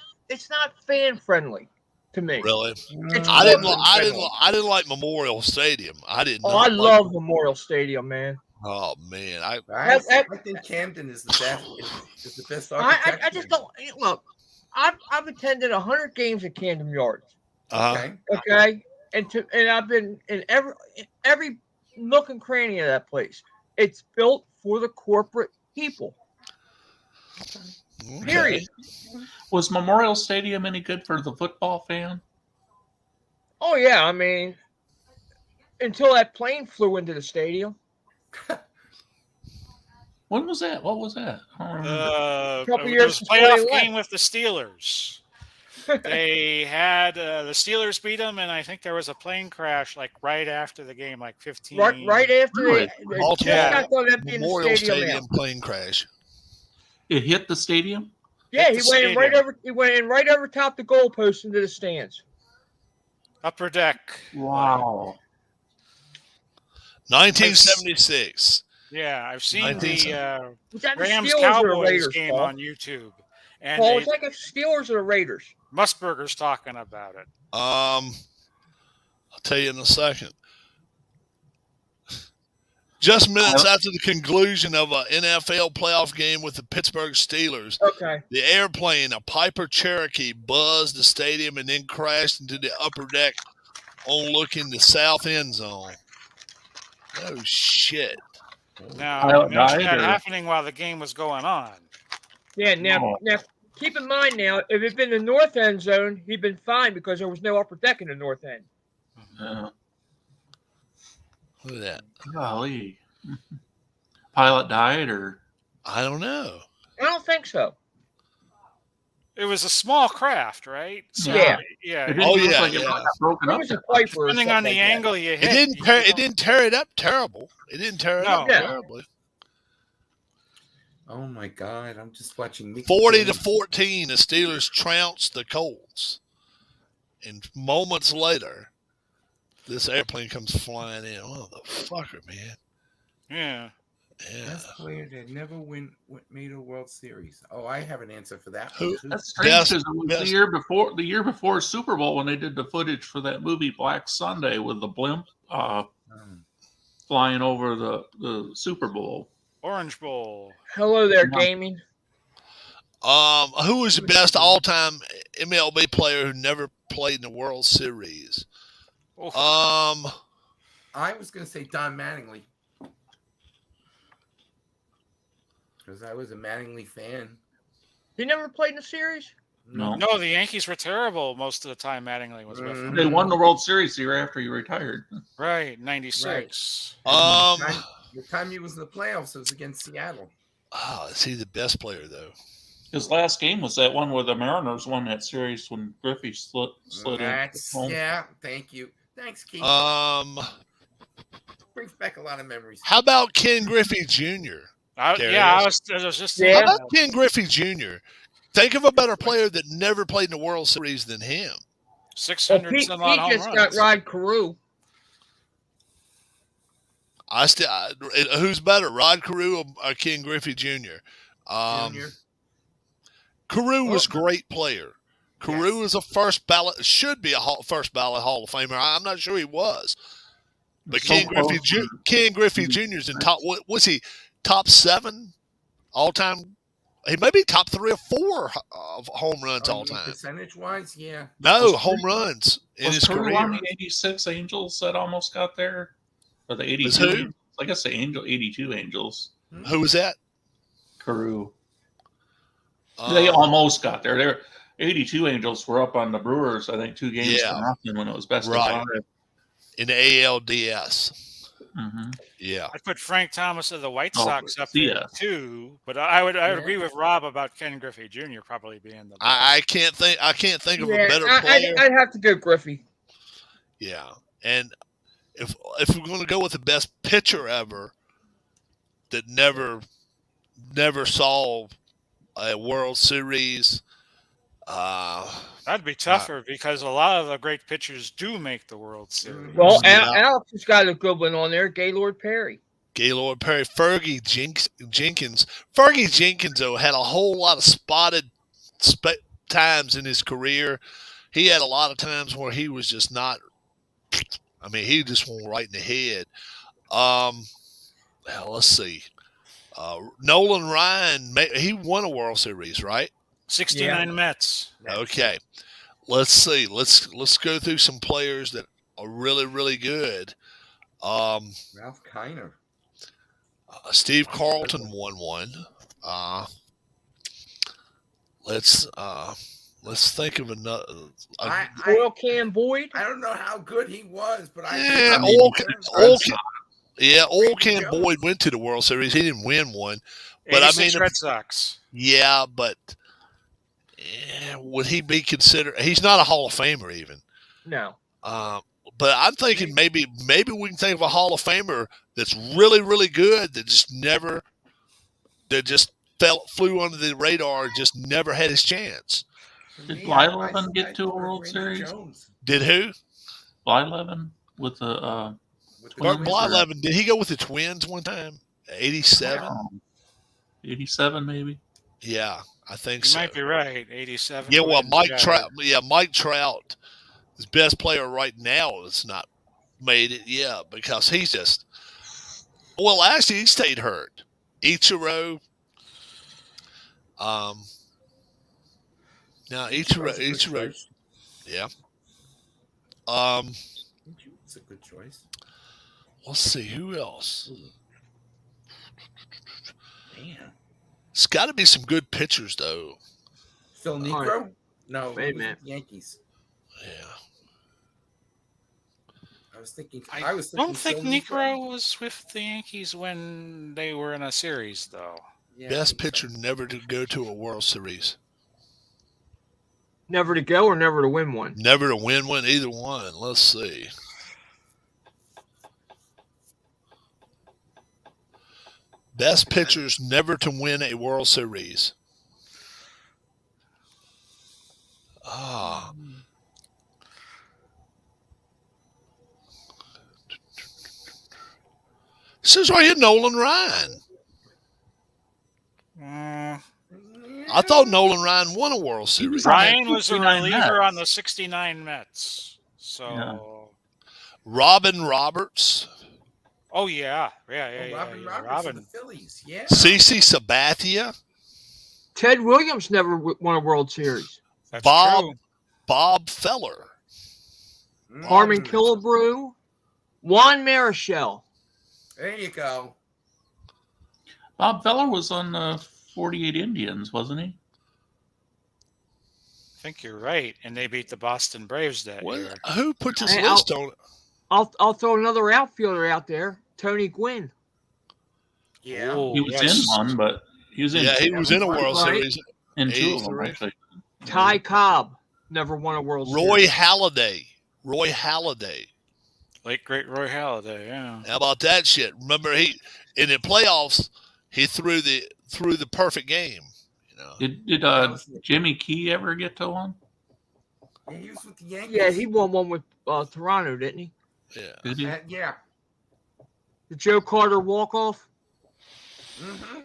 fan friendly to me. Really? It's I didn't. corporate. I didn't like Memorial Stadium. I didn't. Oh, I love Memorial Stadium, man. Oh man, I think Camden is the best. Is the best architecture. I just don't look. I've attended 100 games at Camden Yards. Okay. Okay, and I've been in every nook and cranny of that place. It's built for the corporate people. Okay. Period. Was Memorial Stadium any good for the football fan? Oh yeah, I mean, until that plane flew into the stadium. When was that? What was that? I don't remember. Couple There years was a before playoff they left. game with the Steelers. They had the Steelers beat them, and I think there was a plane crash like right after the game, like 15. Right after Really? they Baltimore got done emptying the Memorial stadium Stadium out. plane crash. It hit the stadium? Yeah, Hit he the went stadium. in right over top the goalpost into the stands. Upper deck. Wow. 1976. Yeah, I've seen 1970. the Was that the Rams Steelers or the Cowboys Raiders, game Paul? on YouTube, and Paul, it's like a Steelers or the Raiders. Musburger's talking about it. I'll tell you in a second. Just minutes after the conclusion of an NFL playoff game with the Pittsburgh Steelers, Okay. the airplane, a Piper Cherokee, buzzed the stadium and then crashed into the upper deck overlooking the south end zone. Oh, shit. Now, Pilot you mentioned died, that or- happening while the game was going on. Yeah. Now, keep in mind now, if it'd been the north end zone, he'd been fine because there was no upper deck in the north end. Yeah. Look at that. Golly. Pilot died or I don't know. I don't think so. It was a small craft, right? So, Yeah. yeah. It didn't Oh, look yeah, like it yeah. got broken It up. was a that much. Piper or Depending something on the like that. angle you It hit. didn't tear it up terrible. It didn't tear it up No. terribly. Oh my God! I'm just watching Mickey 40-14, the Steelers trounced the Colts. And moments later, this airplane comes flying in. Oh, the fucker, man. Yeah. Yeah. Best player that never made a World Series. Oh, I have an answer for that. Who- one, too. That's strange Best- because it was best- the year before Super Bowl when they did the footage for that movie Black Sunday with the blimp flying over the Super Bowl. Orange Bowl. Hello there, No. gaming. Who was the best all-time MLB player who never played in the World Series? Oof. I was going to say Don Mattingly because I was a Mattingly fan. He never played in the series? No. No, the Yankees were terrible most of the time Mattingly was with them. They won the World Series the year after he retired. Right, 96. The time he was in the playoffs, it was against Seattle. Is he the best player though? His last game was that one where the Mariners won that series when Griffey slid in. Yeah, thank you. Thanks, Keith. Brings back a lot of memories. How about Ken Griffey Jr.? I was just How about Ken Griffey Jr.? Think of a better player that never played in the World Series than him. 600 Pete some odd home just runs. got Rod Carew. Who's better, Rod Carew or Ken Griffey Jr.? Carew was a great player. Carew was a first ballot, should be a first ballot Hall of Famer. I'm not sure he was, but Ken Griffey Jr. is in top. What was he? Top 7 all time. He may be top 3 or 4 of home runs all time. Percentage wise, yeah. No, home runs in his career. On the 86 Angels that almost got there? Or the 82? Who? I guess the 82 Angels. Who was that? Carew. They almost got there. Their 82 Angels were up on the Brewers, I think, 2 games to nothing when it was best of 5. In the ALDS. Mm-hmm. Yeah. I'd put Frank Thomas of the White Sox up there too, but I would agree with Rob about Ken Griffey Jr. probably being the best. I can't think of a better player. I'd have to go Griffey. Yeah. And if we're going to go with the best pitcher ever that never saw a World Series, that'd be tougher because a lot of the great pitchers do make the World Series. Well, Alex has got a good one on there, Gaylord Perry. Gaylord Perry, Fergie Jenkins. Fergie Jenkins, though, had a whole lot of spotted times in his career. He had a lot of times where he was just not – I mean, he just went right in the head. Let's see. Nolan Ryan, he won a World Series, right? 69 Mets. Okay. Let's see. Let's go through some players that are really, really good. Ralph Kiner. Steve Carlton won one. Let's think of another. Oil Can Boyd. I don't know how good he was, but Oil Can Boyd went to the World Series. He didn't win one, but I mean, Red Sox. Yeah, but would he be considered? He's not a Hall of Famer even. No. But I'm thinking maybe we can think of a Hall of Famer that's really, really good that just flew under the radar and just never had his chance. Did Blyleven get to a World Series? Did who? Blyleven with the Blyleven, did he go with the Twins one time? 87? 87 maybe. Yeah, I think You so. might be right. 87. Yeah, well, Mike Trout, his best player right now, has not made it. Yeah, because he's just. Well, actually, he stayed hurt. Ichiro. Now Ichiro. Yeah. It's a good choice. Let's see who else. Man. It's got to be some good pitchers, though. Phil Negro? No, wait a minute. Yankees. Yeah. I don't think Negro was with the Yankees when they were in a series, though. Yeah, best pitcher never to go to a World Series. Never to go or never to win one? Never to win one, either one. Let's see. Best pitchers never to win a World Series. This is right here, Nolan Ryan. I thought Nolan Ryan won a World Series. Ryan was a 69 reliever Mets. on the 69 Mets. So, Robin Roberts. oh, yeah. Robin Roberts Robin. of the Phillies. Yeah. CeCe Sabathia. Ted Williams never won a World Series. That's Bob true. Bob Feller. Harmon Killebrew. Juan Marichal. There you go. Bob Feller was on the 48 Indians, wasn't he? I think you're right. And they beat the Boston Braves that year. Who put this Hey, list on it? I'll throw another outfielder out there. Tony Gwynn. Yeah. Oh, He was yes. in one, but he was in Yeah, he two, was in a World Right. Series. in two of them, 83. actually. Ty Cobb never won a World Roy Series. Halladay. Late great Roy Halladay, yeah. How about that shit? Remember, he in the playoffs he threw the perfect game. You know, Did Jimmy Key ever get to one? Yeah, he was with the Yankees. Yeah, he won one with Toronto, didn't he? yeah. Did he? Yeah. The Joe Carter walk-off. Mm-hmm.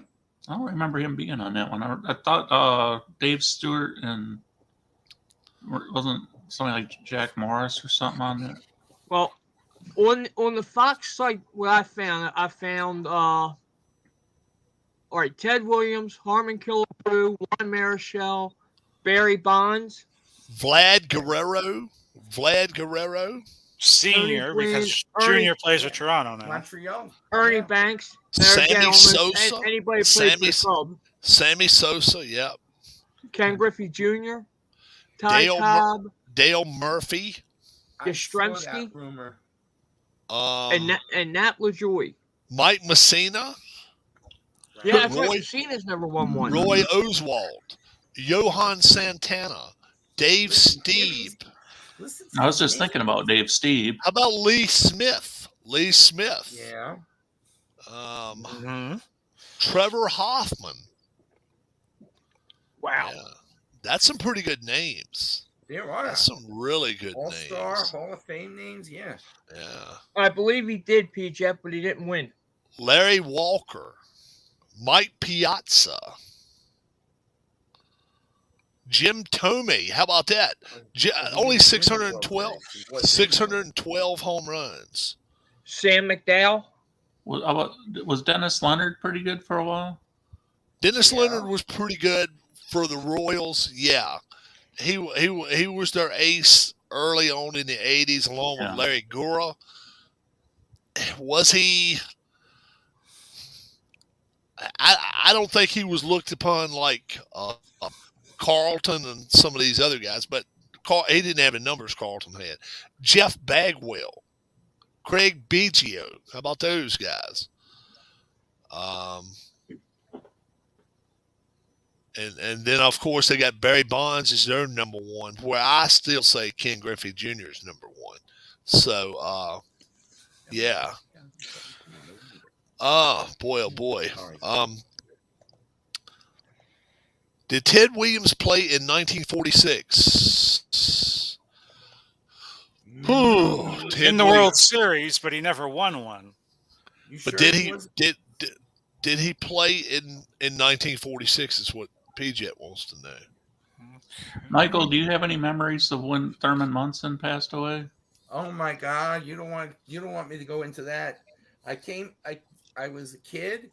I don't remember him being on that one. I thought Dave Stewart and wasn't something like Jack Morris or something on there. Well, on the Fox site, what I found all right, Ted Williams, Harmon Killebrew, Juan Marichal, Barry Bonds, Vlad Guerrero. Senior, Tony Gwynn, because Ernie- Junior plays with Toronto now. Montreal. Ernie Yeah. Banks, Sammy gentlemen, Sosa, anybody plays for the club, Sammy Sosa, yep. Ken Griffey Jr., Ty Dale Cobb, Dale Murphy, I saw Yastrzemski? that rumor. and Nat LaJoie. Mike Messina, Yeah, that's Roy- right. Cena's never won one. Roy Oswald, Johan Santana, Dave Steve. Listen to I was these just names. thinking about Dave Steve. How about Lee Smith? Yeah. Trevor Hoffman. Wow. Yeah. That's some pretty good names. There are. That's some really good All-Star, names. Hall of Fame names. Yeah. Yeah. I believe he did, PJ, but he didn't win. Larry Walker, Mike Piazza, Jim Tomey. How about that? Only 612 home runs. Sam McDowell. Was Dennis Leonard pretty good for a while? Dennis Yeah. Leonard was pretty good for the Royals. Yeah. He was their ace early on in the 80s along Yeah. with Larry Gura. Was he? I don't think he was looked upon like Carlton and some of these other guys, but he didn't have the numbers Carlton had. Jeff Bagwell, Craig Biggio. How about those guys? And then, of course, they got Barry Bonds as their number one, where I still say Ken Griffey Jr. is number one. So, yeah. Oh, boy. Did Ted Williams play in 1946? In the World Series, but he never won one. You But sure did he was- did he play in 1946 is what PJ wants to know. Michael, do you have any memories of when Thurman Munson passed away? Oh my God! You don't want me to go into that. I was a kid,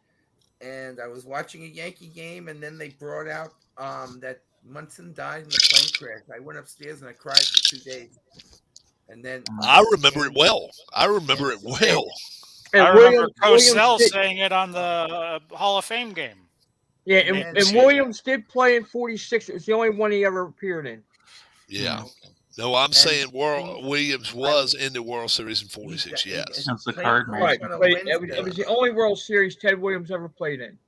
and I was watching a Yankee game, and then they brought out that Munson died in the plane crash. I went upstairs and I cried for 2 days, and then I remember it well. And I remember Williams Cosell did- saying it on the Hall of Fame game. Yeah, And- and Williams did play in 46. It was the only one he ever appeared in. Yeah. No, I'm saying Williams was in the World Series in 46, yes. That's the Cardinals. Right, but it was the only World Series Ted Williams ever played in.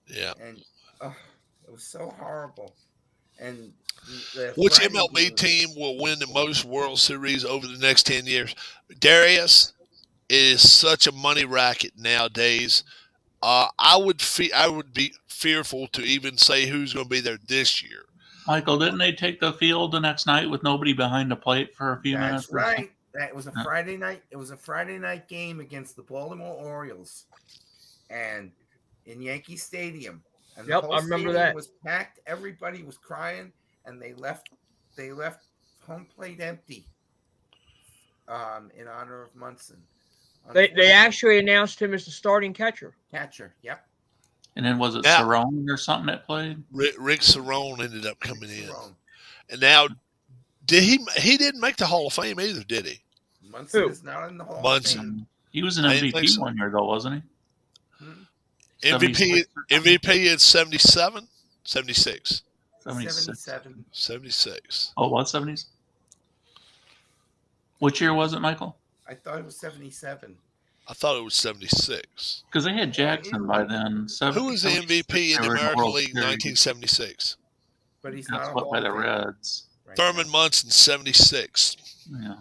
Yeah. And it was so horrible. And the Which Friday MLB game- team will win the most World Series over the next 10 years? Darius, it is such a money racket nowadays. I would be fearful to even say who's going to be there this year. Michael, didn't they take the field the next night with nobody behind the plate for a few minutes? That's right. That was a Friday night. It was a Friday night game against the Baltimore Orioles, and in Yankee Stadium. And Yep, the whole I remember stadium that. was packed. Everybody was crying, and they left home plate empty. In honor of Munson. They actually announced him as the starting catcher. Yep. And then was it Yeah. Cerrone or something that played? Rick Cerrone ended up coming in. And now, he didn't make the Hall of Fame either, did he? Munson Who? is not in the Hall Munson. of Fame. He was an I didn't think MVP so. one year, though, wasn't he? MVP is 77? 76. 77. 76. Oh, what, 70s? Which year was it, Michael? I thought it was 77. I thought it was 76. Because they had Jackson by then. Who was the MVP in the American League in 1976? But he's Got not a swept Hall by of the Famer Reds. right Thurman now. Munson, 76. Yeah.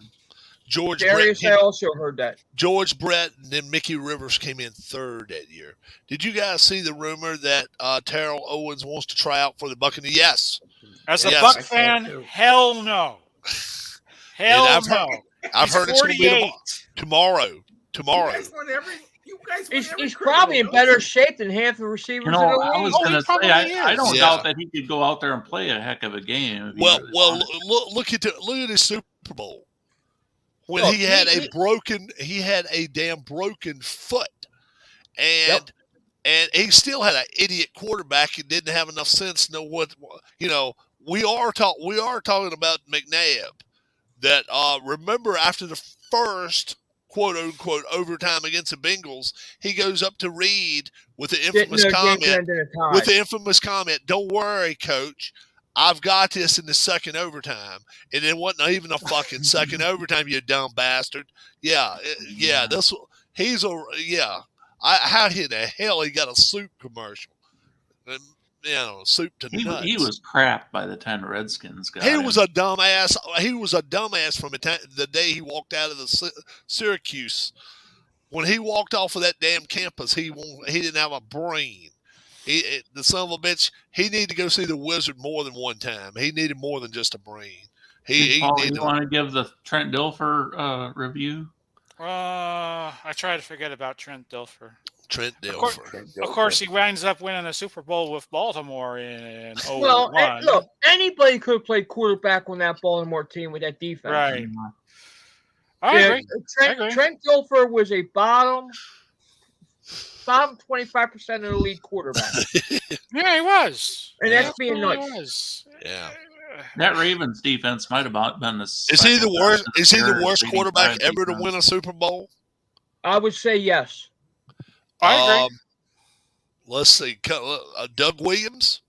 George Darius, I Brett, also heard that. George Brett, and then Mickey Rivers came in third that year. Did you guys see the rumor that Terrell Owens wants to try out for the Buccaneers? Yes. As a Yes. Buck I saw fan, it too. hell no. Hell I've no. I've He's heard it's going to be 48. tomorrow. You guys won every He's probably in better shape than half the receivers You in know, the I league. was Oh, going he to probably say, I is. don't Yeah. doubt that he could go out there and play a heck of a game. if he Well, really well, wanted to. look at his Super Bowl when Look, he had a damn broken foot, and he still had an idiot quarterback and didn't have enough sense to know what We are talking about McNabb. That remember after the first quote unquote overtime against the Bengals, he goes up to Reed with the infamous comment. Don't worry, coach. I've got this in the second overtime. And it wasn't even a fucking second overtime, you dumb bastard. Yeah. How in the hell he got a soup commercial? Soup to nuts. He was crap by the time the Redskins got He him. was a dumbass. He was a dumbass from the day he walked out of the Syracuse. When he walked off of that damn campus, he didn't have a brain. The son of a bitch. He needed to go see the Wizard more than one time. He needed more than just a brain. Paul, you want to give the Trent Dilfer review? I try to forget about Trent Dilfer. Trent Dilfer. Of course, he winds up winning a Super Bowl with Baltimore in 01. Well, look, anybody could have played quarterback on that Baltimore team with that defense. Right. I agree. Trent Dilfer was a bottom 25% of the league quarterback. Yeah, he was. And that's being nice. Yeah. That Ravens defense might have been the. Is he the worst? Is he the worst quarterback ever to win a Super Bowl? I would say yes. I agree. Let's see. Doug Williams?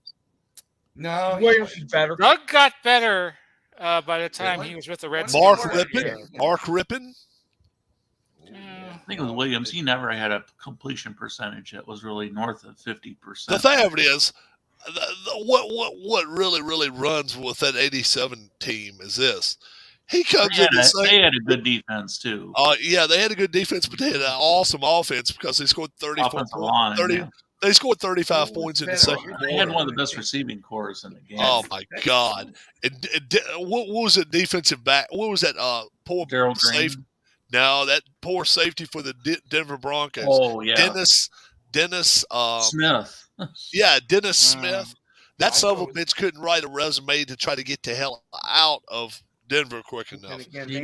No. Williams is better. Doug got better by the time he was with the Redskins. Mark Rippon? I think it was Williams. He never had a completion percentage that was really north of 50%. The thing of it is, what really runs with that 87 team is this. He comes in they had a good defense, too. Yeah, they had a good defense, but they had an awesome offense because they scored 34 points. They scored 35 points in the second quarter. They had one of the best receiving cores in the game. Oh, my God. What was it defensive back? What was that poor safety? No, that poor safety for the Denver Broncos. Oh, yeah. Dennis Smith. Yeah, Dennis Smith. That son of a bitch couldn't write a resume to try to get the hell out of Denver quick enough. He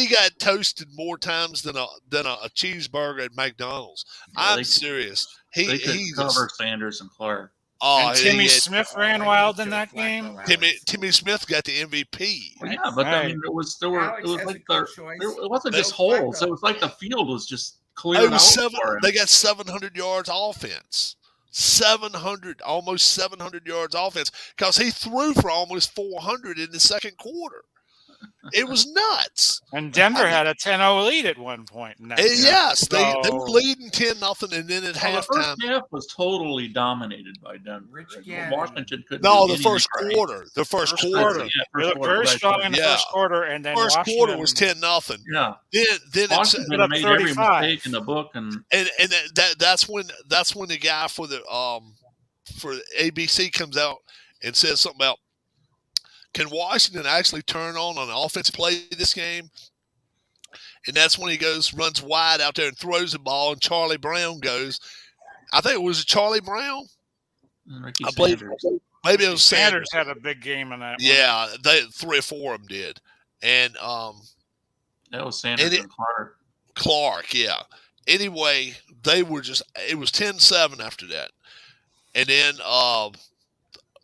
got toasted more times than a cheeseburger at McDonald's. I'm serious. They could cover Sanders and Clark. And Timmy Smith ran wild in that game. Timmy Smith got the MVP. Well, yeah, but I mean, it wasn't just holes. It was like the field was just cleared out for him. They got 700 yards offense. Almost 700 yards offense, because he threw for almost 400 in the second quarter. It was nuts. And Denver had a 10-0 lead at one point. In that game. Yes, they So- were leading 10-0, and then at The halftime. first half was totally dominated by Denver. Rich Gannon. Washington couldn't. No, do the first anything right. quarter. The first quarter. Yeah, They first looked quarter. very Right. strong in the Yeah. first quarter, and then First Washington, quarter was 10-0. Yeah, Then it's Washington put up made every 35. mistake in the book, and that's when the guy for ABC comes out and says something about, can Washington actually turn on an offensive play this game? And that's when he runs wide out there and throws the ball, and Charlie Brown goes. I think it was Charlie Brown. Ricky I believe Sanders. maybe it was Sanders Sanders. had a big game in that. Yeah, 3 or 4 of them did, and That was Sanders and Clark. Clark, yeah. Anyway, it was 10-7 after that. And then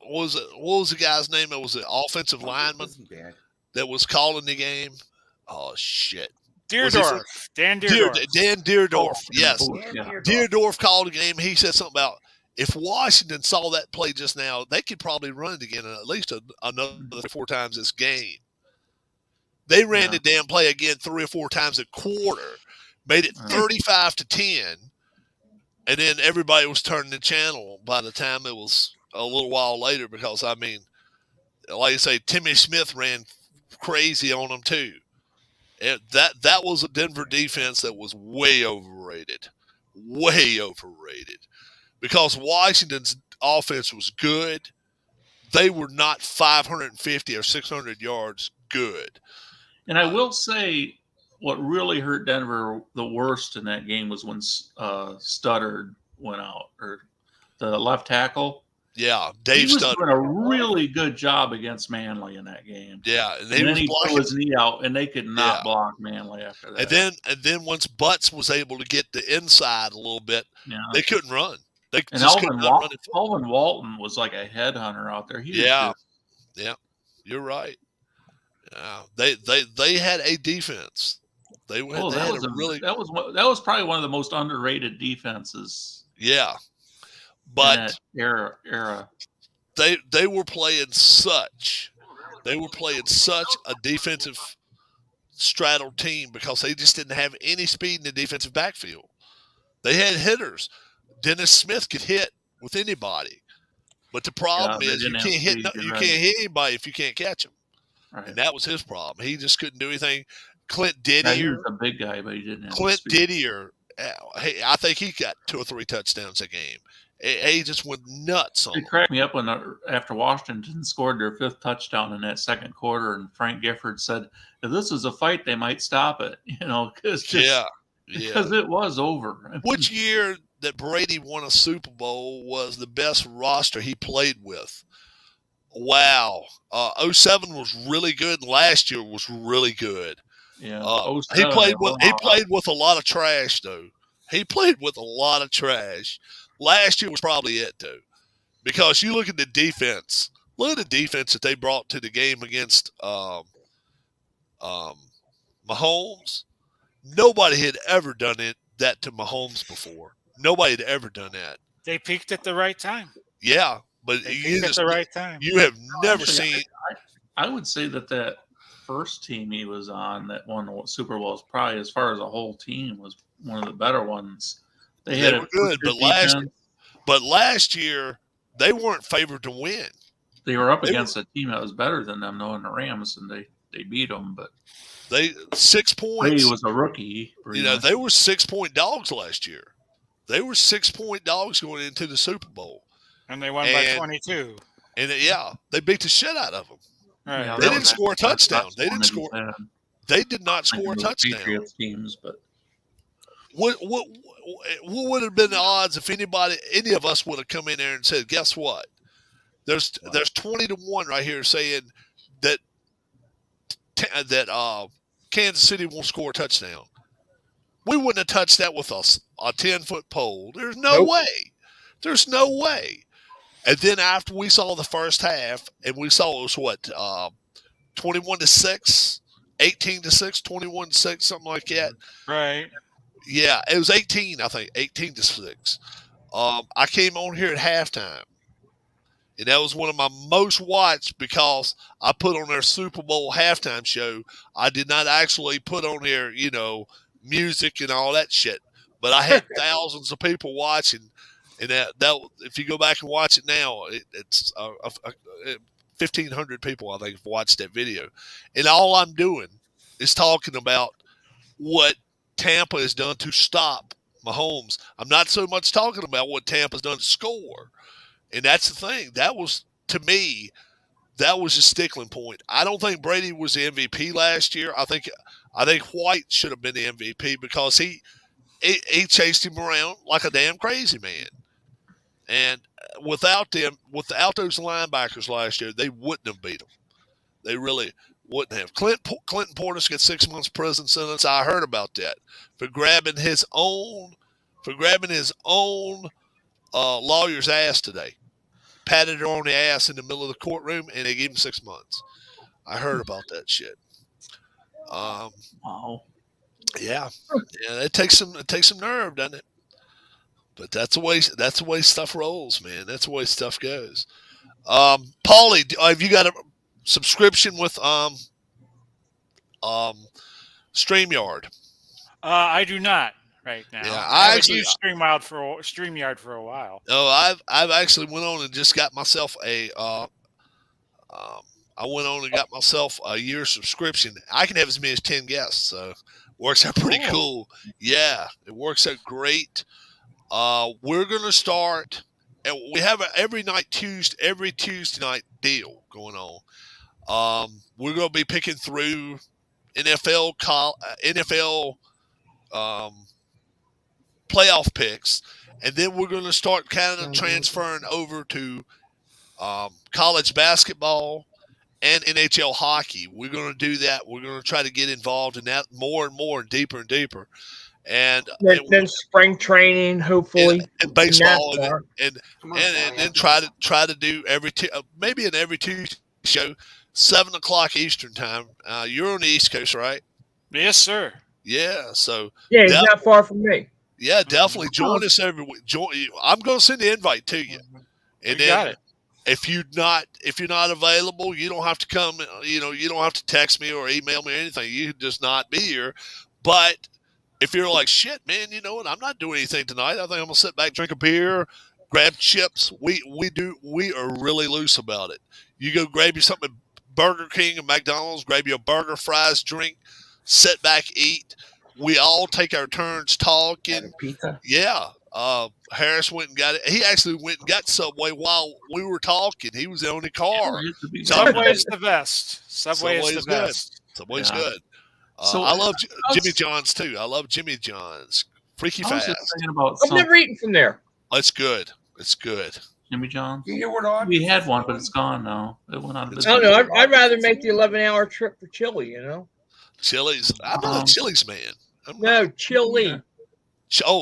what was the guy's name? It was the offensive lineman that was calling the game. Oh shit. Deerdorf. Dan Deerdorf. Dan Deerdorf. Yes. Yeah. Deerdorf called the game. He said something about, if Washington saw that play just now, they could probably run it again at least another 4 times this game. They ran the damn play again 3 or 4 times a quarter, made it 35-10, and then everybody was turning the channel by the time it was a little while later because, I mean, like I say, Timmy Smith ran crazy on them too. That was a Denver defense that was way overrated. Because Washington's offense was good. They were not 550 or 600 yards good. And I will say, what really hurt Denver the worst in that game was when Studdard went out, or the left tackle. Yeah, Dave He was Studdard. doing a really good job against Manley in that game. Yeah, and then he threw his knee out, and they could not block Manley after that. And then once Butts was able to get the inside a little bit, they couldn't run. They and just couldn't run it. Alvin Walton was like a headhunter out there. Yeah, you're right. They had a defense. That was probably one of the most underrated defenses. Yeah, but in that era. They were playing such a defensive straddled team because they just didn't have any speed in the defensive backfield. They had hitters. Dennis Smith could hit with anybody, but the problem is you can't hit anybody if you can't catch them. Right. And that was his problem. He just couldn't do anything. Clint Didier, he was a big guy, but he didn't have Clint Didier, I think he got 2 or 3 touchdowns a game. He just went nuts on It cracked me up when after Washington scored their 5th touchdown in that second quarter, and Frank Gifford said, if this was a fight, they might stop it. Because it was over. Which year that Brady won a Super Bowl was the best roster he played with? Wow. 07 was really good, and last year was really good. Yeah. He played with a lot of trash, though. He played with a lot of trash. Last year was probably it, though, because you look at the defense. Look at the defense that they brought to the game against Mahomes. Nobody had ever done that to Mahomes before. Nobody had ever done that. They peaked at the right time. Yeah, but you just at the right time. You have never seen. I would say that first team he was on that won the Super Bowl is probably, as far as a whole team, was one of the better ones. They were good, but last year they weren't favored to win. They were up against a team that was better than them, knowing the Rams, and they beat them. But 6 points. Brady was a rookie. They were 6-point dogs last year. They were 6-point dogs going into the Super Bowl, and they won by 22. And they beat the shit out of them. Right. Yeah, they didn't score a touchdown. They didn't score. They did not score a touchdown. Patriots teams, but what would have been the odds if any of us would have come in there and said, "Guess what? There's 20-1 right here saying that Kansas City won't score a touchdown." We wouldn't have touched that with a 10-foot pole. There's no way. There's no way. And then after we saw the first half, and we saw it was 21-6, 18-6, 21-6, something like that. Right. Yeah, it was 18, I think, 18-6. I came on here at halftime, And that was one of my most watched because I put on their Super Bowl halftime show. I did not actually put on there, music and all that shit. But I had thousands of people watching. And that if you go back and watch it now, it's 1,500 people, I think, have watched that video. And all I'm doing is talking about what Tampa has done to stop Mahomes. I'm not so much talking about what Tampa's done to score. And that's the thing. That was, to me, that was a stickling point. I don't think Brady was the MVP last year. I think White should have been the MVP because he chased him around like a damn crazy man. And without those linebackers last year, they wouldn't have beat them. They really wouldn't have. Clinton Portis gets 6 months prison sentence. I heard about that for grabbing his own lawyer's ass today. Patted her on the ass in the middle of the courtroom, and they gave him 6 months. I heard about that shit. Wow. Yeah. It takes some nerve, doesn't it? But that's the way stuff rolls, man. That's the way stuff goes. Paulie, have you got a subscription with StreamYard? I do not right now. Yeah, I haven't used StreamYard for a while. No, I've actually went on and just got myself a year subscription. I can have as many as 10 guests, so it works out pretty cool. Yeah, it works out great. We're gonna start. We have every Tuesday night deal going on. We're gonna be picking through NFL playoff picks, and then we're gonna start kind of transferring over to college basketball and NHL hockey. We're gonna do that. We're gonna try to get involved in that more and more, and deeper and deeper. And then spring training, hopefully, and baseball, and then try to do maybe in every Tuesday show, 7:00 Eastern time. You're on the East Coast, right? Yes, sir. Yeah, so he's not far from me. Yeah, definitely join us every week. I'm going to send the invite to you, and then if you're not available, you don't have to come. You don't have to text me or email me or anything. You can just not be here, but if you're like, shit, man, you know what? I'm not doing anything tonight. I think I'm gonna sit back, drink a beer, grab chips. We are really loose about it. You go grab you something at Burger King and McDonald's, grab you a burger, fries, drink, sit back, eat. We all take our turns talking. Pizza. Yeah. Harris went and got it. He actually went and got Subway while we were talking. He was on the car. Subway's the best. Subway's the best. Subway's good. I love Jimmy John's too. I love Jimmy John's. Freaky fast. I've never eaten from there. It's good. It's good. Jimmy John's. You hear what on? We had one, but it's gone now. It went out of business. I don't know. I'd rather make the 11-hour trip for chili. Chili's. I'm not a Chili's man. No, chili. I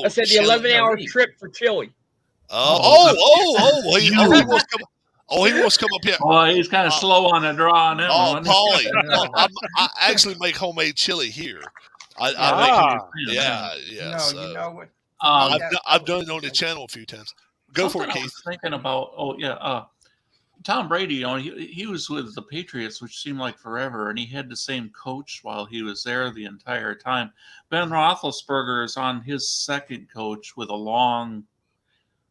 said the 11-hour trip for chili. He wants to come up here. Oh, he's kind of slow on the draw on that one. Paulie. I actually make homemade chili here. I make No, so. you know what? I've done it on the channel a few times. Go for it, Keith. I was thinking about, Tom Brady, he was with the Patriots, which seemed like forever, and he had the same coach while he was there the entire time. Ben Roethlisberger is on his second coach with a long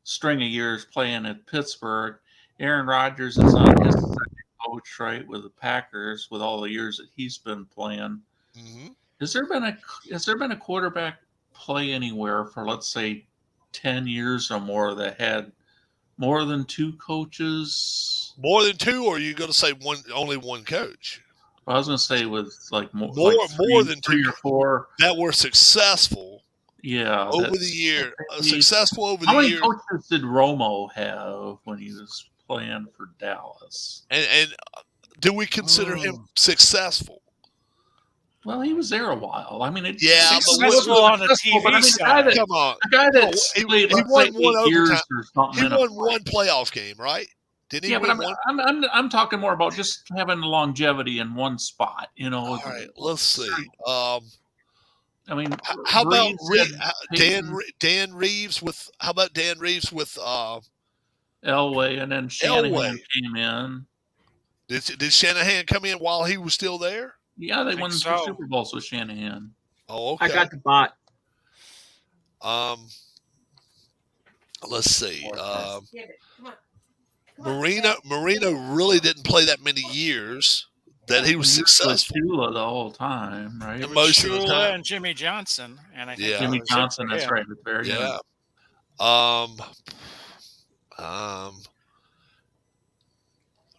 string of years playing at Pittsburgh. Aaron Rodgers is on his second coach, right, with the Packers, with all the years that he's been playing. Mm-hmm. Has there been a quarterback play anywhere for, let's say, 10 years or more that had more than two coaches? More than two, or are you going to say only one coach? I was going to say with more than three or four that were successful. Yeah, over the year, successful over the year. How many year. coaches did Romo have when he was playing for Dallas? And do we consider him successful? Well, he was there a while. I mean, successful on the TV side. Come on, a guy that he won one years or something. He won one playoff game, right? Didn't he? Yeah, but I'm talking more about just having longevity in one spot. All right, let's see. I mean, how about Dan Reeves with? How about Dan Reeves with Elway, and then Shanahan Elway. came in. Did Shanahan come in while he was still there? Yeah, they won think 2 so. Super Bowls with Shanahan. Oh, okay. I got the bot. Let's see. Give it. Come on. Marino really didn't play that many years that he was successful. Shula the whole time, right? And most of the Shula time. and Jimmy Johnson, and I think Yeah. that Jimmy was it Johnson, for that's him. right. At the very Yeah. end.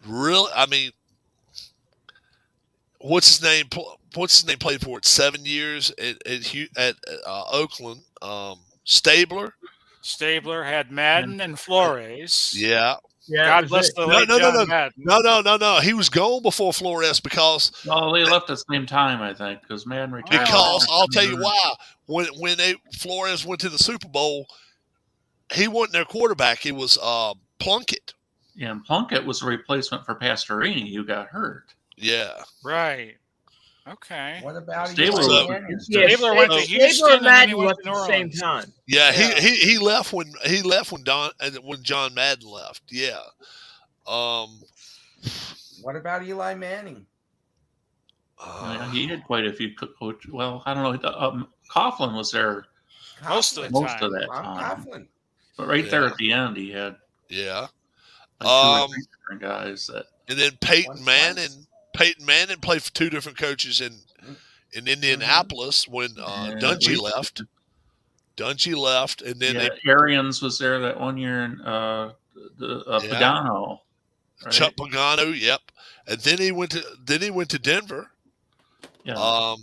Really, I mean, what's his name? What's his name? Played for it 7 years at Oakland. Stabler. Stabler had Madden and Flores. Yeah. Yeah, God bless the late No. John Madden. No. He was gone before Flores because Well, they left at the same time, I think, because Madden retired. Because I'll tell you why. When Flores went to the Super Bowl, he wasn't their quarterback. It was Plunkett. Yeah, and Plunkett was a replacement for Pastorini, who got hurt. Yeah. Right. Okay. What about Stabler Eli was- Manning? Yeah, Stabler went to Stabler Houston and and then he Madden went left to at New the same Orleans. time. Yeah, Yeah. he left when John Madden left. Yeah. What about Eli Manning? Yeah, he had quite a few coach. Well, I don't know. Coughlin was there Most of the most time. of that Ron time, Coughlin. but right there Yeah. at the end, he had Yeah. like 2 or 3 different guys that. And then Peyton One Manning played for 2 different coaches in Indianapolis when Dungy left. Dungy left, and then Yeah, Arians was there that one year, and Pagano. Right? Chuck Pagano, yep. And then he went to Denver. Yeah.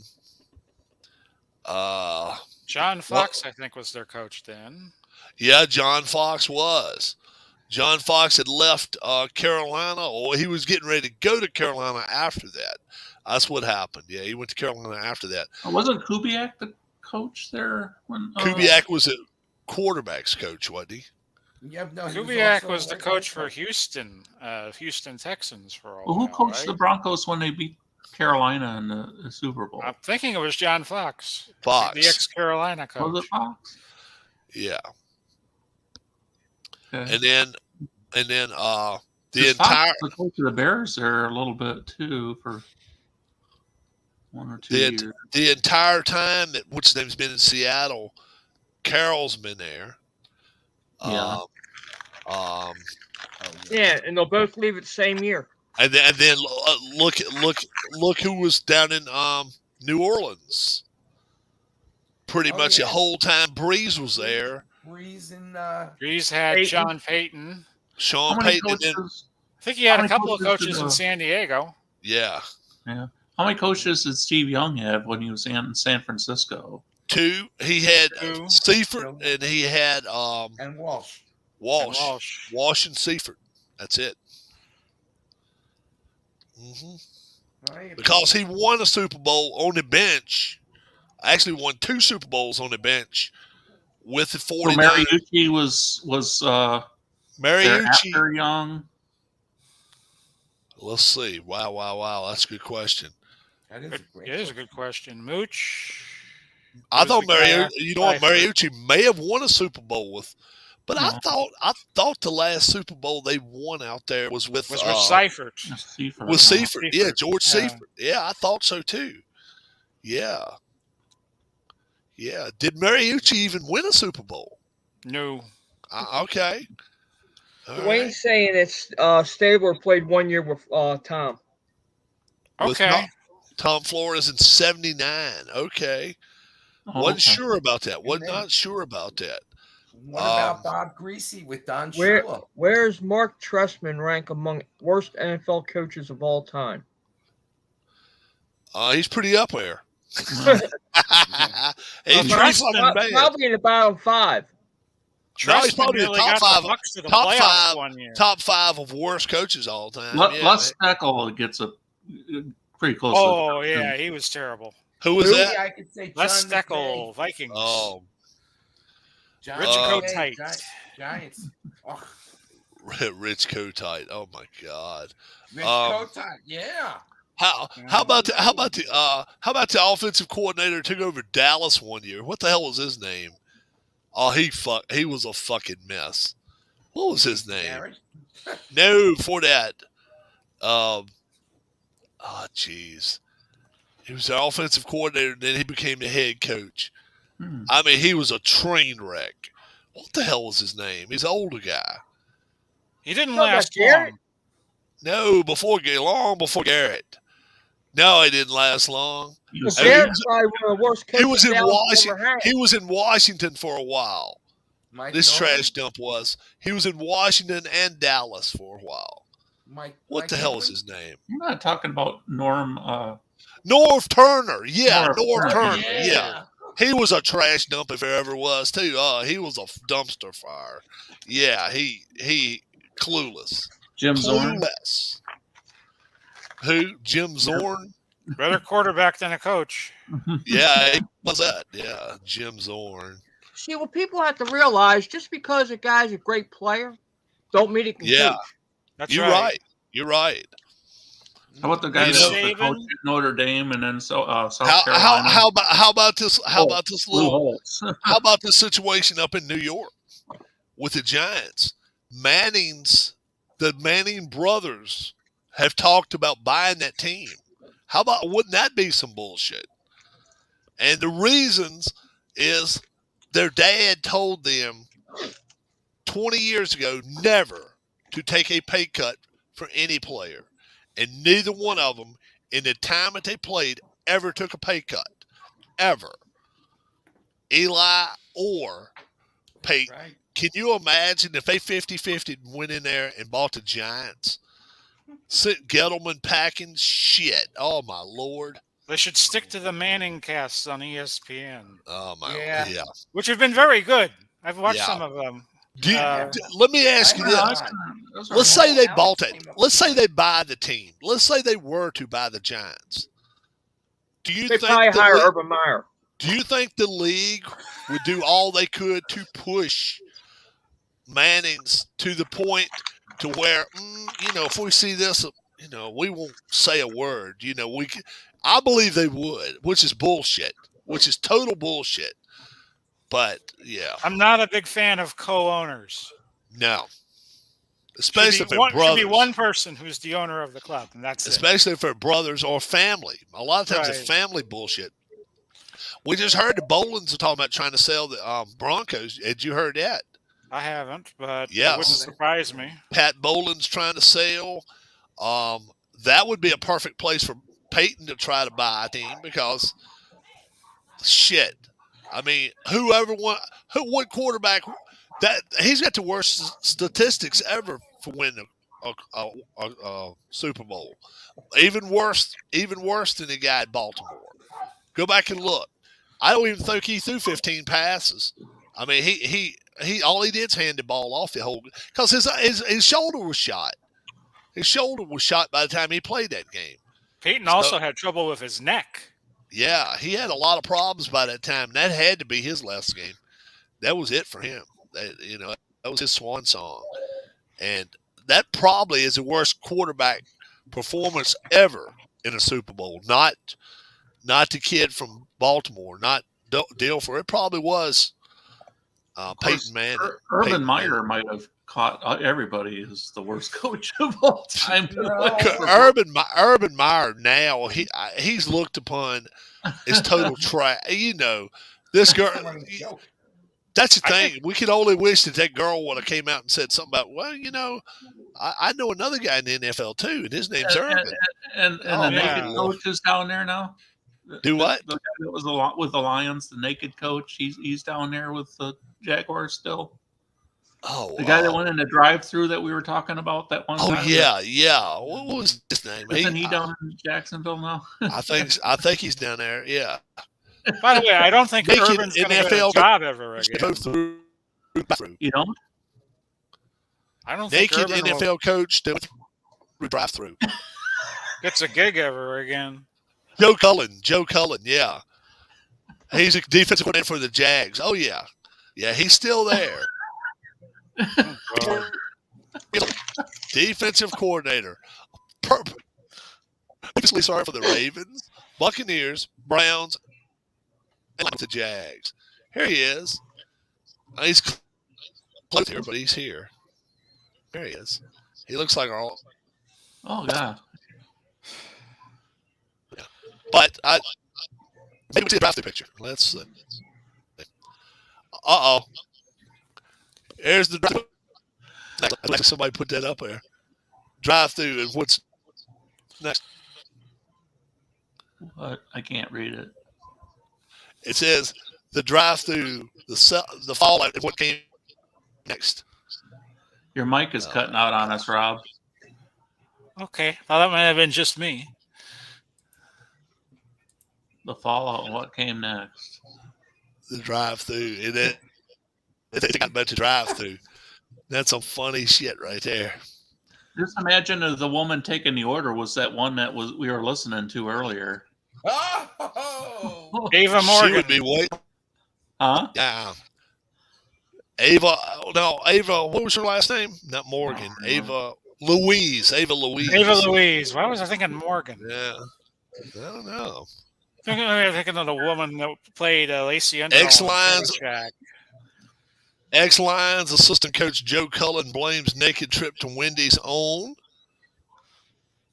John Fox, I think, was their coach then. Yeah, John Fox was. John Fox had left Carolina, or he was getting ready to go to Carolina after that. That's what happened. Yeah, he went to Carolina after that. Wasn't Kubiak the coach there when Kubiak was a quarterback's coach, wasn't he? Yeah, no, he Kubiak also was the a coach for head Houston Texans for a while. Well, who coached the right? Broncos when they beat Carolina in the Super Bowl? I'm thinking it was John Fox. Fox. The ex-Carolina coach. Was it Fox? Yeah. Okay. And then the 'Cause Fox entire was the coach of the Bears there a little bit too for 1 or 2 years. the entire time that what's his name's been in Seattle, Carroll's been there. Yeah. Yeah, and they'll both leave it the same year. And then look who was down in New Orleans. Pretty Oh, much yeah. the whole time Breeze was there. Breeze and Breeze had Peyton. Sean Payton. Sean How many Payton, and then, coaches? I think he had How a many couple of coaches coaches did, in San Diego. yeah, Yeah. How many coaches did Steve Young have when he was in San Francisco? 2. He had Two. Seifert, and he had and Walsh. Walsh. Walsh and Seifert. That's it. Right? Because he won a Super Bowl on the bench. Actually won 2 Super Bowls on the bench with the So 49. Mariucci was there Mariucci. after Young. Let's see. Wow. That's a good question. That is a great It is a good question. Mooch. I was thought the guy Mariucci. after You know what? Seifert. Mariucci may have won a Super Bowl with, but I thought the last Super Bowl they won out there was with Seifert. Seifert. with Seifert. Yeah, Seifert. George Yeah. Seifert. Yeah, I thought so too. Yeah. Did Mariucci even win a Super Bowl? No. Okay. All Dwayne's right. saying it's Stabler played 1 year with Tom. With Okay. Tom Flores in '79. Okay. Oh, Wasn't okay. sure about that. Was then- not sure about that. What about Bob Greasy with Don Where Shula? Where's Mark Trestman rank among worst NFL coaches of all time? He's pretty up there. he's Trestman- fucking bad. Probably in the bottom 5. No, he's Trestman probably the nearly top got 5. the Bucks to the top playoffs 5 one year. Top 5 of worst coaches of all time. Yeah. Les Steckel gets a pretty close. Oh, yeah, he was terrible. Who was Maybe that? I could say John Les McVay. Steckel, Vikings. Oh, John Rich McVay, Kotite. Giants. Oh, Rich Kotite. Oh my God. Rich Um, Kotite. Yeah. How about the offensive coordinator who took over Dallas one year? What the hell was his name? Oh, he was a fucking mess. What was his name? Garrett? No, for that. Jeez. He was the offensive coordinator, and then he became the head coach. I mean, he was a train wreck. What the hell was his name? He's an older guy. He didn't Oh, last that's Garrett? long. No, long before Garrett. No, he didn't last long. Well, Garrett's probably one of the worst coaches He was in Dallas Washington. ever had. He was in Washington for a while. Mike This Nolan? trash dump was. He was in Washington and Dallas for a while. What the hell was his name? You're not talking about Norm. North Turner. Yeah, North Turner. Turner. Yeah. He was a trash dump if there ever was, too. He was a dumpster fire. Yeah, he clueless. Jim Zorn. Clueless. Who? Jim Zorn? Better quarterback than a coach. Yeah, he was that. Yeah, Jim Zorn. See, what people have to realize, just because a guy's a great player, don't mean he can Yeah. coach. That's You're right. You're right. How about the guy You that know- was the coach at Notre Dame and then South How Carolina? about this? How about this Blue little? Holtz. How about this situation up in New York with the Giants? The Manning brothers have talked about buying that team. How about, wouldn't that be some bullshit? And the reasons is their dad told them 20 years ago never to take a pay cut for any player. And neither one of them, in the time that they played, ever took a pay cut. Ever. Eli or Peyton. Right. Can you imagine if they 50-50 went in there and bought the Giants? Sit Gettleman packing? Shit. Oh, my Lord. They should stick to the Manning casts on ESPN, Oh, my Yeah. Yeah. which have been very good. I've watched Yeah. some of them. Let me ask you I this. know. Let's say they Alex bought it. came up Let's say they buy the team. Let's say they were to buy the Giants. Do you They think probably hire the, Urban Meyer. do you think the league would do all they could to push Manning's to the point to where, if we see this, we won't say a word. I believe they would, which is bullshit, which is total bullshit. But yeah, I'm not a big fan of co-owners. no, especially if they're Should brothers. be one person who's the owner of the club, and that's it. Especially if they're brothers or family. A lot of times it's Right. family bullshit. We just heard the Bolins are talking about trying to sell the Broncos. Had you heard that? I haven't, but Yes. it wouldn't surprise me. Pat Bolin's trying to sell. That would be a perfect place for Peyton to try to buy a team because, shit. I mean, what quarterback that he's got the worst statistics ever for winning a Super Bowl. Even worse than the guy at Baltimore. Go back and look. I don't even think he threw 15 passes. I mean, he all he did is hand the ball off the whole because his shoulder was shot. His shoulder was shot by the time he played that game. Peyton also had trouble with his neck. Yeah, he had a lot of problems by that time. That had to be his last game. That was it for him. That was his swan song. And that probably is the worst quarterback performance ever in a Super Bowl. Not the kid from Baltimore, not Dilfer. It probably was Peyton Manning. Urban Meyer might have caught everybody as the worst coach of all time. Urban Meyer now he's looked upon as total trash. This girl. That's the thing. We could only wish that girl would have came out and said something about. Well, I know another guy in the NFL too, and his name's Urban. And the naked coach is down there now. Do what? The guy that was with the Lions, the naked coach. He's down there with the Jaguars still. Oh, the guy that went in the drive-through that we were talking about that one time. Oh yeah. What was his name? Isn't he down in Jacksonville now? I think he's down there. Yeah. By the way, I don't think Naked Urban's going to get a NFL job ever again. You don't? I don't think Naked Urban NFL coach that drive through gets a gig ever again. Joe Cullen, yeah. He's a defensive coordinator for the Jags. Oh yeah, he's still there. Defensive coordinator. Previously sorry for the Ravens, Buccaneers, Browns, and the Jags. Here he is. He's close here, but he's here. There he is. He looks like our. Oh God. But maybe we see a drive-through picture. Let's see. There's the drive-through. Like somebody put that up there. Drive-through, and what's next? What? I can't read it. It says the drive-through, the fallout, and what came next. Your mic is cutting out on us, Rob. Okay, well, that might have been just me. The fallout and what came next. The drive-through, and then they got a bunch of drive-through. That's some funny shit right there. Just imagine if the woman taking the order was that one that we were listening to earlier. Oh, Ava Morgan. She would be waiting. Huh? Yeah. Ava, what was her last name? Not Morgan. Ava Louise. Ava Louise. Why was I thinking Morgan? Yeah. I don't know. I'm thinking of the woman that played Lacey Underwood. X-Lions assistant coach Joe Cullen blames naked trip to Wendy's on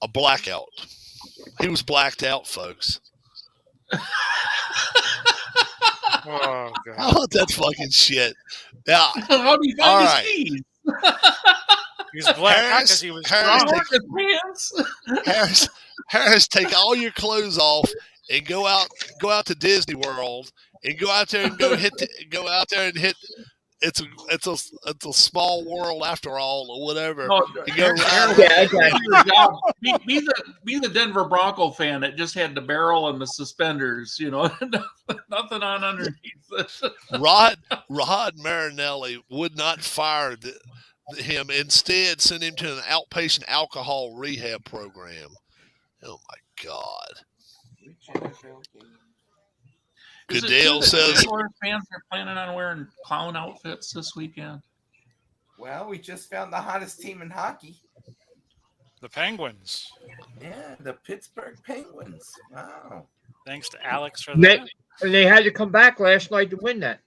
a blackout. He was blacked out, folks. Oh, God. How about that fucking shit? Yeah. How do you find his keys? He's black because he was drunk. Harris, take all your clothes off and go out to Disney World and go out there and hit. It's a small world after all, or whatever. No, be the Denver Bronco fan that just had the barrel and the suspenders, nothing on underneath. Rod Marinelli would not fire him. Instead, sent him to an outpatient alcohol rehab program. Oh my God. Goodell says fans are planning on wearing clown outfits this weekend. Well, we just found the hottest team in hockey. The Penguins. Yeah, the Pittsburgh Penguins. Wow. Thanks to Alex for that. And they had to come back last night to win that.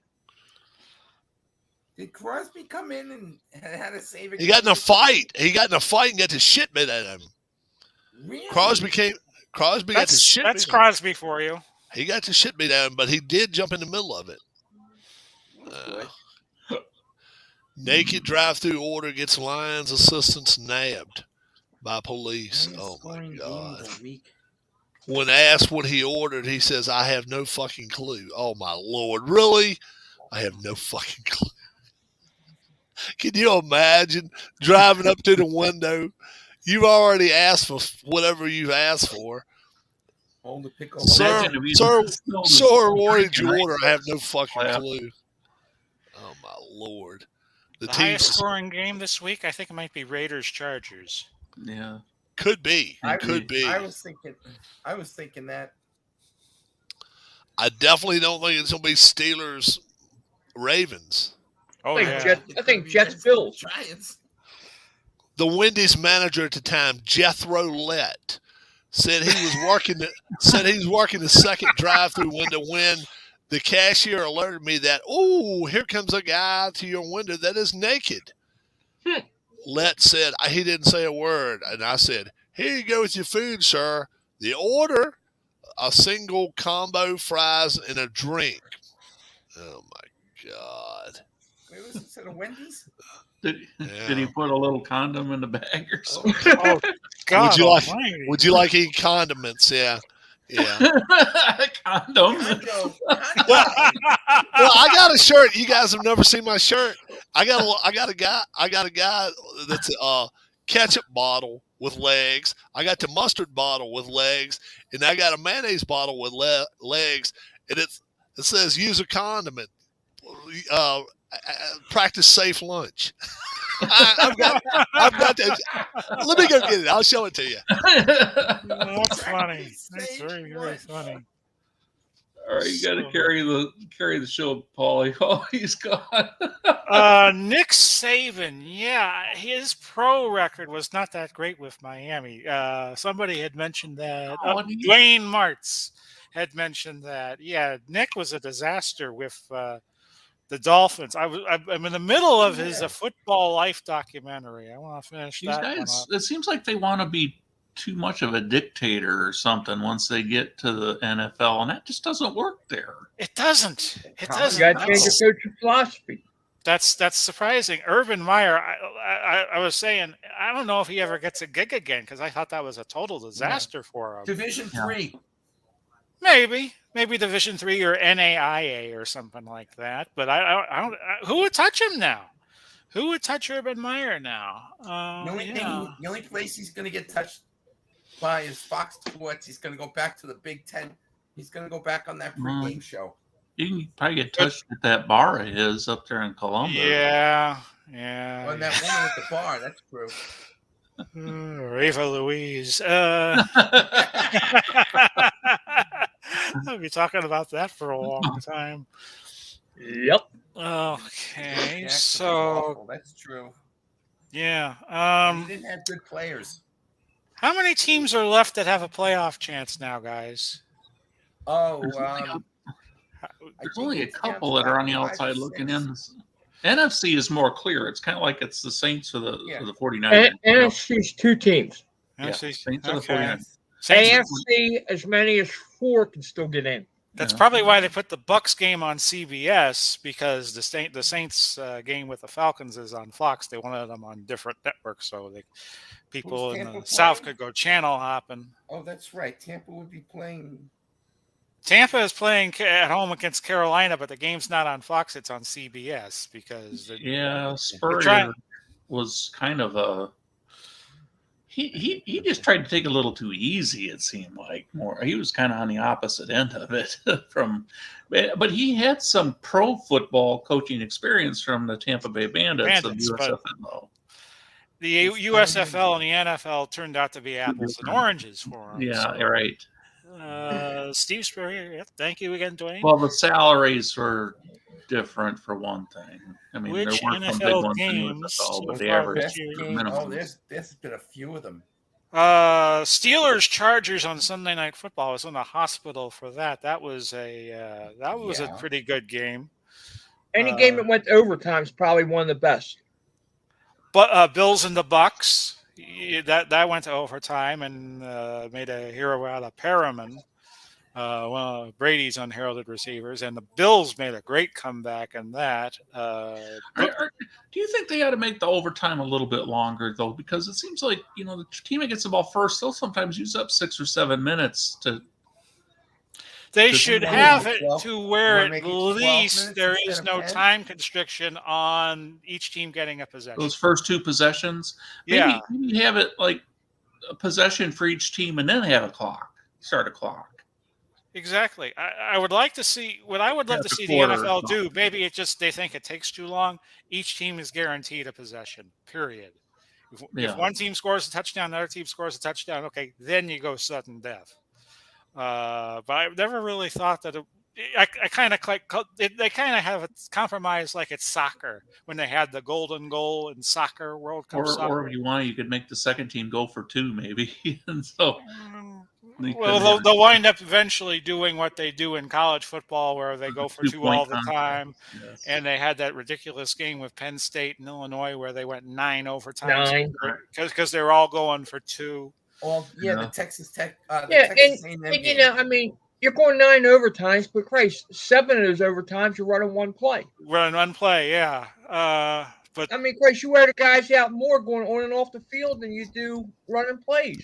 Did Crosby come in and had a save? He got in a fight. And got the shit bit at him. Really? Crosby got the shit. That's Crosby for you. He got the shit beat out of him, but he did jump in the middle of it. Naked drive-through order gets Lions assistants nabbed by police. Oh my God. When asked what he ordered, he says, "I have no fucking clue." Oh my Lord. Really? I have no fucking clue. Can you imagine driving up to the window? You've already asked for whatever you've asked for. Sir, what did you order? I have no fucking clue. Oh my Lord! The highest scoring game this week, I think it might be Raiders-Chargers. Yeah, could be. Could be. I was thinking that. I definitely don't think it's gonna be Steelers-Ravens. Oh I think Jets-Bills. Giants. The Wendy's manager at the time, Jethro Lett, said he was working the second drive-through window when the cashier alerted me that, "Oh, here comes a guy to your window that is naked." Lett said he didn't say a word, and I said, "Here you go with your food, sir. The order: a single combo fries and a drink." Oh my God! Where was it? At a Wendy's? Did he put a little condom in the bag or something? Oh, God! Would you like any condiments? Yeah. Condom. Well, I got a shirt. You guys have never seen my shirt. I got a guy that's a ketchup bottle with legs. I got the mustard bottle with legs, and I got a mayonnaise bottle with legs. And it says use a condiment. Practice safe lunch. I've got that. Let me go get it. I'll show it to you. That's funny. That's very, very funny. All right, you got to carry the show, Paulie. Oh, he's gone. Nick Saban, his pro record was not that great with Miami. Somebody had mentioned that. Dwayne Martz had mentioned that. Yeah, Nick was a disaster with the Dolphins. I'm in the middle of his football life documentary. I want to finish These that one guys, up. it seems like they want to be too much of a dictator or something once they get to the NFL, and that just doesn't work there. It doesn't. It You doesn't. got to change your coaching philosophy. That's surprising. Urban Meyer, I was saying, I don't know if he ever gets a gig again because I thought that was a total disaster for him. Division 3. Maybe Division 3 or NAIA or something like that. But I don't. Who would touch him now? Who would touch Urban Meyer now? The only place he's going to get touched by is Fox Sports. He's going to go back to the Big Ten. He's going to go back on that pregame show. You can probably get touched at that bar of his up there in Columbus. Yeah. On that one at the bar, that's true. Reva Louise. I'll be talking about that for a long time. Yep. Okay, Jackson so was awful. That's true. yeah. He didn't have good players. How many teams are left that have a playoff chance now, guys? Oh, there's only a couple that are on the outside looking in. NFC is more clear. It's kind of like it's the Saints or the 49ers. NFC's 2 teams. Yeah, Saints or the Okay. 49ers. AFC, as many as 4 can still get in. That's probably why they put the Bucks game on CBS, because the Saints game with the Falcons is on Fox. They wanted them on different networks so people in the South could go channel hopping. Oh, that's right. Tampa would be playing. Tampa is playing at home against Carolina, but the game's not on Fox. It's on CBS because Spurrier was kind of a he just tried to take it a little too easy. It seemed like he was kind of on the opposite end of it but he had some pro football coaching experience from the Tampa Bay Bandits of USFL. The USFL and the NFL turned out to be apples and oranges for him. Yeah, right. Steve Spurrier, thank you again, Dwayne. Well, the salaries were different for one thing. I mean, Which there weren't some big NFL ones in games USFL, but so the far average this year? minimum. There's been a few of them. Steelers Chargers on Sunday Night Football. I was in the hospital for that. That was a pretty good game. Any game that went to overtime is probably one of the best. But Bills and the Bucks, that went to overtime and made a hero out of Perriman, one of Brady's unheralded receivers, and the Bills made a great comeback in that. Do you think they ought to make the overtime a little bit longer, though? Because it seems like, the team that gets the ball first, they'll sometimes use up 6 or 7 minutes to. They should have it to where at least there is no time constriction on each team getting a possession. Those first 2 possessions? Maybe have it like a possession for each team and then have start a clock. Exactly. I would like to see what I would love to see the NFL do. Maybe they think it takes too long. Each team is guaranteed a possession, period. If one team scores a touchdown, the other team scores a touchdown, okay, then you go sudden death. But I've never really thought that I kind of they kind of have a compromise like it's soccer when they had the golden goal in soccer, World Cup soccer. Or if you want, you could make the second team go for 2 maybe. And so they'll wind up eventually doing what they do in college football where they go for 2 all the time. Yes. And they had that ridiculous game with Penn State and Illinois where they went 9 overtimes because they were all going for 2. Oh, the Texas Tech. Texas A&M I mean, you're going 9 overtimes, but Christ, 7 of those overtimes you're running one play. Running one play, yeah. But I mean, Christ, you wear the guys out more going on and off the field than you do running plays.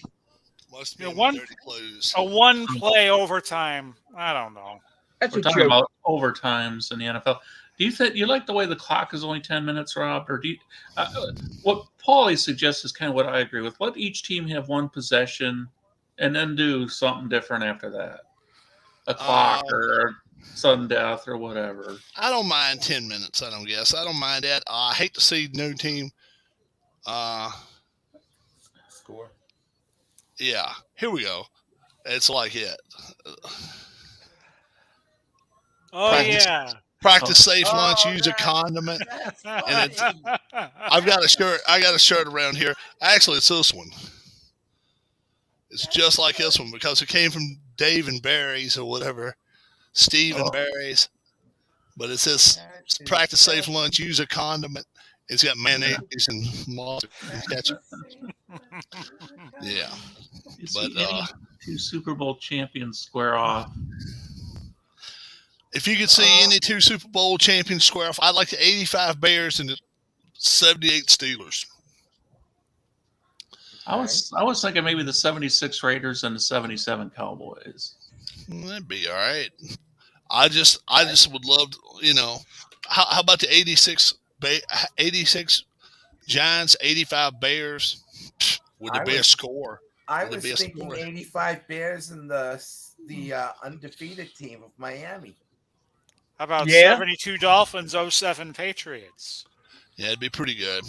Must be a 1 play overtime. I don't know. We're talking about overtimes in the NFL. Do you think you like the way the clock is only 10 minutes, Rob? Or do you, what Paulie suggests is kind of what I agree with. Let each team have 1 possession, and then do something different after that. A clock or sudden death or whatever. I don't mind 10 minutes. I don't mind that. I hate to see no team score. Yeah, here we go. It's like it. Practice safe lunch. Use a condiment. And I've got a shirt. I got a shirt around here. Actually, it's this one. It's just like this one because it came from Dave and Barry's or whatever. Steve and Barry's. But it says practice safe lunch. Use a condiment. It's got mayonnaise and mustard and ketchup. Yeah, but two Super Bowl champions square off. If you could see any two Super Bowl champions square off, I'd like the 85 Bears and the 78 Steelers. I was thinking maybe the 76 Raiders and the 77 Cowboys. That'd be all right. I just would love to, how about the 86 Giants, 85 Bears? Would there be a score? I was thinking 85 Bears and the undefeated team of Miami. How about 72 Dolphins, 07 Patriots? Yeah, it'd be pretty good.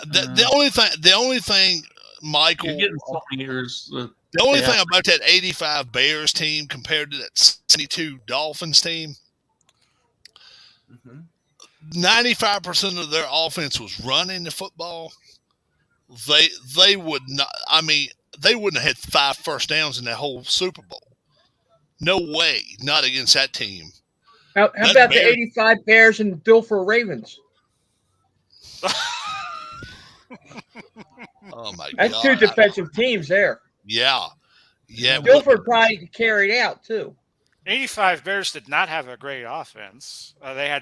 The only thing, Michael, you're getting so many years. The only thing about that 85 Bears team compared to that 72 Dolphins team, 95% of their offense was running the football. They would not. I mean, they wouldn't have had 5 first downs in that whole Super Bowl. No way, not against that team. How about the 85 Bears and Dilfer Ravens? Oh my God! That's 2 defensive teams there. Yeah. Dilfer probably carried out too. 85 Bears did not have a great offense. They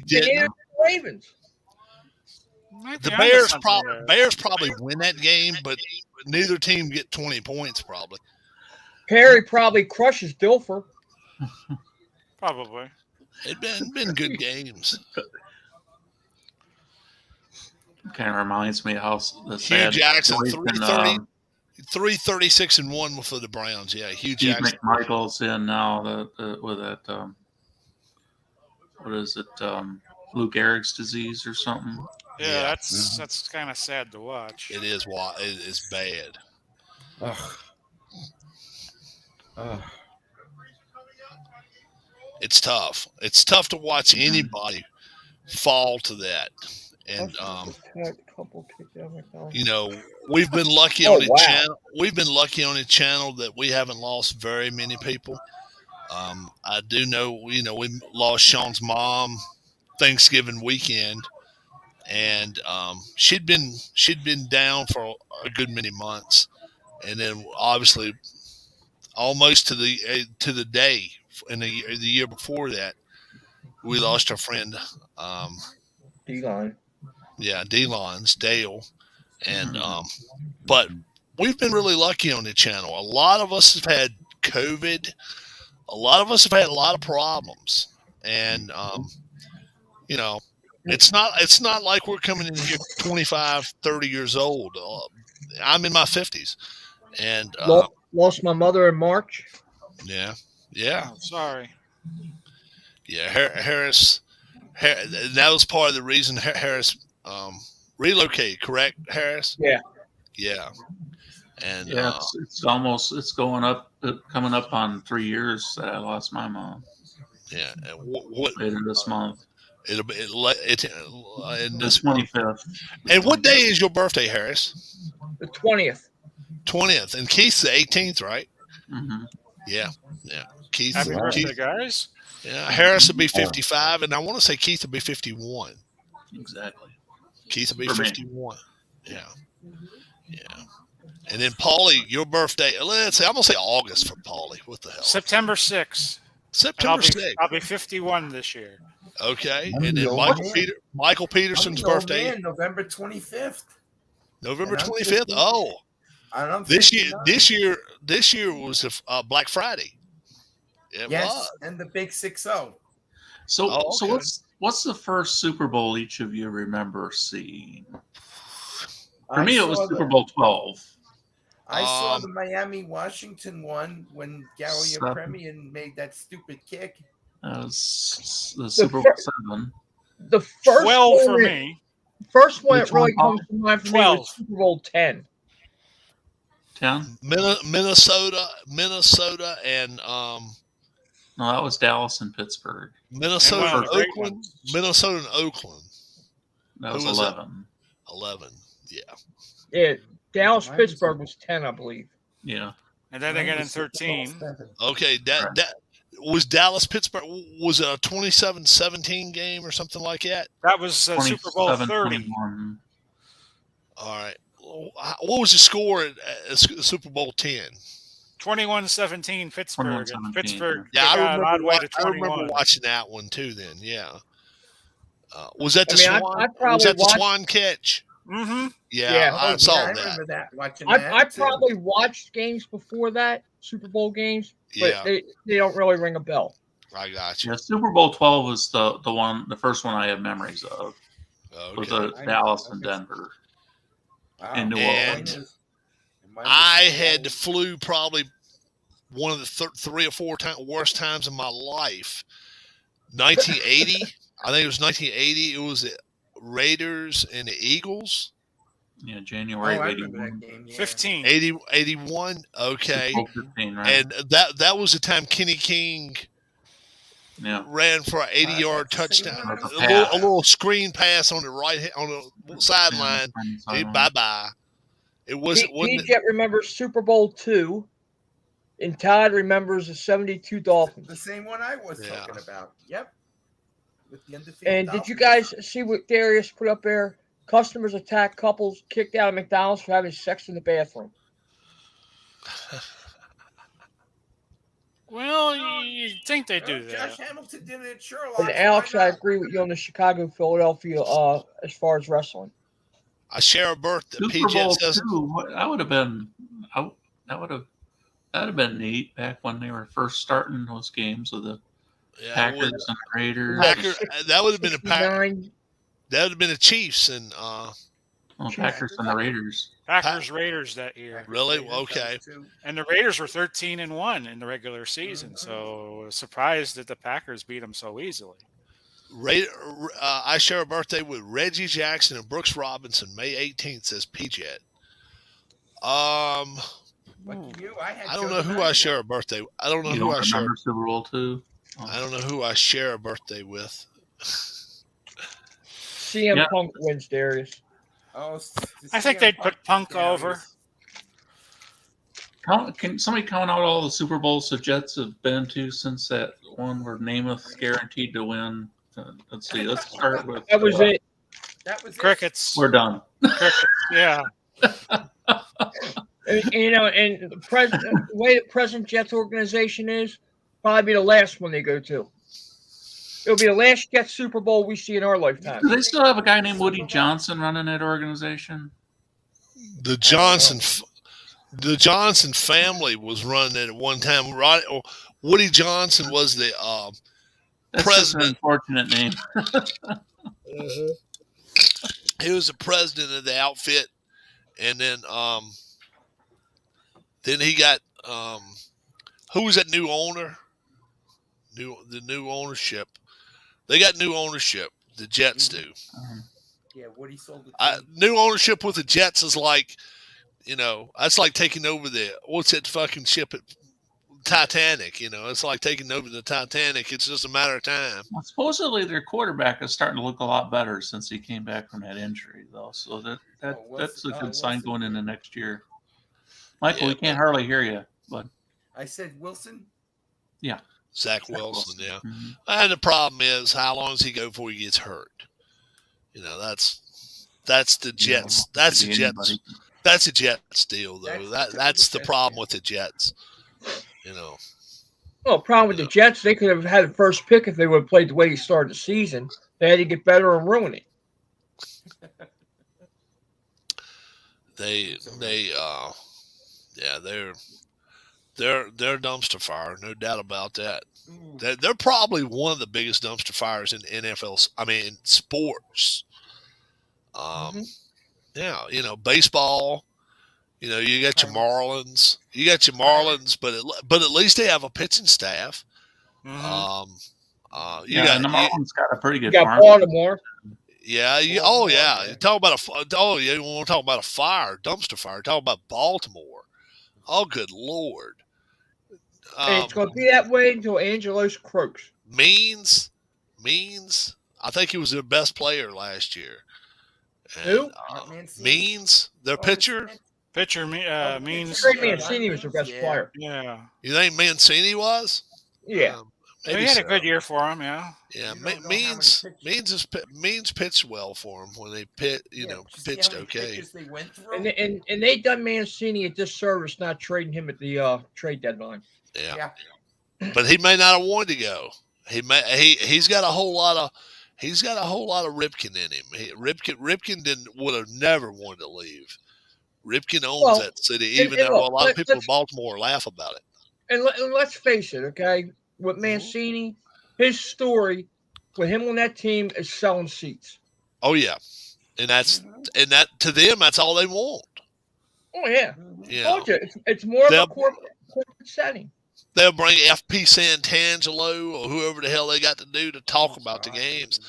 did. Ravens. The Bears probably win that game, but neither team get 20 points probably. Perry probably crushes Dilfer. Probably. It'd been good games. Kind of reminds me of how the Hugh Jackson 336-1 for the Browns. Yeah, Hugh Jackson. McMichael's in now with that. What is it? Lou Gehrig's disease or something. Yeah, that's kind of sad to watch. It is. It is bad. It's tough. It's tough to watch anybody fall to that. And we've been lucky on the channel. We've been lucky on the channel that we haven't lost very many people. I do know, we lost Sean's mom Thanksgiving weekend, and she'd been down for a good many months, and then obviously almost to the day in the year before that, we lost our friend D-Line. Yeah, D-Line's Dale. And but we've been really lucky on the channel. A lot of us have had COVID. A lot of us have had a lot of problems. And it's not like we're coming in here 25, 30 years old. I'm in my 50s. And lost my mother in March. Yeah. Oh, sorry. Yeah, Harris, that was part of the reason Harris relocated, correct, Harris? Yeah. And it's coming up on 3 years that I lost my mom. Yeah. And what later this month? It'll be in this 25th. And what day is your birthday, Harris? The 20th. 20th, and Keith's the 18th, right? Mm-hmm. Yeah. Keith. Happy birthday, guys. Yeah, Harris will be 55, and I want to say Keith will be 51. Exactly. Keith will be 51. Yeah. And then Paulie, your birthday. Let's say I'm gonna say August for Paulie. What the hell? September 6th. September 6th. I'll be 51 this year. Okay, and then Michael Peterson's birthday. November 25th. November 25th. Oh. This year was Black Friday. It was. And the big 6-0. So what's the first Super Bowl each of you remember seeing? For me, it was Super Bowl 12. I saw the Miami-Washington one when Gaylord Perry made that stupid kick. That was the Super Bowl 7. The first 12 for me. First one that really comes to mind for 12. me was Super Bowl 10. 10? Minnesota, and no, that was Dallas and Pittsburgh. Minnesota and Oakland. Minnesota and Oakland. That was 11. 11, yeah. Yeah, Dallas Pittsburgh was 10, I believe. Yeah. And then they got in 13. Okay, Was Dallas Pittsburgh? Was it a 27-17 game or something like that? That was Super Bowl 30. 27-21. All right. What was the score at Super Bowl 10? 21-17 Pittsburgh. 21-17, And Pittsburgh Yeah, I got an odd way to remember 21. watching that one too. Then, yeah. Was that the I mean, Swan? I probably Was that the watched- Swan catch? Mm-hmm. Yeah, I saw I that. remember that. Watching I that. too. probably watched games before that, Super Bowl games, but Yeah, they don't really ring a bell. I got you. Yeah, Super Bowl 12 was the first one I have memories of. Was Okay. the Dallas and Denver. Wow. in New And Orleans. I had the flu probably one of the 3 or 4 worst times in my life. 1980. I think it was 1980. It was the Raiders and the Eagles. Yeah, Oh, January I of remember 81. that game. Yeah. 15. 81. Okay. 15, right? And that was the time Kenny King yeah. ran for an 80-yard that's the same touchdown. one. A little screen pass on the sideline. Bye bye. It wasn't. Pete remembers Super Bowl 2, and Todd remembers the 72 Dolphins. The same one I was talking about. Yep. With the undefeated And Dolphins. did you guys see what Darius put up there? Customers attack couples kicked out of McDonald's for having sex in the bathroom. Well, you'd think they do Josh that. Hamilton did it at Sherlock. And Alex, I agree with you on the Chicago-Philadelphia as far as wrestling. I share a birthday. Super PJ Bowl says, 2, that would have been that'd have been neat back when they were first starting those games with the yeah, Packers and the Raiders. that would have been a Packers. 69. That would have been the Chiefs and Packers and the Raiders. Packers Raiders that year. Really? Okay. And the Raiders were 13-1 in the regular season, so surprised that the Packers beat them so easily. I share a birthday with Reggie Jackson and Brooks Robinson, May 18th, says PJ. You, I don't know who I share a birthday with. I don't know You who don't I share. remember Super Bowl 2? I don't know who I share a birthday with. CM Punk wins, Darius. Oh, I think they'd put Punk over. Can somebody count out all the Super Bowls the Jets have been to since that one where Namath guaranteed to win? Let's see. Let's start with. That was it. That was Crickets. We're done. Crickets. Yeah. And the way the present Jets organization is, probably be the last one they go to. It'll be the last Jets Super Bowl we see in our lifetime. Do they still have a guy named Woody Johnson running that organization? The Johnson family was running it at one time. Right? Woody Johnson was the That's president. Just an unfortunate name. He was the president of the outfit, and then he got who was that new owner? The new ownership. They got new ownership. The Jets do. Yeah, Woody sold it. New ownership with the Jets is like, that's like taking over what's that fucking ship at Titanic? It's like taking over the Titanic. It's just a matter of time. Well, supposedly their quarterback is starting to look a lot better since he came back from that injury, though. So that's a good sign going into next year. Michael, we can't hardly hear you, but I said Wilson. Yeah. Zach Wilson, yeah. Mm-hmm. And the problem is, how long does he go before he gets hurt? That's the Jets. That's the Jets. That's a Jets deal, though. That's the problem with the Jets. Well, problem with the Jets, they could have had the first pick if they would have played the way he started the season. They had to get better and ruin it. They're dumpster fire, no doubt about that. They're probably one of the biggest dumpster fires in NFL. I mean, in sports. Yeah, baseball. You got your Marlins. But at least they have a pitching staff. And the Marlins got a pretty good You got farm. Baltimore. Yeah. You want to talk about a fire, dumpster fire. Talk about Baltimore. Oh, good Lord. And it's going to be that way until Angelos croaks. Means. I think he was their best player last year. And, Who? Means, their pitcher. Pitcher Means. Trey Mancini was their best player. Yeah. You think Mancini was? Yeah. He maybe had a so. good year for him, yeah. Yeah, You don't know how many Means pitched well for him when they pitched did you pitched see how many okay. pitches they went through? And they done Mancini a disservice not trading him at the trade deadline. Yeah. But he may not have wanted to go. He's got a whole lot of Ripken in him. Ripken would have never wanted to leave. Ripken owns that city, even though a lot of people in Baltimore laugh about it. And let's face it, okay? With Mancini, his story with him on that team is selling seats. Oh yeah, and that to them, that's all they want. Oh yeah, Yeah. told you, it's more of a corporate setting. They'll bring FP Santangelo or whoever the hell they got to do to talk about the games,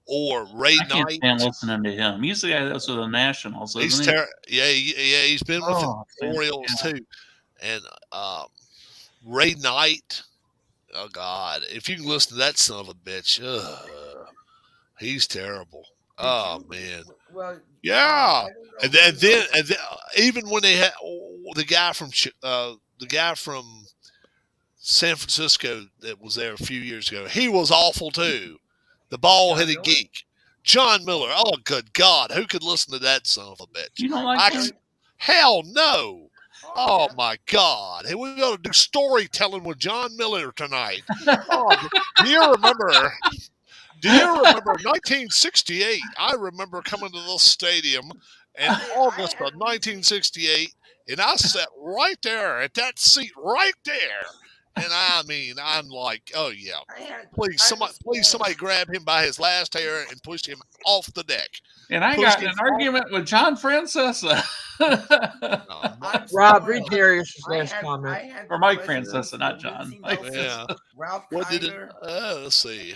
or Ray I can't Knight. stand listening to him. He's the guy that's with the Nationals, isn't he? He's been with the Orioles too, and Ray Knight. Oh God! If you can listen to that son of a bitch, he's terrible. Man. Well, yeah. And then even when they had the guy from San Francisco that was there a few years ago, he was awful too. The ball-headed geek, John Miller. Oh, good God! Who could listen to that son of a bitch? You don't like him? Hell no! Oh my God! Hey, we're going to do storytelling with John Miller tonight. Do you remember 1968? I remember coming to this stadium in August of 1968, and I sat right there at that seat right there. And I mean, I'm like, oh yeah, please somebody grab him by his last hair and push him off the deck. And I got in an argument with John Francesa. Rob, read Darius's last comment. Or Mike Francesa, not John. Yeah. Ralph What did it? Kiner. Let's see.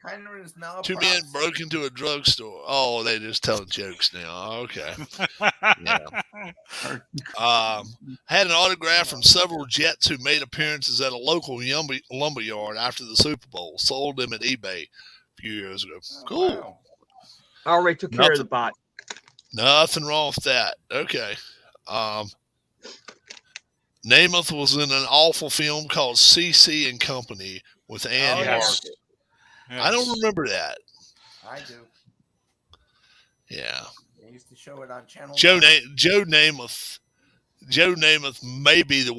Kiner is now. Two men broke into a drugstore. Oh, they just telling jokes now. Okay. Yeah. Had an autograph from several Jets who made appearances at a local lumber yard after the Super Bowl. Sold them at eBay a few years ago. Cool. Wow. I already took care of the bot. Nothing wrong with that. Okay. Namath was in an awful film called C.C. and Company with Ann Harvey. Yes. I don't remember that. I do. Yeah. They used to show it on Channel. Joe Namath may be the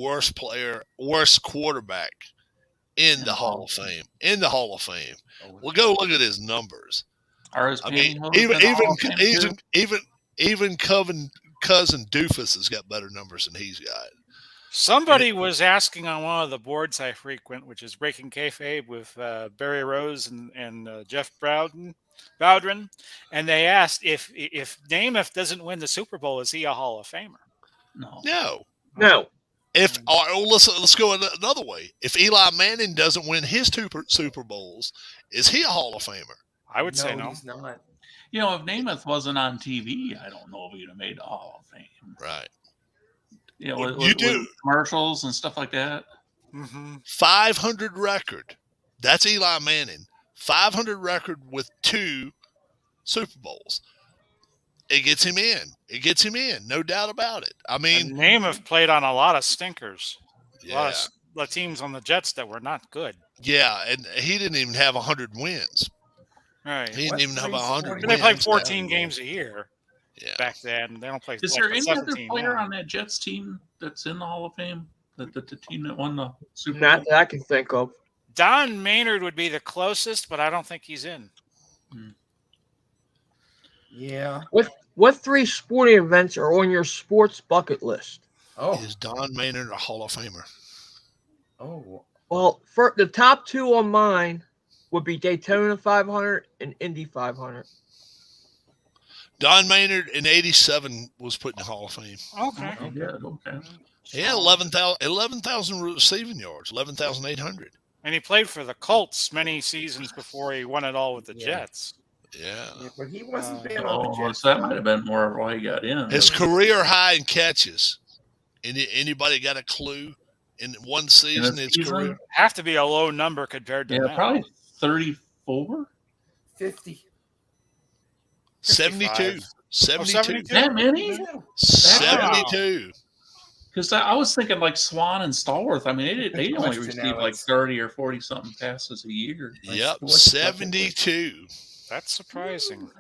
worst quarterback in the Hall of Fame. Well, go look at his numbers. I mean, even cousin Doofus has got better numbers than he's got. Somebody was asking on one of the boards I frequent, which is Breaking Kayfabe with Barry Rose and Jeff Bowdren, and they asked if Namath doesn't win the Super Bowl, is he a Hall of Famer? No. Let's go another way. If Eli Manning doesn't win his two Super Bowls, is he a Hall of Famer? I would say no. He's not. You know, if Namath wasn't on TV, I don't know if he'd have made the Hall of Fame. Right. You know, with commercials and stuff like that. Mm-hmm. 500 record. That's Eli Manning. 500 record with 2 Super Bowls. It gets him in. No doubt about it. I mean, Namath played on a lot of stinkers. Yeah. A lot of teams on the Jets that were not good. Yeah, and he didn't even have 100 wins. Right. He didn't even have 100 wins. They played 14 games a year. Yeah. Back then, they don't play. Is there any other 17 player now. on that Jets team that's in the Hall of Fame? The team that won the Super Not Bowl? that I can think of. Don Maynard would be the closest, but I don't think he's in. Yeah. What 3 sporting events are on your sports bucket list? Is Don Maynard a Hall of Famer? Oh. Well, for the top 2 on mine would be Daytona 500 and Indy 500. Don Maynard in 87 was put in the Hall of Fame. Okay. Okay. He had 11,000 receiving yards, 11,800. And he played for the Colts many seasons before he won it all with the Jets. Yeah. But he wasn't bad Oh, on the Jets. so that might have been more of why he got in. His career high in catches. Anybody got a clue in one season? His career have to be a low number compared to now. Probably 34, 50. 72. 72. That many? 72. Because I was thinking like Swan and Stallworth. I mean, they only Question receive now, like it's- 30 or 40 something passes a year. Yep, sports bucket 72. That's surprising.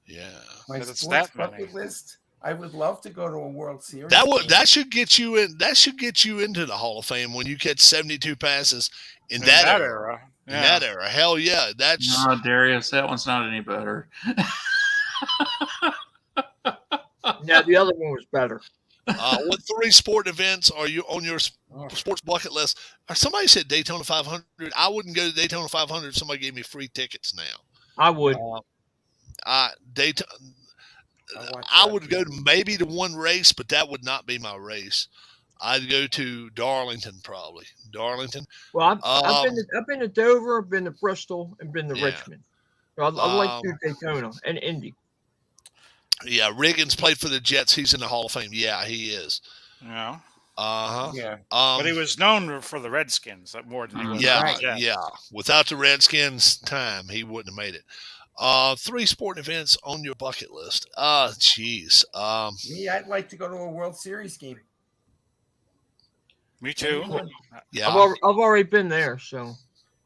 Yeah. My That it's sports that many. bucket list. I would love to go to a World Series. That should get you in. That should get you into the Hall of Fame when you catch 72 passes in that era. In that era, hell yeah, that's No, Darius, that one's not any better. Yeah, the other one was better. What 3 sport events are you on your sports bucket list? Somebody said Daytona 500. I wouldn't go to Daytona 500 if somebody gave me free tickets now. I would. Daytona. I would go to maybe to one race, but that would not be my race. I'd go to Darlington probably. Darlington. Well, I've been to Dover, I've been to Bristol, and been to Richmond. So I like to do Daytona and Indy. Yeah, Riggins played for the Jets. He's in the Hall of Fame. Yeah, he is. Yeah. Yeah. But he was known for the Redskins more than he was. Yeah. Without the Redskins' time, he wouldn't have made it. 3 sporting events on your bucket list. Jeez. Me, I'd like to go to a World Series game. Me too. Yeah. I've already been there, so.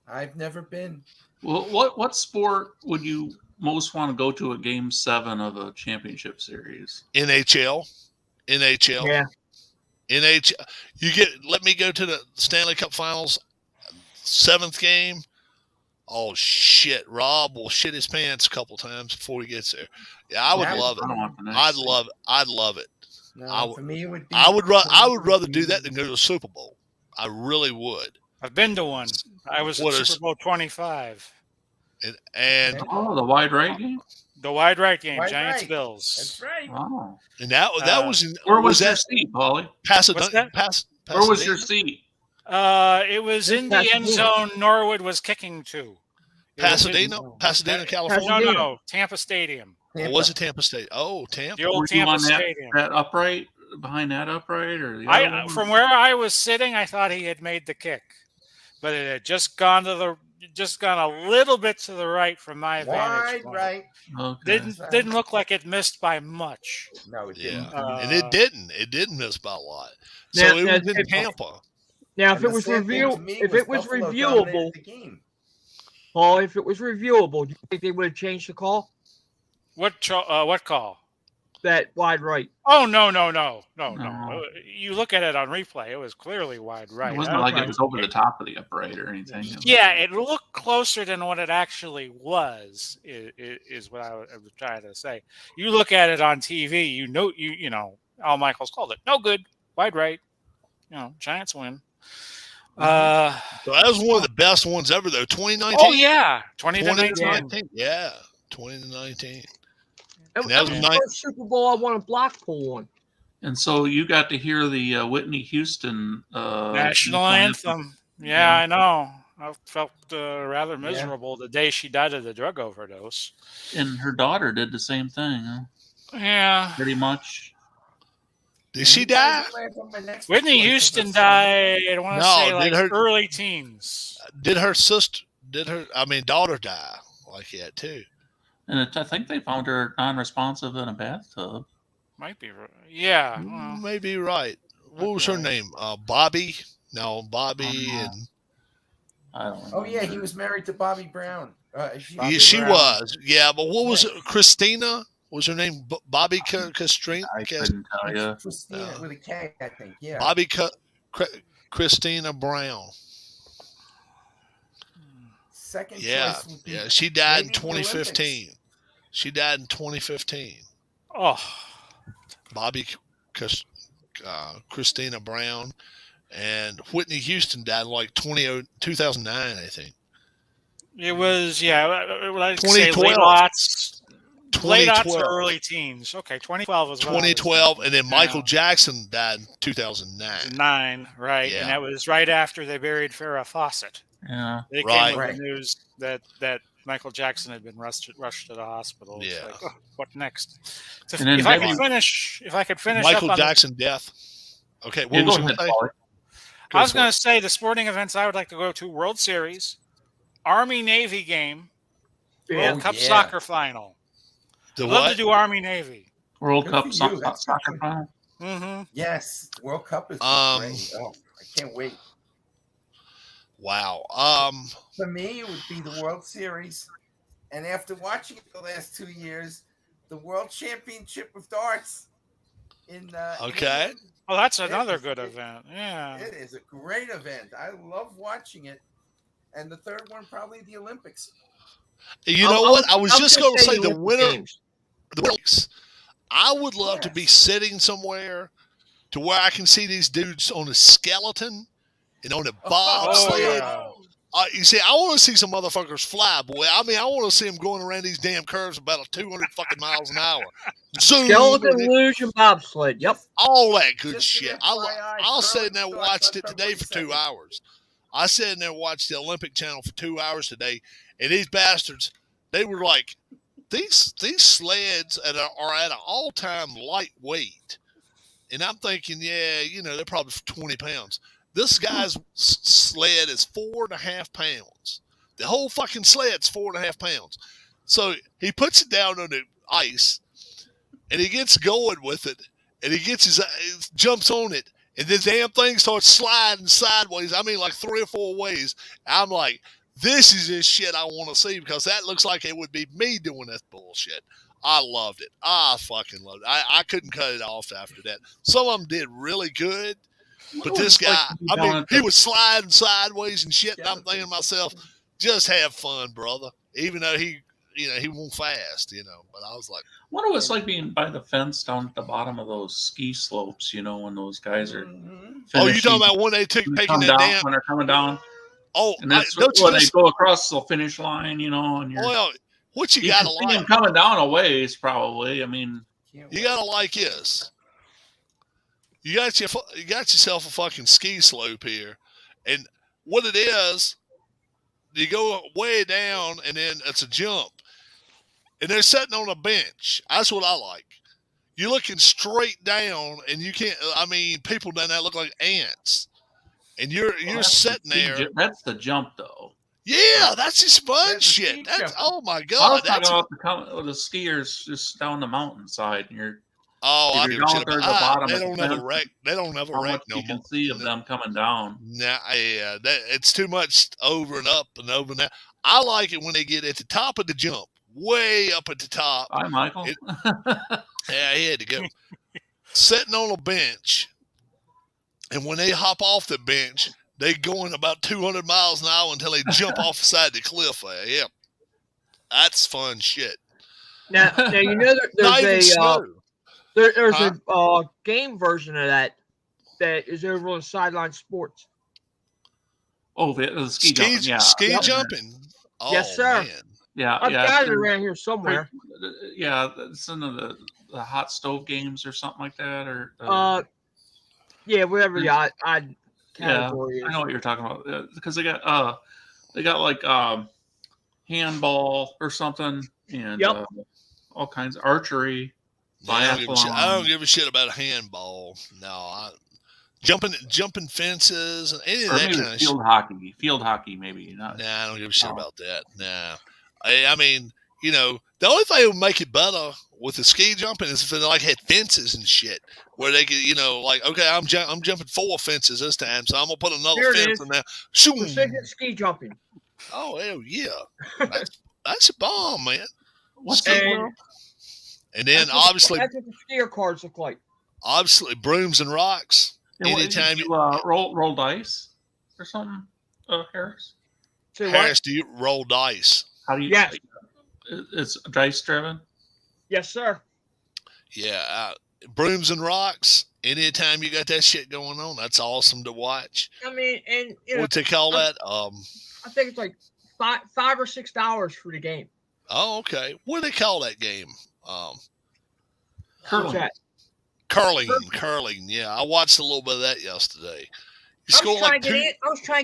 I've never been. Well, what sport would you most want to go to a Game 7 of a championship series? NHL. Yeah. NHL. Let me go to the Stanley Cup Finals, 7th game. Oh shit! Rob will shit his pants a couple times before he gets there. Yeah, I would love it. I'd love it. No, for me, it would be. I would rather do that than go to the Super Bowl. I really would. I've been to one. I was at Super Bowl 25. And the wide right game. The wide right game, Giants Bills. That's right. Wow. And that was where was your seat, Paulie? Pasadena. Where was your seat? It was in the end zone Norwood was kicking to. Pasadena, California. No, Tampa Stadium. Or was it Tampa State? Oh, Tampa. The old Tampa Stadium. That upright, behind that upright, or the other one? From where I was sitting, I thought he had made the kick, but it had just gone a little bit to the right from my vantage point. Right. Okay. Didn't look like it missed by much. No, it didn't. And it didn't. It didn't miss by a lot. So it was in Tampa. Now, if it was reviewable, Paul, if it was reviewable, do you think they would have changed the call? What call? That wide right. Oh no. You look at it on replay; it was clearly wide right. It wasn't like it was over the top of the upright or anything. Yeah, it looked closer than what it actually was. Is what I was trying to say. You look at it on TV, you know, Al Michaels called it no good, wide right. Giants win. So that was one of the best ones ever, though. 2019. Oh yeah, 2019. Yeah, 2019. That was the first Super Bowl I won a Blackpool on. And so you got to hear the Whitney Houston national anthem. Yeah, I know. I felt rather miserable the day she died of the drug overdose. And her daughter did the same thing. Huh? Yeah, pretty much. Did she die? Whitney Houston died. I want to say like early teens. Did her daughter die like that too? And I think they found her non-responsive in a bathtub. Might be right. Yeah. Maybe right. What was her name? Bobby? No, Bobby and I don't know. Oh yeah, he was married to Bobby Brown. She was. Yeah, but what was it? Christina? Was her name Bobby Castrina? I couldn't tell you. Christina with a K, I think. Yeah. Bobby Christina Brown. Second choice. Yeah, she died in 2015. She died in 2015. Oh. Bobby Christina Brown. And Whitney Houston died in like 2009, I think. It was, like 2012. Late aughts or early teens. Okay, 2012 was 2012, and then Michael Jackson died in 2009. Right. Yeah. And that was right after they buried Farrah Fawcett. Yeah. They came with the news that Michael Jackson had been rushed to the hospital. Yeah. It's like, what next? If I could finish Michael up Jackson death. Okay, what was it? I was going to say the sporting events I would like to go to: World Series, Army-Navy game, World Cup soccer final. I'd love to do Army-Navy. World Cup soccer final? Mm-hmm. Yes, the World Cup is great. Oh, I can't wait. Wow. For me, it would be the World Series, and after watching it the last 2 years, the World Championship of Darts in Okay. England. Well, that's another good event. Yeah. It is a great event. I love watching it. And the third one, probably the Olympics. You know what? I was just going to say the winner. Games. The Olympics. I would love to be sitting somewhere to where I can see these dudes on a skeleton and on a bobsled. You see, I want to see some motherfuckers fly, boy. I mean, I want to see them going around these damn curves about 200 fucking miles an hour. Skeleton luge and bobsled. Yep. All that good shit. I'll sit in there and watched it today for 2 hours. I sat in there and watched the Olympic Channel for 2 hours today, and these bastards, they were like, these sleds are at an all-time lightweight. And I'm thinking, yeah, they're probably 20 pounds. This guy's sled is 4.5 pounds. The whole fucking sled's 4.5 pounds. So he puts it down on the ice, and he gets going with it, and he jumps on it, and the damn thing starts sliding sideways. I mean, like 3 or 4 ways. I'm like, this is this shit I want to see, because that looks like it would be me doing this bullshit. I loved it. I fucking loved it. I couldn't cut it off after that. Some of them did really good, but this guy, he was sliding sideways and shit, and I'm thinking to myself, just have fun, brother. Even though he won't fast, But I was like, I wonder what it's like being by the fence down at the bottom of those ski slopes, when those guys are oh, you talking about when they taking that down? When they're coming down. Oh, and that's when they go across the finish line, and you're... Well, what you gotta like? Them coming down a ways, probably. I mean, you gotta like this. You got yourself a fucking ski slope here, and what it is, you go way down, and then it's a jump, and they're sitting on a bench. That's what I like. You're looking straight down, and you can't. I mean, people down there look like ants, and you're sitting there. That's the jump, though. Yeah, that's just fun shit. That's, oh my god! I was talking about the skiers just down the mountainside, and you're. Oh, I don't shit the bottom. They don't ever wreck. They don't ever wreck no more. You can see of them coming down. Nah, yeah, it's too much over and up and over and down. I like it when they get at the top of the jump, way up at the top. Hi, Michael. Yeah, he had to go. Sitting on a bench, and when they hop off the bench, they going about 200 miles an hour until they jump off the side of the cliff there. Yeah, that's fun shit. Now there's a game version of that is over on Sideline Sports. Oh, the ski jumping. Yeah. Ski jumping. Oh, yes, sir. Man. Yeah, I've got it around here somewhere. Yeah, it's in the hot stove games or something like that, or yeah, whatever. Yeah, I know what you're talking about, because they got like handball or something, and all kinds of archery. I don't give a shit about a handball. No, jumping fences and any of that kind of shit. Field hockey, maybe. Nah, I don't give a shit about that. Nah, I mean, the only thing that would make it better with the ski jumping is if they had fences and shit where they could, okay, I'm jumping 4 fences this time, so I'm gonna put another fence in there. Precision ski jumping. Oh hell yeah, that's a bomb, man. What's that? And then obviously, that's what the skier cards look like. Obviously, brooms and rocks. Anytime you roll dice or something, Harris. Harris, do you roll dice? How do you? Yes. It's dice driven. Yes, sir. Yeah, brooms and rocks. Anytime you got that shit going on, that's awesome to watch. I mean, and what they call that? I think it's like $5 or $6 for the game. Oh, okay. What do they call that game? Curling. Yeah, I watched a little bit of that yesterday. I was trying to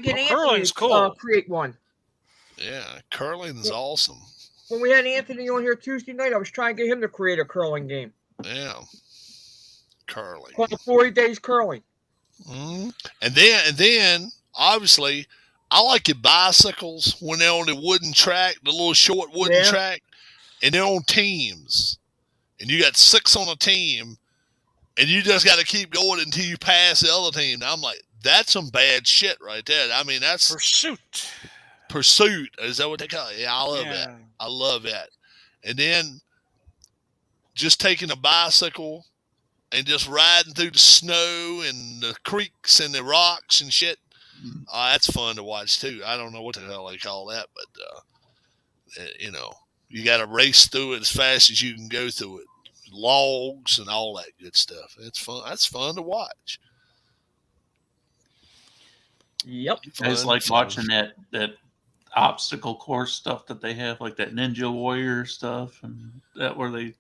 get Anthony curling's cool. Create one. Yeah, curling's awesome. When we had Anthony on here Tuesday night, I was trying to get him to create a curling game. Yeah, curling. Called 40 Days Curling. Mm-hmm. And then obviously, I like your bicycles when they're on the wooden track, the little short wooden track, and they're on teams, and you got 6 on a team. and you just got to keep going until you pass the other team. I'm like, that's some bad shit right there. I mean, that's pursuit. Is that what they call it? Yeah, I love that. I love that. And then just taking a bicycle and just riding through the snow and the creeks and the rocks and shit. That's fun to watch too. I don't know what the hell they call that, but you know, you got to race through it as fast as you can go through it. Logs and all that good stuff. It's fun. That's fun to watch. Yep. I just like watching that obstacle course stuff that they have, like that Ninja Warrior stuff, and that where they.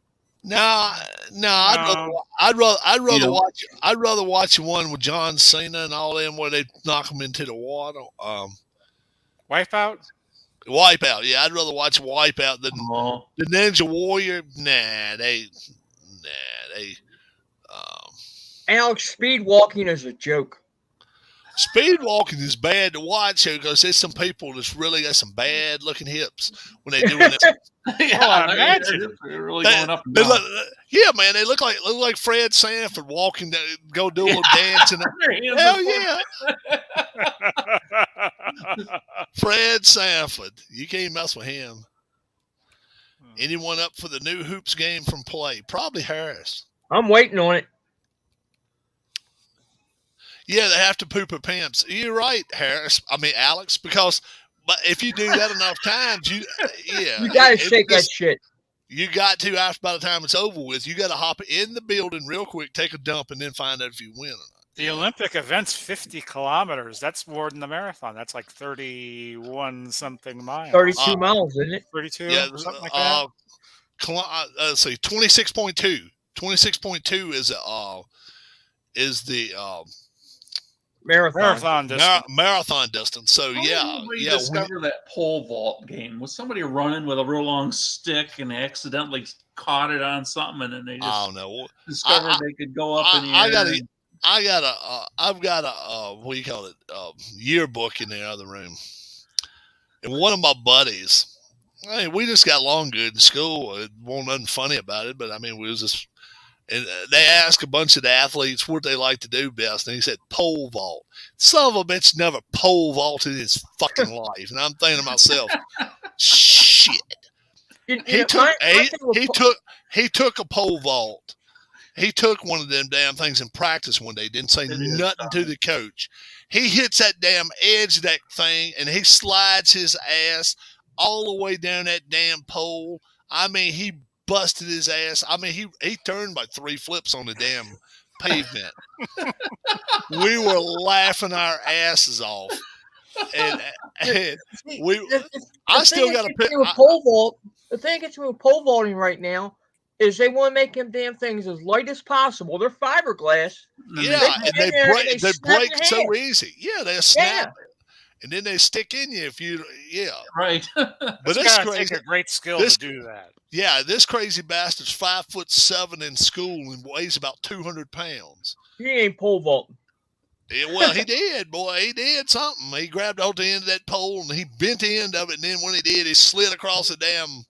No. I'd rather watch one with John Cena and all them where they knock them into the water. Wipeout. Yeah, I'd rather watch Wipeout than the Ninja Warrior. They. Alex, speed walking is a joke. Speed walking is bad to watch because there's some people that's really got some bad looking hips when they doing it. They're really going up and down. Yeah, man, they look like Fred Sanford walking, go do a little dancing. Hell yeah. Fred Sanford. You can't mess with him. Anyone up for the new hoops game from Play? Probably Harris. I'm waiting on it. Yeah, they have to poop their pants. You're right, Alex, because but if you do that enough times, you got to shake that shit. You got to, after by the time it's over with, you got to hop in the building real quick, take a dump, and then find out if you win or not. The Olympic event's 50 kilometers. That's more than the marathon. That's like 31 something miles. 32 miles, isn't it? 32. Yeah, something like that. Let's see, 26.2. 26.2 is the marathon distance. Marathon distance. So How did we discover that pole vault game? Was somebody running with a real long stick and they accidentally caught it on something, and then they just I don't know. discovered they could go up in the air? I've got a what do you call it? Yearbook in the other room, and one of my buddies. I mean, we just got along good in school. It wasn't nothing funny about it, but I mean, we was just. And they asked a bunch of the athletes what they like to do best, and he said pole vault. Son of a bitch never pole vaulted in his fucking life, and I'm thinking to myself, shit. He took a pole vault. He took one of them damn things in practice one day. Didn't say nothing to the coach. He hits that damn edge of that thing, and he slides his ass all the way down that damn pole. I mean, he busted his ass. I mean, he turned by 3 flips on the damn pavement. We were laughing our asses off, and I still got a pole vault. The thing that's with pole vaulting right now is they want to make them damn things as light as possible. They're fiberglass. Yeah, and they break so easy. Yeah, they snap. And then they stick in you if you, right. But it's crazy. Take a great skill to do that. Yeah, this crazy bastard's 5'7" in school and weighs about 200 pounds. He ain't pole vaulting. Yeah, well, he did, boy. He did something. He grabbed hold the end of that pole and he bent the end of it. And then when he did, he slid across the damn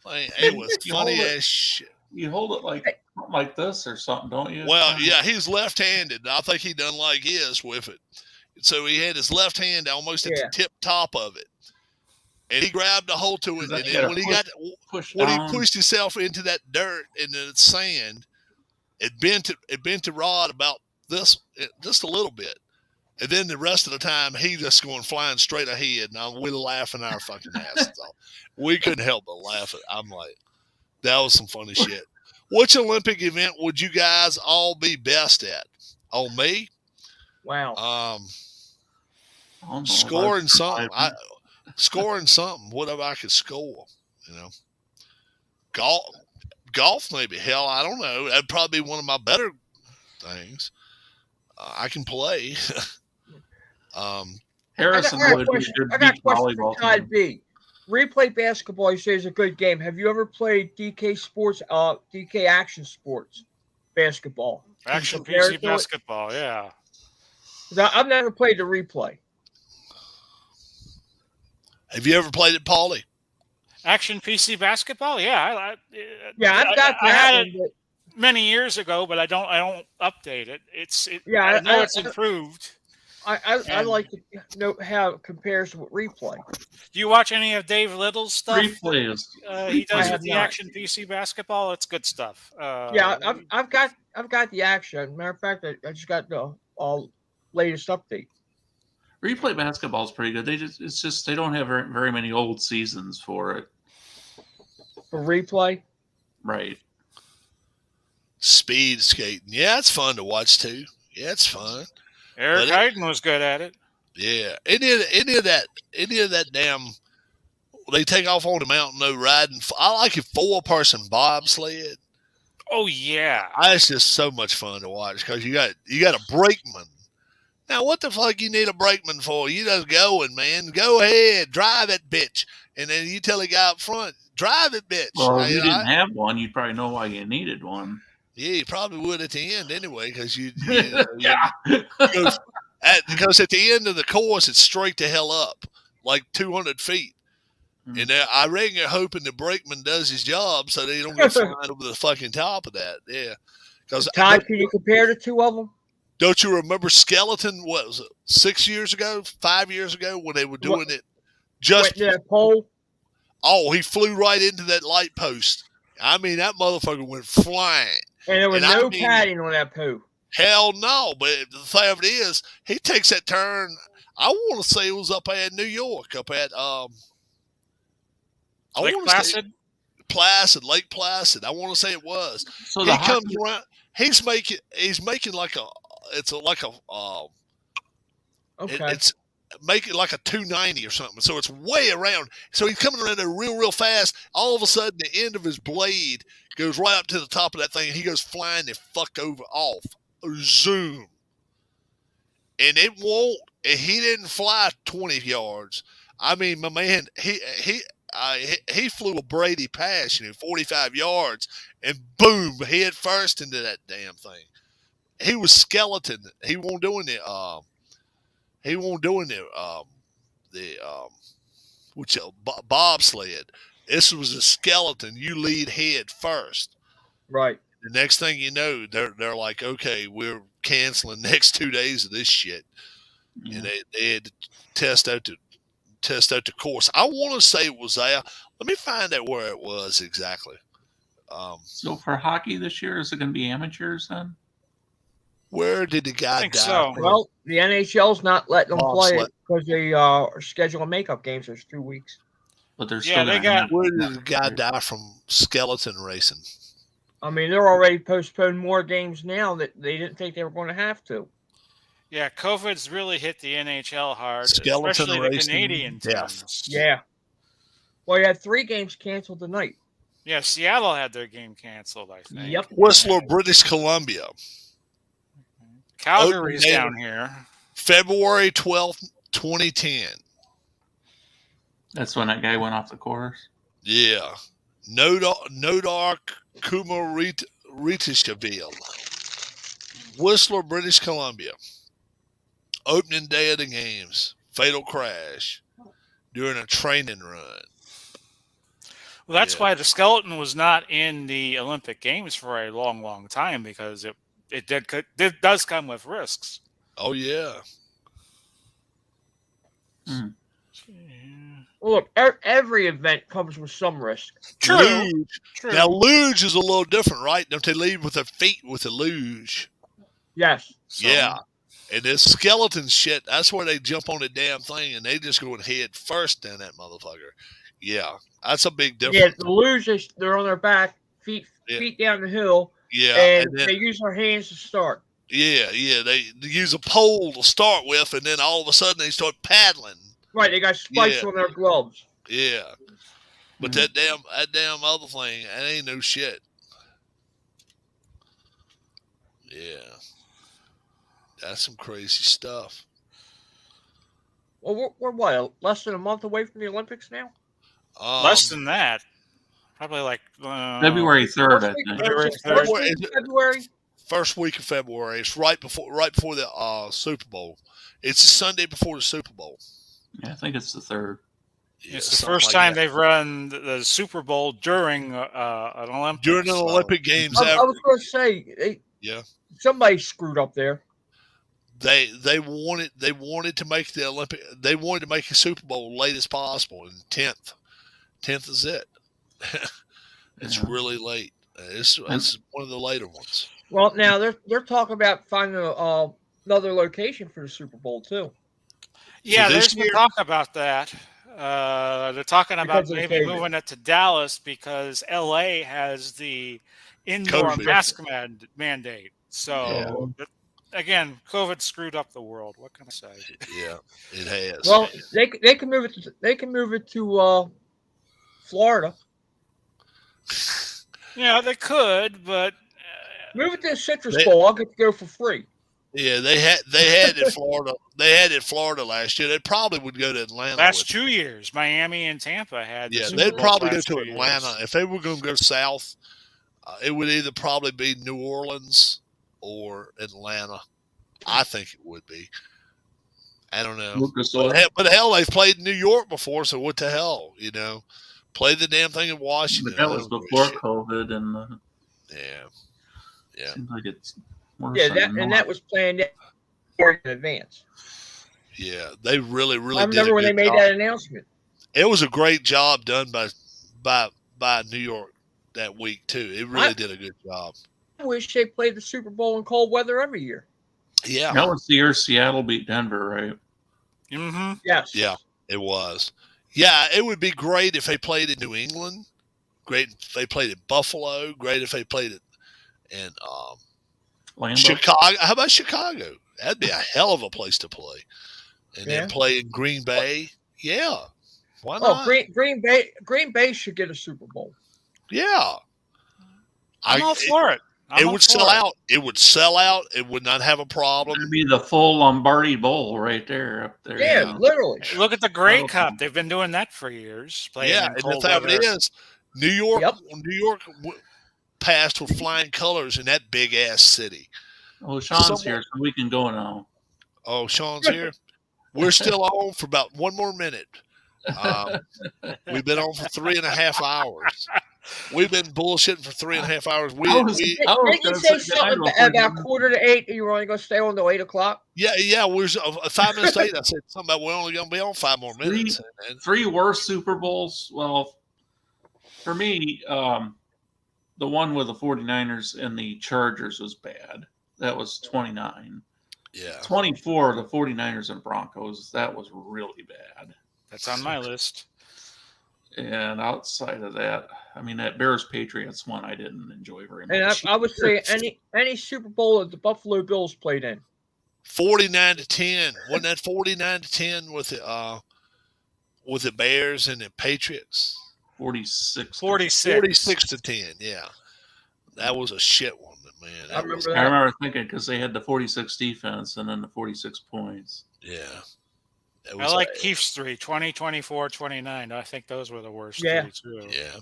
thing. It was funny as shit. You hold it like this or something, don't you? Well, yeah, he's left-handed. I think he done like his with it. So he had his left hand almost at the tip top of it, and he grabbed a hold to it. And then when he pushed himself into that dirt and the sand, it bent the rod about this, just a little bit. And then the rest of the time, he just going flying straight ahead, and we're laughing our fucking asses off. We couldn't help but laugh. I'm like, that was some funny shit. Which Olympic event would you guys all be best at? On me? Wow. Scoring something. Scoring something. Whatever I could score, you know. Golf maybe. Hell, I don't know. That'd probably be one of my better things. I can play. Harrison would be I got a question for Todd B. Replay basketball, you say, is a good game. Have you ever played DK Sports, DK Action Sports basketball? Action PC basketball, yeah. I've never played the replay. Have you ever played it, Paulie? Action PC basketball? Yeah. I've got that. many years ago, but I don't update it. Yeah, I know it's improved. I like to know how it compares with replay. Do you watch any of Dave Little's stuff? Replay is He does I with have the not. Action PC basketball. It's good stuff. Yeah, I've got the action. Matter of fact, I just got the latest update. replay basketball is pretty good. It's just they don't have very many old seasons for it. For replay, Right. Speed skating. Yeah, it's fun to watch too. Yeah, it's fun. Eric Hayden was good at it. Yeah. Any of that damn they take off on the mountain no riding. I like a 4-person bobsled. Oh yeah. It's just so much fun to watch because you got a brakeman. Now what the fuck you need a brakeman for? You just going, man. Go ahead, drive it, bitch. And then you tell the guy up front, drive it, bitch. Well, if you didn't have one, you'd probably know why you needed one. Yeah, you probably would at the end anyway, because Yeah. because at the end of the course, it's straight to hell up, like 200 feet. And I reckon you're hoping the brakeman does his job so they don't get flying over the fucking top of that. Yeah. Because Ty, can you compare the two of them? Don't you remember Skeleton? What was it? 6 years ago, 5 years ago, when they were doing it? Just that pole. Oh, he flew right into that light post. I mean, that motherfucker went flying. And there was no padding on that pole. Hell no. But the thing of it is, he takes that turn. I want to say it was up at New York, up at Lake Placid. Lake Placid. I want to say it was. So he comes around. He's making like a. It's making like a 290 or something. So it's way around. So he's coming around there real fast. All of a sudden, the end of his blade goes right up to the top of that thing, and he goes flying the fuck off. Zoom. And it won't. He didn't fly 20 yards. I mean, my man, he flew a Brady pass, 45 yards, and boom, head first into that damn thing. He was skeleton. He won't doing it. Bobsled. This was a skeleton. You lead head first. Right. The next thing you know, they're like, okay, we're canceling next 2 days of this shit. Yeah. And they had to test out the course. I want to say it was there. Let me find out where it was exactly. So for hockey this year, is it going to be amateurs then? Where did the guy die? So. Well, the NHL's not letting them play it because they are scheduling makeup games. There's 2 weeks. But they're still where did the guy die from skeleton racing? I mean, they're already postponed more games now that they didn't think they were going to have to. Yeah, COVID's really hit the NHL hard, skeleton especially racing, the Canadian teams. Yeah. Well, you had 3 games canceled tonight. Yeah, Seattle had their game canceled, I think. Yep. Whistler, British Columbia. Calgary's down here. February 12th, 2010. That's when that guy went off the course? Yeah. Nodar Kumaritishville. Whistler, British Columbia. Opening day of the games. Fatal crash during a training run. Well, that's why the skeleton was not in the Olympic Games for a long time, because it does come with risks. Oh, yeah. Mm. Well, look, every event comes with some risk. True. Luge. True. Now, luge is a little different, right? Don't they lead with their feet with a luge? Yes. Yeah. And this skeleton shit, that's where they jump on the damn thing and they just go head first down that motherfucker. Yeah. That's a big difference. Yeah, the luge, they're on their back, feet down the hill. Yeah. And they use their hands to start. Yeah. They use a pole to start with, and then all of a sudden they start paddling. Right, they got spikes on their gloves. Yeah. But that damn other thing, that ain't no shit. Yeah. That's some crazy stuff. Well, we're what, less than a month away from the Olympics now? Less than that. Probably like February 3rd, I think. February? First week of February. It's right before the Super Bowl. It's the Sunday before the Super Bowl. Yeah, I think it's the 3rd. Yeah, It's the something first like time that. they've run the Super Bowl during an Olympics. During an so- Olympic Games I ever. was going to say, Yeah. somebody screwed up there. They wanted to make the Olympic. They wanted to make a Super Bowl late as possible, and 10th is it. It's Yeah. really late. It's one of the later ones. Well, now they're talking about finding another location for the Super Bowl too. Yeah, this there's been year? talk about that. They're talking about Because of the maybe COVID. moving it to Dallas because LA has the indoor COVID. mask mandate. So, again, COVID screwed up the world. What can I say? Yeah, it has. Well, they can move it. They can move it to Florida. Yeah, they could, but Move it to the Citrus They- Bowl. I'll get to go for free. Yeah, they had it in Florida. They had it in Florida last year. They probably would go to Atlanta. last with it. 2 years, Miami and Tampa had. the Yeah, Super they'd Bowls probably go last to 2 Atlanta years. if they were going to go south. It would either probably be New Orleans or Atlanta. I think it would be. I don't know. Lucas But, Oil. but hell, they've played in New York before, so what the hell, you know? Play the damn thing in Washington. But that was That before shit. COVID, and Yeah. seems like it's worse. Yeah, than and that was planned in advance. Yeah, they really I remember when they made that announcement. It was a great job done by New York that week too. It really did a good job. I wish they played the Super Bowl in cold weather every year. Yeah, That was the year Seattle beat Denver, right? Mm-hmm. Yes. yeah, it was. Yeah, it would be great if they played in New England. Great if they played at Buffalo. Great if they played it in Lambeau. Chicago. How about Chicago? That'd be a hell of a place to play. And then play in Green Bay. Yeah. Why not? Oh, Green Bay should get a Super Bowl. Yeah. I'm all for it. It would sell out. It would sell out. It would not have a problem. It'd be the full Lombardi Bowl right there up there. Yeah, literally. Look at the Grey Cup. They've been doing that for years. Yeah, and the thing it is, New York passed with flying colors in that big ass city. Oh, Sean's here, so we can go now. Oh, Sean's here. We're still on for about one more minute. We've been on for 3.5 hours. We've been bullshitting for 3.5 hours. Didn't you say something about 7:45? You were only going to stay on till 8 o'clock? Yeah. We're 5 minutes late. I said something about we're only going to be on 5 more minutes. Three worst Super Bowls. Well, for me, the one with the 49ers and the Chargers was bad. That was 29. Yeah. 24, the 49ers and Broncos. That was really bad. That's on my list. And outside of that, I mean, that Bears-Patriots one I didn't enjoy very much. And I would say any Super Bowl that the Buffalo Bills played in. 49-10. Wasn't that 49-10 with the Bears and the Patriots? 46. 46-10. Yeah, that was a shit one, man. I remember thinking because they had the 46 defense and then the 46 points. Yeah. I like Keith's 3, 20, 24, 29. I think those were the worst three, too. Yeah.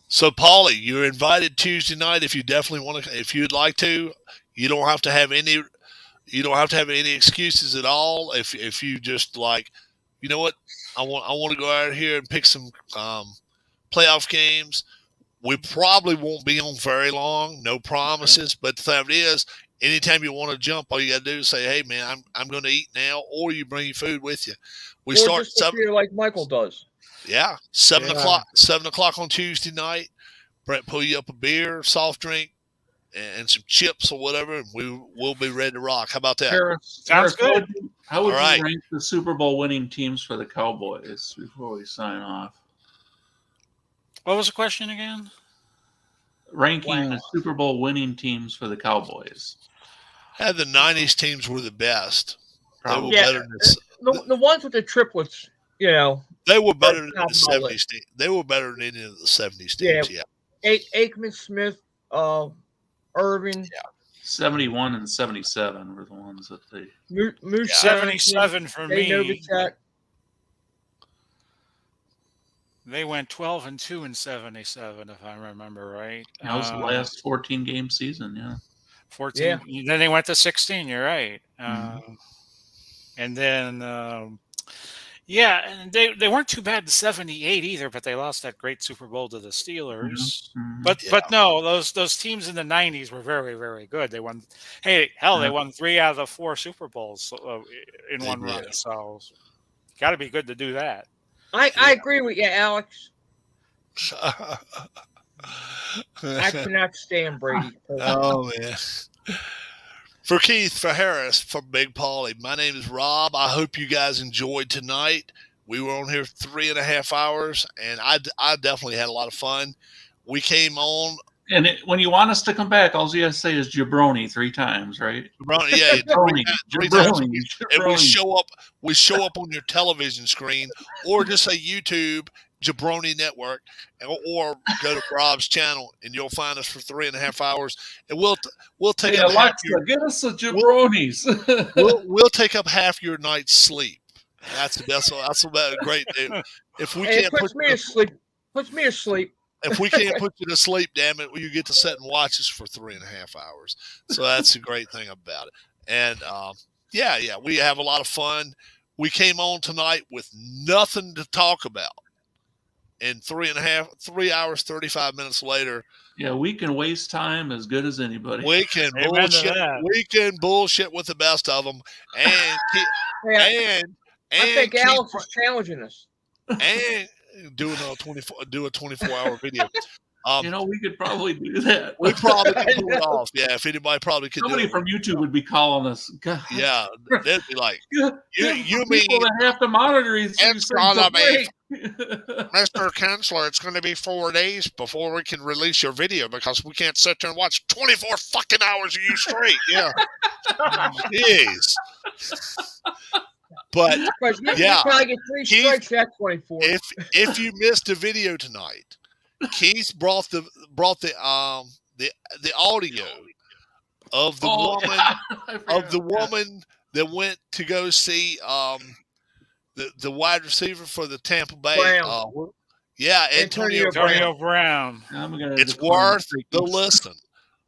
So, Paulie, you're invited Tuesday night if you definitely want to. If you'd like to, you don't have to have any. You don't have to have any excuses at all. If you just like, you know what, I want to go out here and pick some playoff games. We probably won't be on very long. No promises, but the thing is, anytime you want to jump, all you got to do is say, "Hey, man, I'm going to eat now," or you bring your food with you. We start just appear like Michael does. Yeah, 7 o'clock. 7 o'clock on Tuesday night. Brett pull you up a beer, soft drink, and some chips or whatever, and we'll be ready to rock. How about that? Sounds good. How would you rank the Super Bowl winning teams for the Cowboys before we sign off? What was the question again? Ranking the Super Bowl winning teams for the Cowboys. Yeah, the 90s teams were the best. They were Yeah, better than the ones with the triplets, you know. They were better than the 70s team. They were better than any of the 70s teams, yeah. Aikman, Smith, Irvin. 71 and 77 were the ones that they... Moose 77 for me. Novacek. They went 12-2 in 77, if I remember right. That was the last 14-game season, yeah. 14. Yeah. Then they went to 16, you're right. And then, Yeah, and they weren't too bad in '78 either, but they lost that great Super Bowl to the Steelers. Mhm. But no, those teams in the '90s were very, very good. They won. Hey, hell, they won 3 out of the 4 Super Bowls in They one did. run. So, got to be good to do that. I agree with you, Alex. I cannot stand Brady. Oh man. For Keith, for Harris, for Big Paulie, my name is Rob. I hope you guys enjoyed tonight. We were on here 3.5 hours, and I definitely had a lot of fun. We came on. And when you want us to come back, all you have to say is jabroni 3 times, right? Yeah, three times. Jabroni. And we show up on your television screen, or just say YouTube Jabroni Network, or go to Rob's channel, and you'll find us for 3.5 hours. And we'll take Hey, up half Alexa, your, get us a jabronis. we'll take up half your night's sleep. That's about great. If we can't puts me to sleep. Puts me to sleep. If we can't put you to sleep, damn it, you get to sit and watch us for 3.5 hours. So that's the great thing about it. And yeah, we have a lot of fun. We came on tonight with nothing to talk about. And 3 hours, 35 minutes later, yeah, we can waste time as good as anybody. we can bullshit with the best of them. And I think Alex is challenging us. And do a 24-hour video. We could probably do that. We probably could pull it off. Yeah, if anybody probably could. Somebody from YouTube would be calling us. God. Yeah, they'd be like, "You people mean that have to monitor these it's gonna be, Mr. Kinsler? It's going to be 4 days before we can release your video because we can't sit there and watch 24 fucking hours of you straight." Yeah, jeez. But you yeah, probably get 3 strikes at 24. If you missed a video tonight, Keith brought the audio of the woman that went to go see the wide receiver for the Tampa Bay. Antonio Brown. It's worth the listen.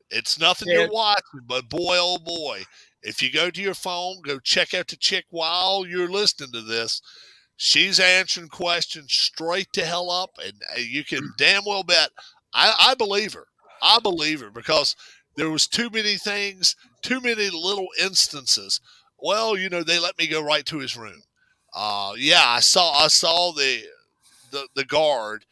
It's nothing you're watching, but boy, oh boy, if you go to your phone, go check out the chick while you're listening to this. She's answering questions straight to hell up, and you can damn well bet I believe her. I believe her because there was too many things, too many little instances. Well, they let me go right to his room. I saw the guard,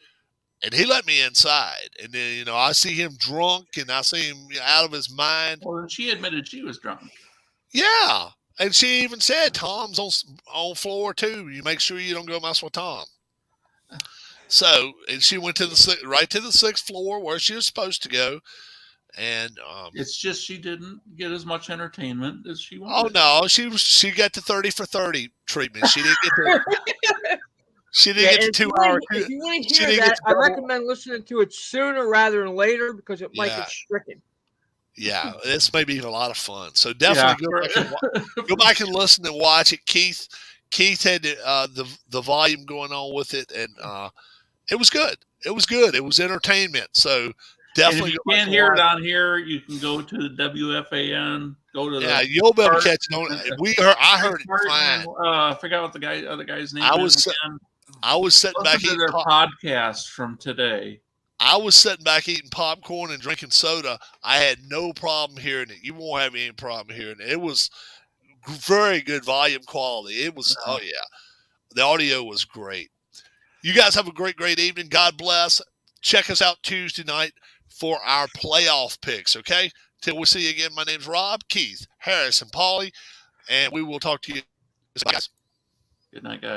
and he let me inside. And then I see him drunk, and I see him out of his mind. Well, she admitted she was drunk. Yeah. And she even said, Tom's on floor 2. You make sure you don't go mess with Tom. So, and she went right to the 6th floor where she was supposed to go. And it's just she didn't get as much entertainment as she wanted. Oh no, she got the 30 for 30 treatment. She didn't get the 2 hour. If you want to hear that, I recommend listening to it sooner rather than later because it might get stricken. Yeah, this may be a lot of fun. So definitely go back and listen and watch it. Keith had the volume going on with it, and it was good. It was good. It was entertainment. So definitely. And if you can't hear it on here, you can go to the WFAN. Go to you'll be able to catch it on. I heard it fine. I forgot what the other guy's name is. I was sitting back eating their podcast from today. I was sitting back eating popcorn and drinking soda. I had no problem hearing it. You won't have any problem hearing it. It was very good volume quality. It was, the audio was great. You guys have a great, great evening. God bless. Check us out Tuesday night for our playoff picks, okay? Till we see you again, my name's Rob, Keith, Harris, and Paulie, and we will talk to you. Guys. Good night, guys.